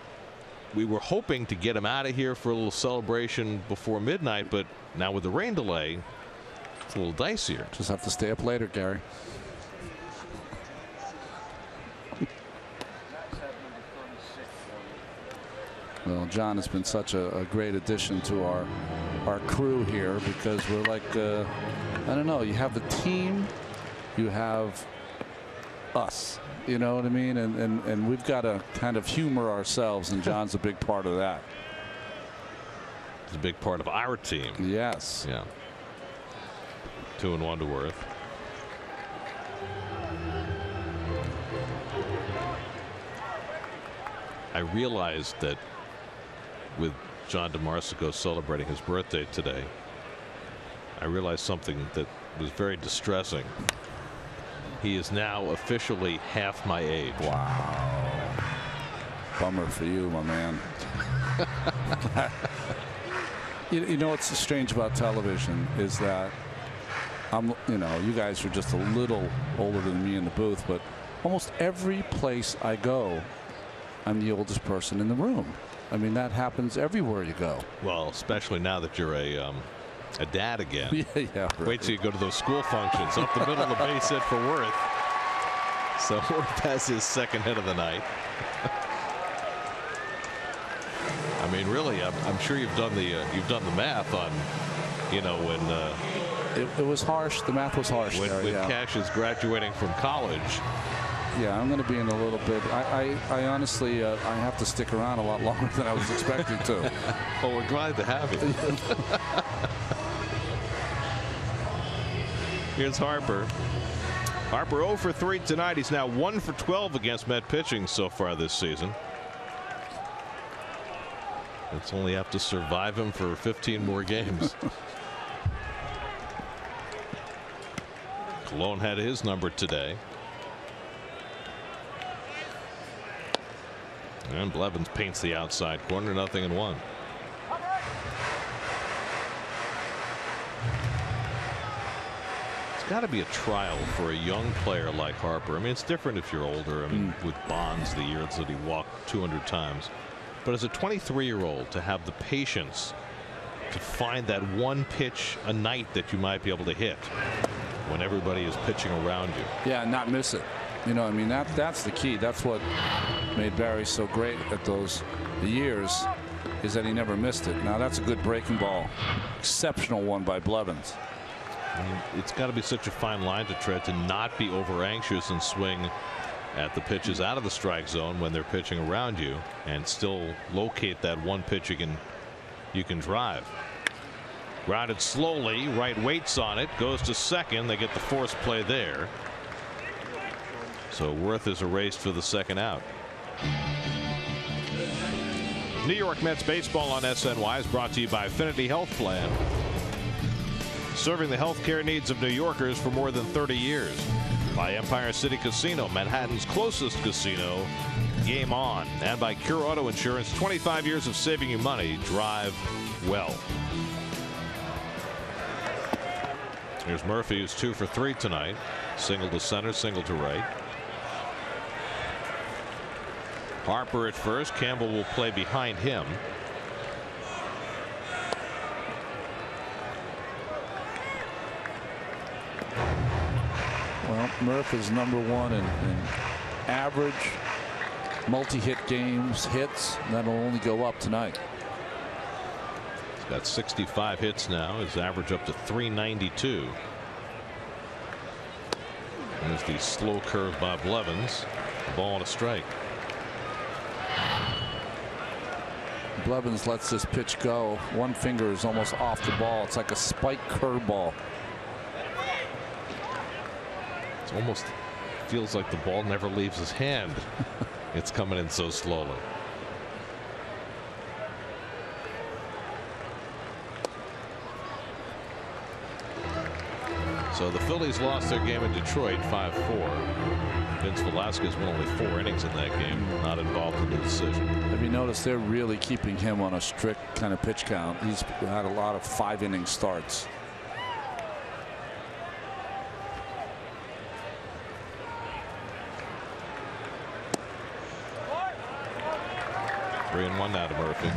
Speaker 1: were hoping to get him out of here for a little celebration before midnight, but now with the rain delay, it's a little dicier.
Speaker 2: Just have to stay up later, Gary. Well, John has been such a great addition to our crew here, because we're like, I don't know, you have the team, you have us, you know what I mean, and we've got to kind of humor ourselves, and John's a big part of that.
Speaker 1: It's a big part of our team.
Speaker 2: Yes.
Speaker 1: Yeah. 2-1 to Worth. I realized that with John DeMarsico celebrating his birthday today, I realized something that was very distressing. He is now officially half my age.
Speaker 2: Wow. Bummer for you, my man. You know what's strange about television is that you guys are just a little older than me in the booth, but almost every place I go, I'm the oldest person in the room. I mean, that happens everywhere you go.
Speaker 1: Well, especially now that you're a dad again.
Speaker 2: Yeah, right.
Speaker 1: Wait till you go to those school functions up the middle of the base hit for Worth. So Worth has his second hit of the night. I mean, really, I'm sure you've done the math on, when
Speaker 2: it was harsh. The math was harsh.
Speaker 1: When Cash is graduating from college.
Speaker 2: Yeah, I'm going to be in a little bit. I honestly, I have to stick around a lot longer than I was expecting to.
Speaker 1: Well, we're glad to have you. Here's Harper. Harper 0 for 3 tonight. He's now 1 for 12 against Met pitching so far this season. Let's only have to survive him for 15 more games. Colon had his number today. And Blevins paints the outside corner, 0-1. It's got to be a trial for a young player like Harper. I mean, it's different if you're older. I mean, with Bonds, the years that he walked 200 times. But as a 23-year-old, to have the patience to find that one pitch a night that you might be able to hit when everybody is pitching around you.
Speaker 2: Yeah, not miss it. You know, I mean, that's the key. That's what made Barry so great at those years, is that he never missed it. Now, that's a good breaking ball. Exceptional one by Blevins.
Speaker 1: I mean, it's got to be such a fine line to tread to not be over anxious and swing at the pitches out of the strike zone when they're pitching around you, and still locate that one pitch you can drive. Grounded slowly, right waits on it, goes to second. They get the force play there. So Worth is erased for the second out. New York Mets baseball on SNY is brought to you by Affinity Health Plan, serving the healthcare needs of New Yorkers for more than 30 years. By Empire City Casino, Manhattan's closest casino. Game on. And by Cure Auto Insurance, 25 years of saving you money. Drive well. Here's Murphy, who's 2 for 3 tonight. Single to center, single to right. Harper at first. Campbell will play behind him.
Speaker 2: Well, Murph is #1 in average multi-hit games, hits. And that'll only go up tonight.
Speaker 1: He's got 65 hits now. His average up to 392. There's the slow curve by Blevins. Ball and a strike.
Speaker 2: Blevins lets this pitch go. One finger is almost off the ball. It's like a spike curveball.
Speaker 1: It almost feels like the ball never leaves his hand. It's coming in so slowly. So the Phillies lost their game in Detroit 5-4. Vince Velasquez went only 4 innings in that game, not involved in the decision.
Speaker 2: Have you noticed they're really keeping him on a strict kind of pitch count? He's had a lot of 5-inning starts.
Speaker 1: Three and one now to Murphy.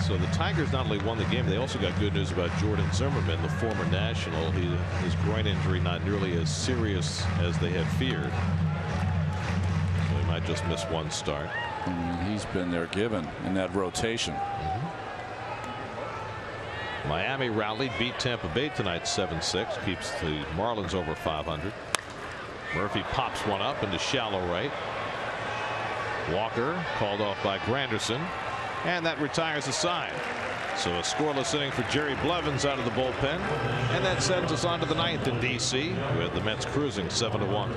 Speaker 1: So the Tigers not only won the game, they also got good news about Jordan Zimmerman, the former National. His groin injury not nearly as serious as they had feared. So he might just miss one start.
Speaker 2: He's been there given in that rotation.
Speaker 1: Miami rallied, beat Tampa Bay tonight 7-6, keeps the Marlins over 500. Murphy pops one up into shallow right. Walker called off by Granderson, and that retires the side. So a scoreless inning for Jerry Blevins out of the bullpen, and that sends us on to the 9th in D.C. with the Mets cruising 7-1.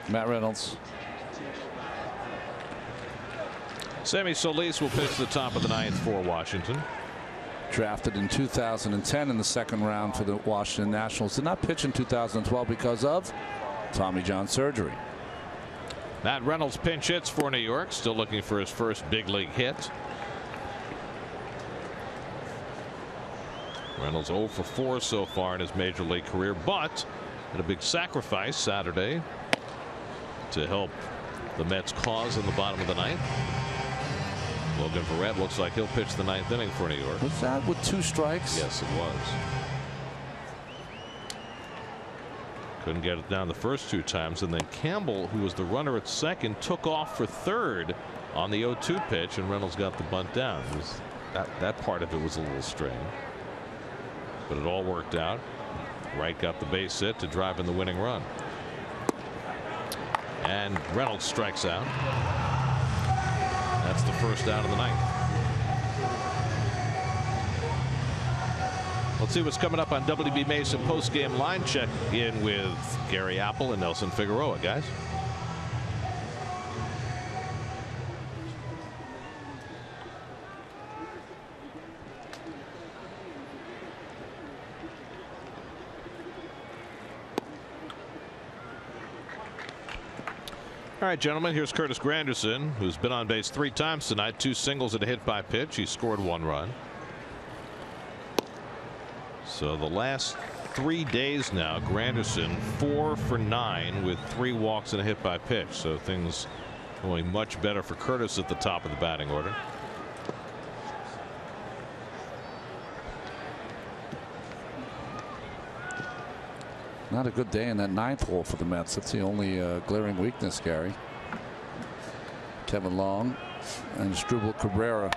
Speaker 2: Matt Reynolds.
Speaker 1: Sammy Solis will pitch the top of the 9th for Washington.
Speaker 2: Drafted in 2010 in the 2nd round for the Washington Nationals. Did not pitch in 2012 because of Tommy John surgery.
Speaker 1: Matt Reynolds pinch hits for New York, still looking for his first big league hit. Reynolds 0 for 4 so far in his major league career, but had a big sacrifice Saturday to help the Mets cause in the bottom of the 9th. Logan Verrett looks like he'll pitch the 9th inning for New York.
Speaker 2: Was that with 2 strikes?
Speaker 1: Yes, it was. Couldn't get it down the first 2 times, and then Campbell, who was the runner at second, took off for third on the 0-2 pitch, and Reynolds got the bunt down. That part of it was a little strange, but it all worked out. Wright got the base hit to drive in the winning run. And Reynolds strikes out. That's the first out of the 9th. Let's see what's coming up on WB Mason postgame line check in with Gary Apple and Nelson Figueroa, guys. All right, gentlemen, here's Curtis Granderson, who's been on base 3 times tonight, 2 singles and a hit by pitch. He scored 1 run. So the last 3 days now, Granderson 4 for 9 with 3 walks and a hit by pitch. So things going much better for Curtis at the top of the batting order.
Speaker 2: Not a good day in that ninth hole for the Mets. That's the only glaring weakness, Gary. Kevin Long and Struble Cabrera.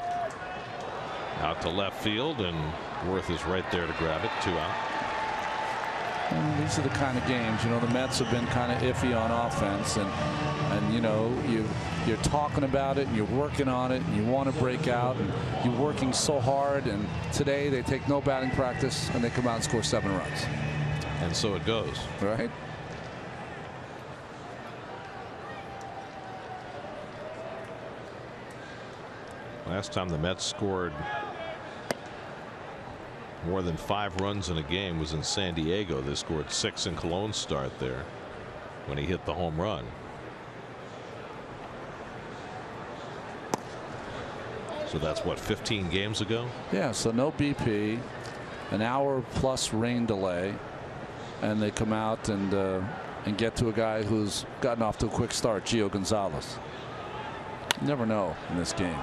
Speaker 1: Out to left field, and Worth is right there to grab it. 2 out.
Speaker 2: And these are the kind of games, you know, the Mets have been kind of iffy on offense, and you know, you're talking about it and you're working on it and you want to break out and you're working so hard, and today they take no batting practice and they come out and score 7 runs.
Speaker 1: And so it goes.
Speaker 2: Right.
Speaker 1: Last time the Mets scored more than 5 runs in a game was in San Diego. They scored 6 in Cologne's start there when he hit the home run. So that's what, 15 games ago?
Speaker 2: Yeah, so no BP, an hour plus rain delay, and they come out and get to a guy who's gotten off to a quick start, Gio Gonzalez. You never know in this game.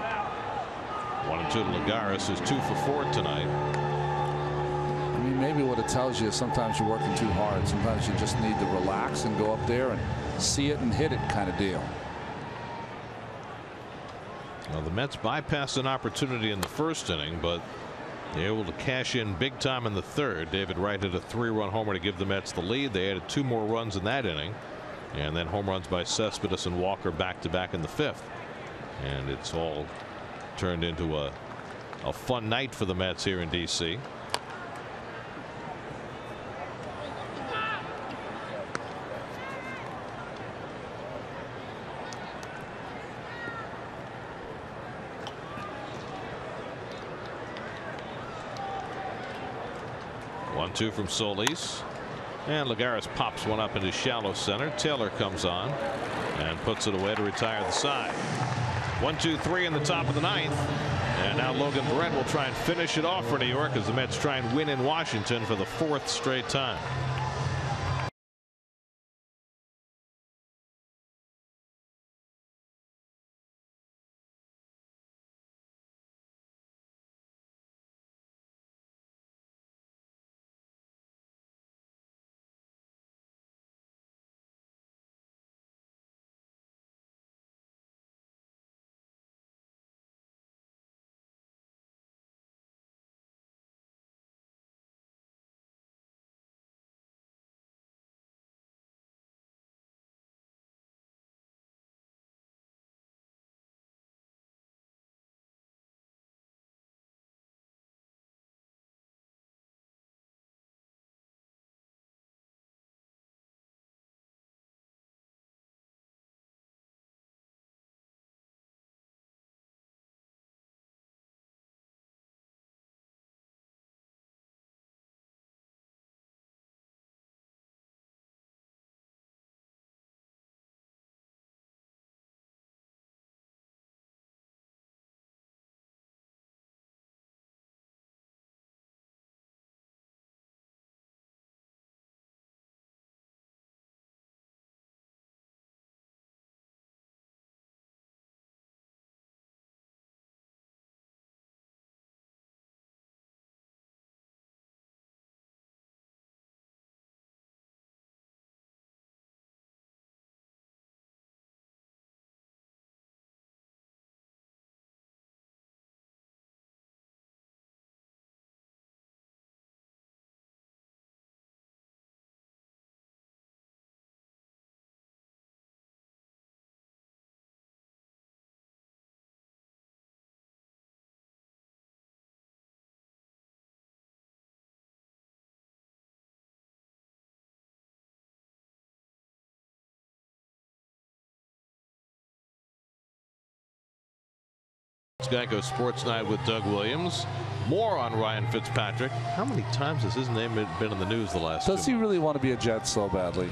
Speaker 1: 1-2 to Lagares, is 2 for 4 tonight.
Speaker 2: I mean, maybe what it tells you is sometimes you're working too hard. Sometimes you just need to relax and go up there and see it and hit it kind of deal.
Speaker 1: Well, the Mets bypassed an opportunity in the first inning, but they're able to cash in big time in the third. David Wright hit a 3-run homer to give the Mets the lead. They added 2 more runs in that inning, and then home runs by Cespedes and Walker back-to-back in the 5th. And it's all turned into a fun night for the Mets here in D.C. One-two from Solis, and Lagares pops one up into shallow center. Taylor comes on and puts it away to retire the side. 1-2-3 in the top of the 9th, and now Logan Brett will try and finish it off for New York as the Mets try and win in Washington for the 4th straight time. Geico Sports Night with Doug Williams. More on Ryan Fitzpatrick. How many times has his name been in the news the last 2 months?
Speaker 2: Does he really want to be a Jet so badly?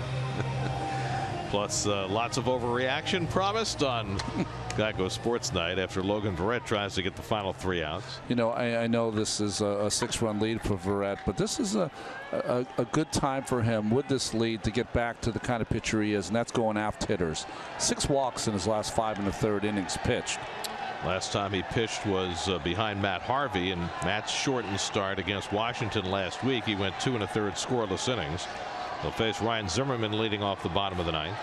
Speaker 1: Plus lots of overreaction promised on Geico Sports Night after Logan Verrett tries to get the final 3 outs.
Speaker 2: You know, I know this is a 6-run lead for Verrett, but this is a good time for him with this lead to get back to the kind of pitcher he is, and that's going after hitters. 6 walks in his last 5 1/3 innings pitched.
Speaker 1: Last time he pitched was behind Matt Harvey, and Matt's shortened start against Washington last week. He went 2 1/3 scoreless innings. They'll face Ryan Zimmerman leading off the bottom of the ninth.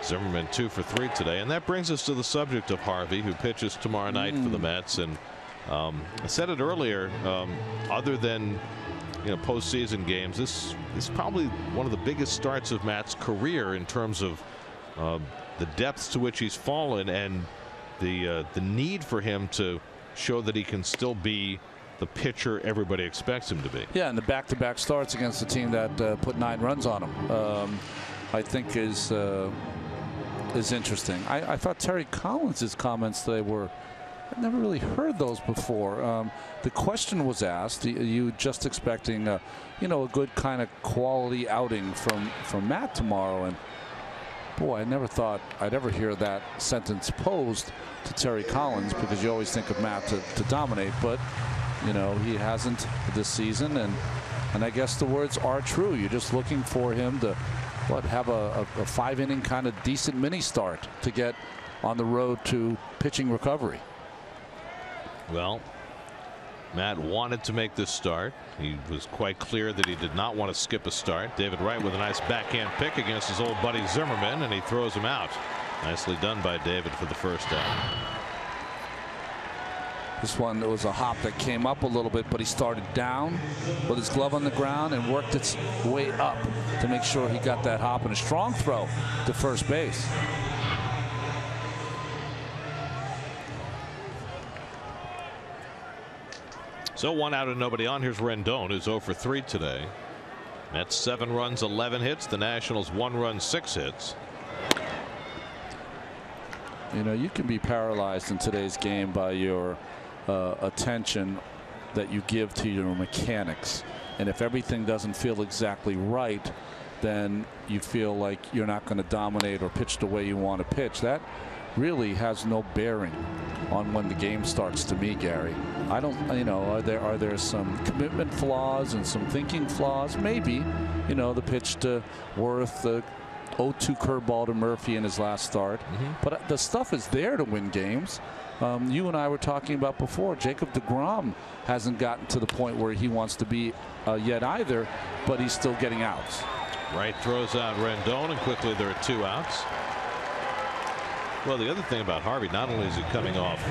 Speaker 1: Zimmerman 2 for 3 today, and that brings us to the subject of Harvey, who pitches tomorrow night for the Mets. And I said it earlier, other than postseason games, this is probably one of the biggest starts of Matt's career in terms of the depths to which he's fallen and the need for him to show that he can still be the pitcher everybody expects him to be.
Speaker 2: Yeah, and the back-to-back starts against a team that put 9 runs on him, I think is interesting. I thought Terry Collins' comments today were, I've never really heard those before. The question was asked, you just expecting a good kind of quality outing from Matt tomorrow, and boy, I never thought I'd ever hear that sentence posed to Terry Collins, because you always think of Matt to dominate, but he hasn't this season, and I guess the words are true. You're just looking for him to have a 5-inning kind of decent mini start to get on the road to pitching recovery.
Speaker 1: Well, Matt wanted to make this start. He was quite clear that he did not want to skip a start. David Wright with a nice backhand pick against his old buddy Zimmerman, and he throws him out. Nicely done by David for the first out.
Speaker 2: This one, it was a hop that came up a little bit, but he started down with his glove on the ground and worked its way up to make sure he got that hop, and a strong throw to first base.
Speaker 1: So 1 out and nobody on. Here's Rendon, who's 0 for 3 today. Mets 7 runs, 11 hits. The Nationals 1 run, 6 hits.
Speaker 2: You can be paralyzed in today's game by your attention that you give to your mechanics, and if everything doesn't feel exactly right, then you feel like you're not going to dominate or pitch the way you want to pitch. That really has no bearing on when the game starts, to me, Gary. I don't, are there some commitment flaws and some thinking flaws? Maybe, the pitch to Worth, the 0-2 curveball to Murphy in his last start, but the stuff is there to win games. You and I were talking about before, Jacob deGrom hasn't gotten to the point where he wants to be yet either, but he's still getting outs.
Speaker 1: Wright throws out Rendon, and quickly there are 2 outs. Well, the other thing about Harvey, not only is he coming off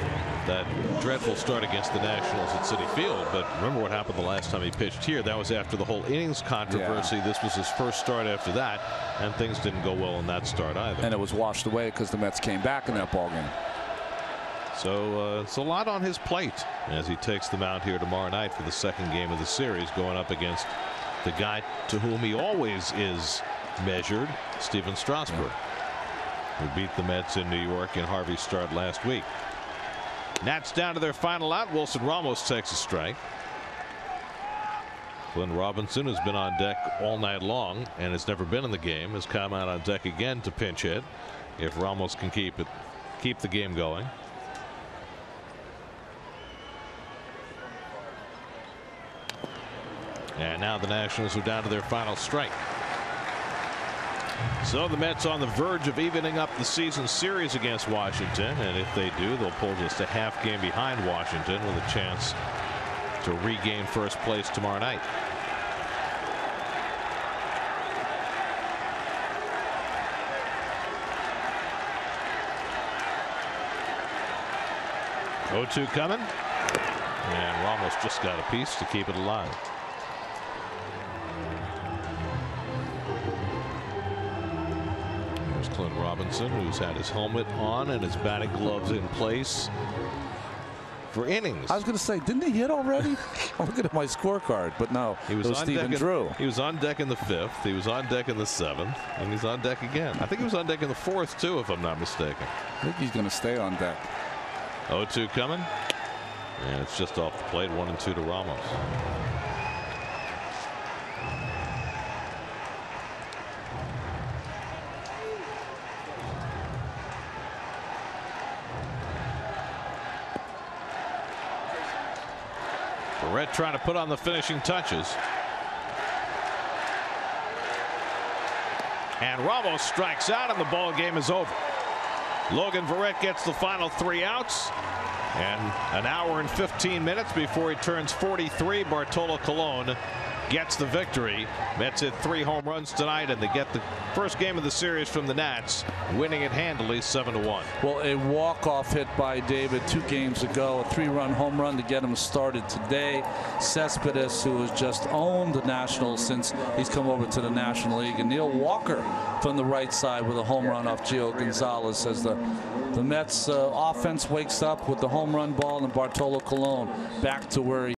Speaker 1: that dreadful start against the Nationals at Citi Field, but remember what happened the last time he pitched here. That was after the whole innings controversy. This was his first start after that, and things didn't go well in that start either.
Speaker 2: And it was washed away because the Mets came back in that ballgame.
Speaker 1: So it's a lot on his plate as he takes the mound here tomorrow night for the second game of the series, going up against the guy to whom he always is measured, Steven Strasburg, who beat the Mets in New York in Harvey's start last week. Nats down to their final out. Wilson Ramos takes a strike. Glenn Robinson, who's been on deck all night long and has never been in the game, has come out on deck again to pinch hit if Ramos can keep the game going. And now the Nationals are down to their final strike. So the Mets on the verge of evening up the season series against Washington, and if they do, they'll pull just a half game behind Washington with a chance to regain first place tomorrow night. O2 coming, and Ramos just got a piece to keep it alive. Clint Robinson, who's had his helmet on and his batting gloves in place for innings.
Speaker 2: I was going to say, didn't he hit already? I'm looking at my scorecard, but no,
Speaker 1: it was
Speaker 2: Stephen Drew.
Speaker 1: He was on deck in the 5th. He was on deck in the 7th, and he's on deck again. I think he was on deck in the 4th too, if I'm not mistaken.
Speaker 2: I think he's going to stay on deck.
Speaker 1: 0-2 coming, and it's just off the plate. 1-2 to Ramos. Barrett trying to put on the finishing touches. And Ramos strikes out, and the ball game is over. Logan Verrett gets the final 3 outs, and an hour and 15 minutes before he turns 43, Bartolo Colon gets the victory. Mets hit 3 home runs tonight, and they get the first game of the series from the Nats, winning it handily 7-1.
Speaker 2: Well, a walk-off hit by David 2 games ago, a 3-run home run to get him started today. Cespedes, who has just owned the Nationals since he's come over to the National League, and Neil Walker from the right side with a home run off Gio Gonzalez as the Mets offense wakes up with the home run ball, and Bartolo Colon back to where he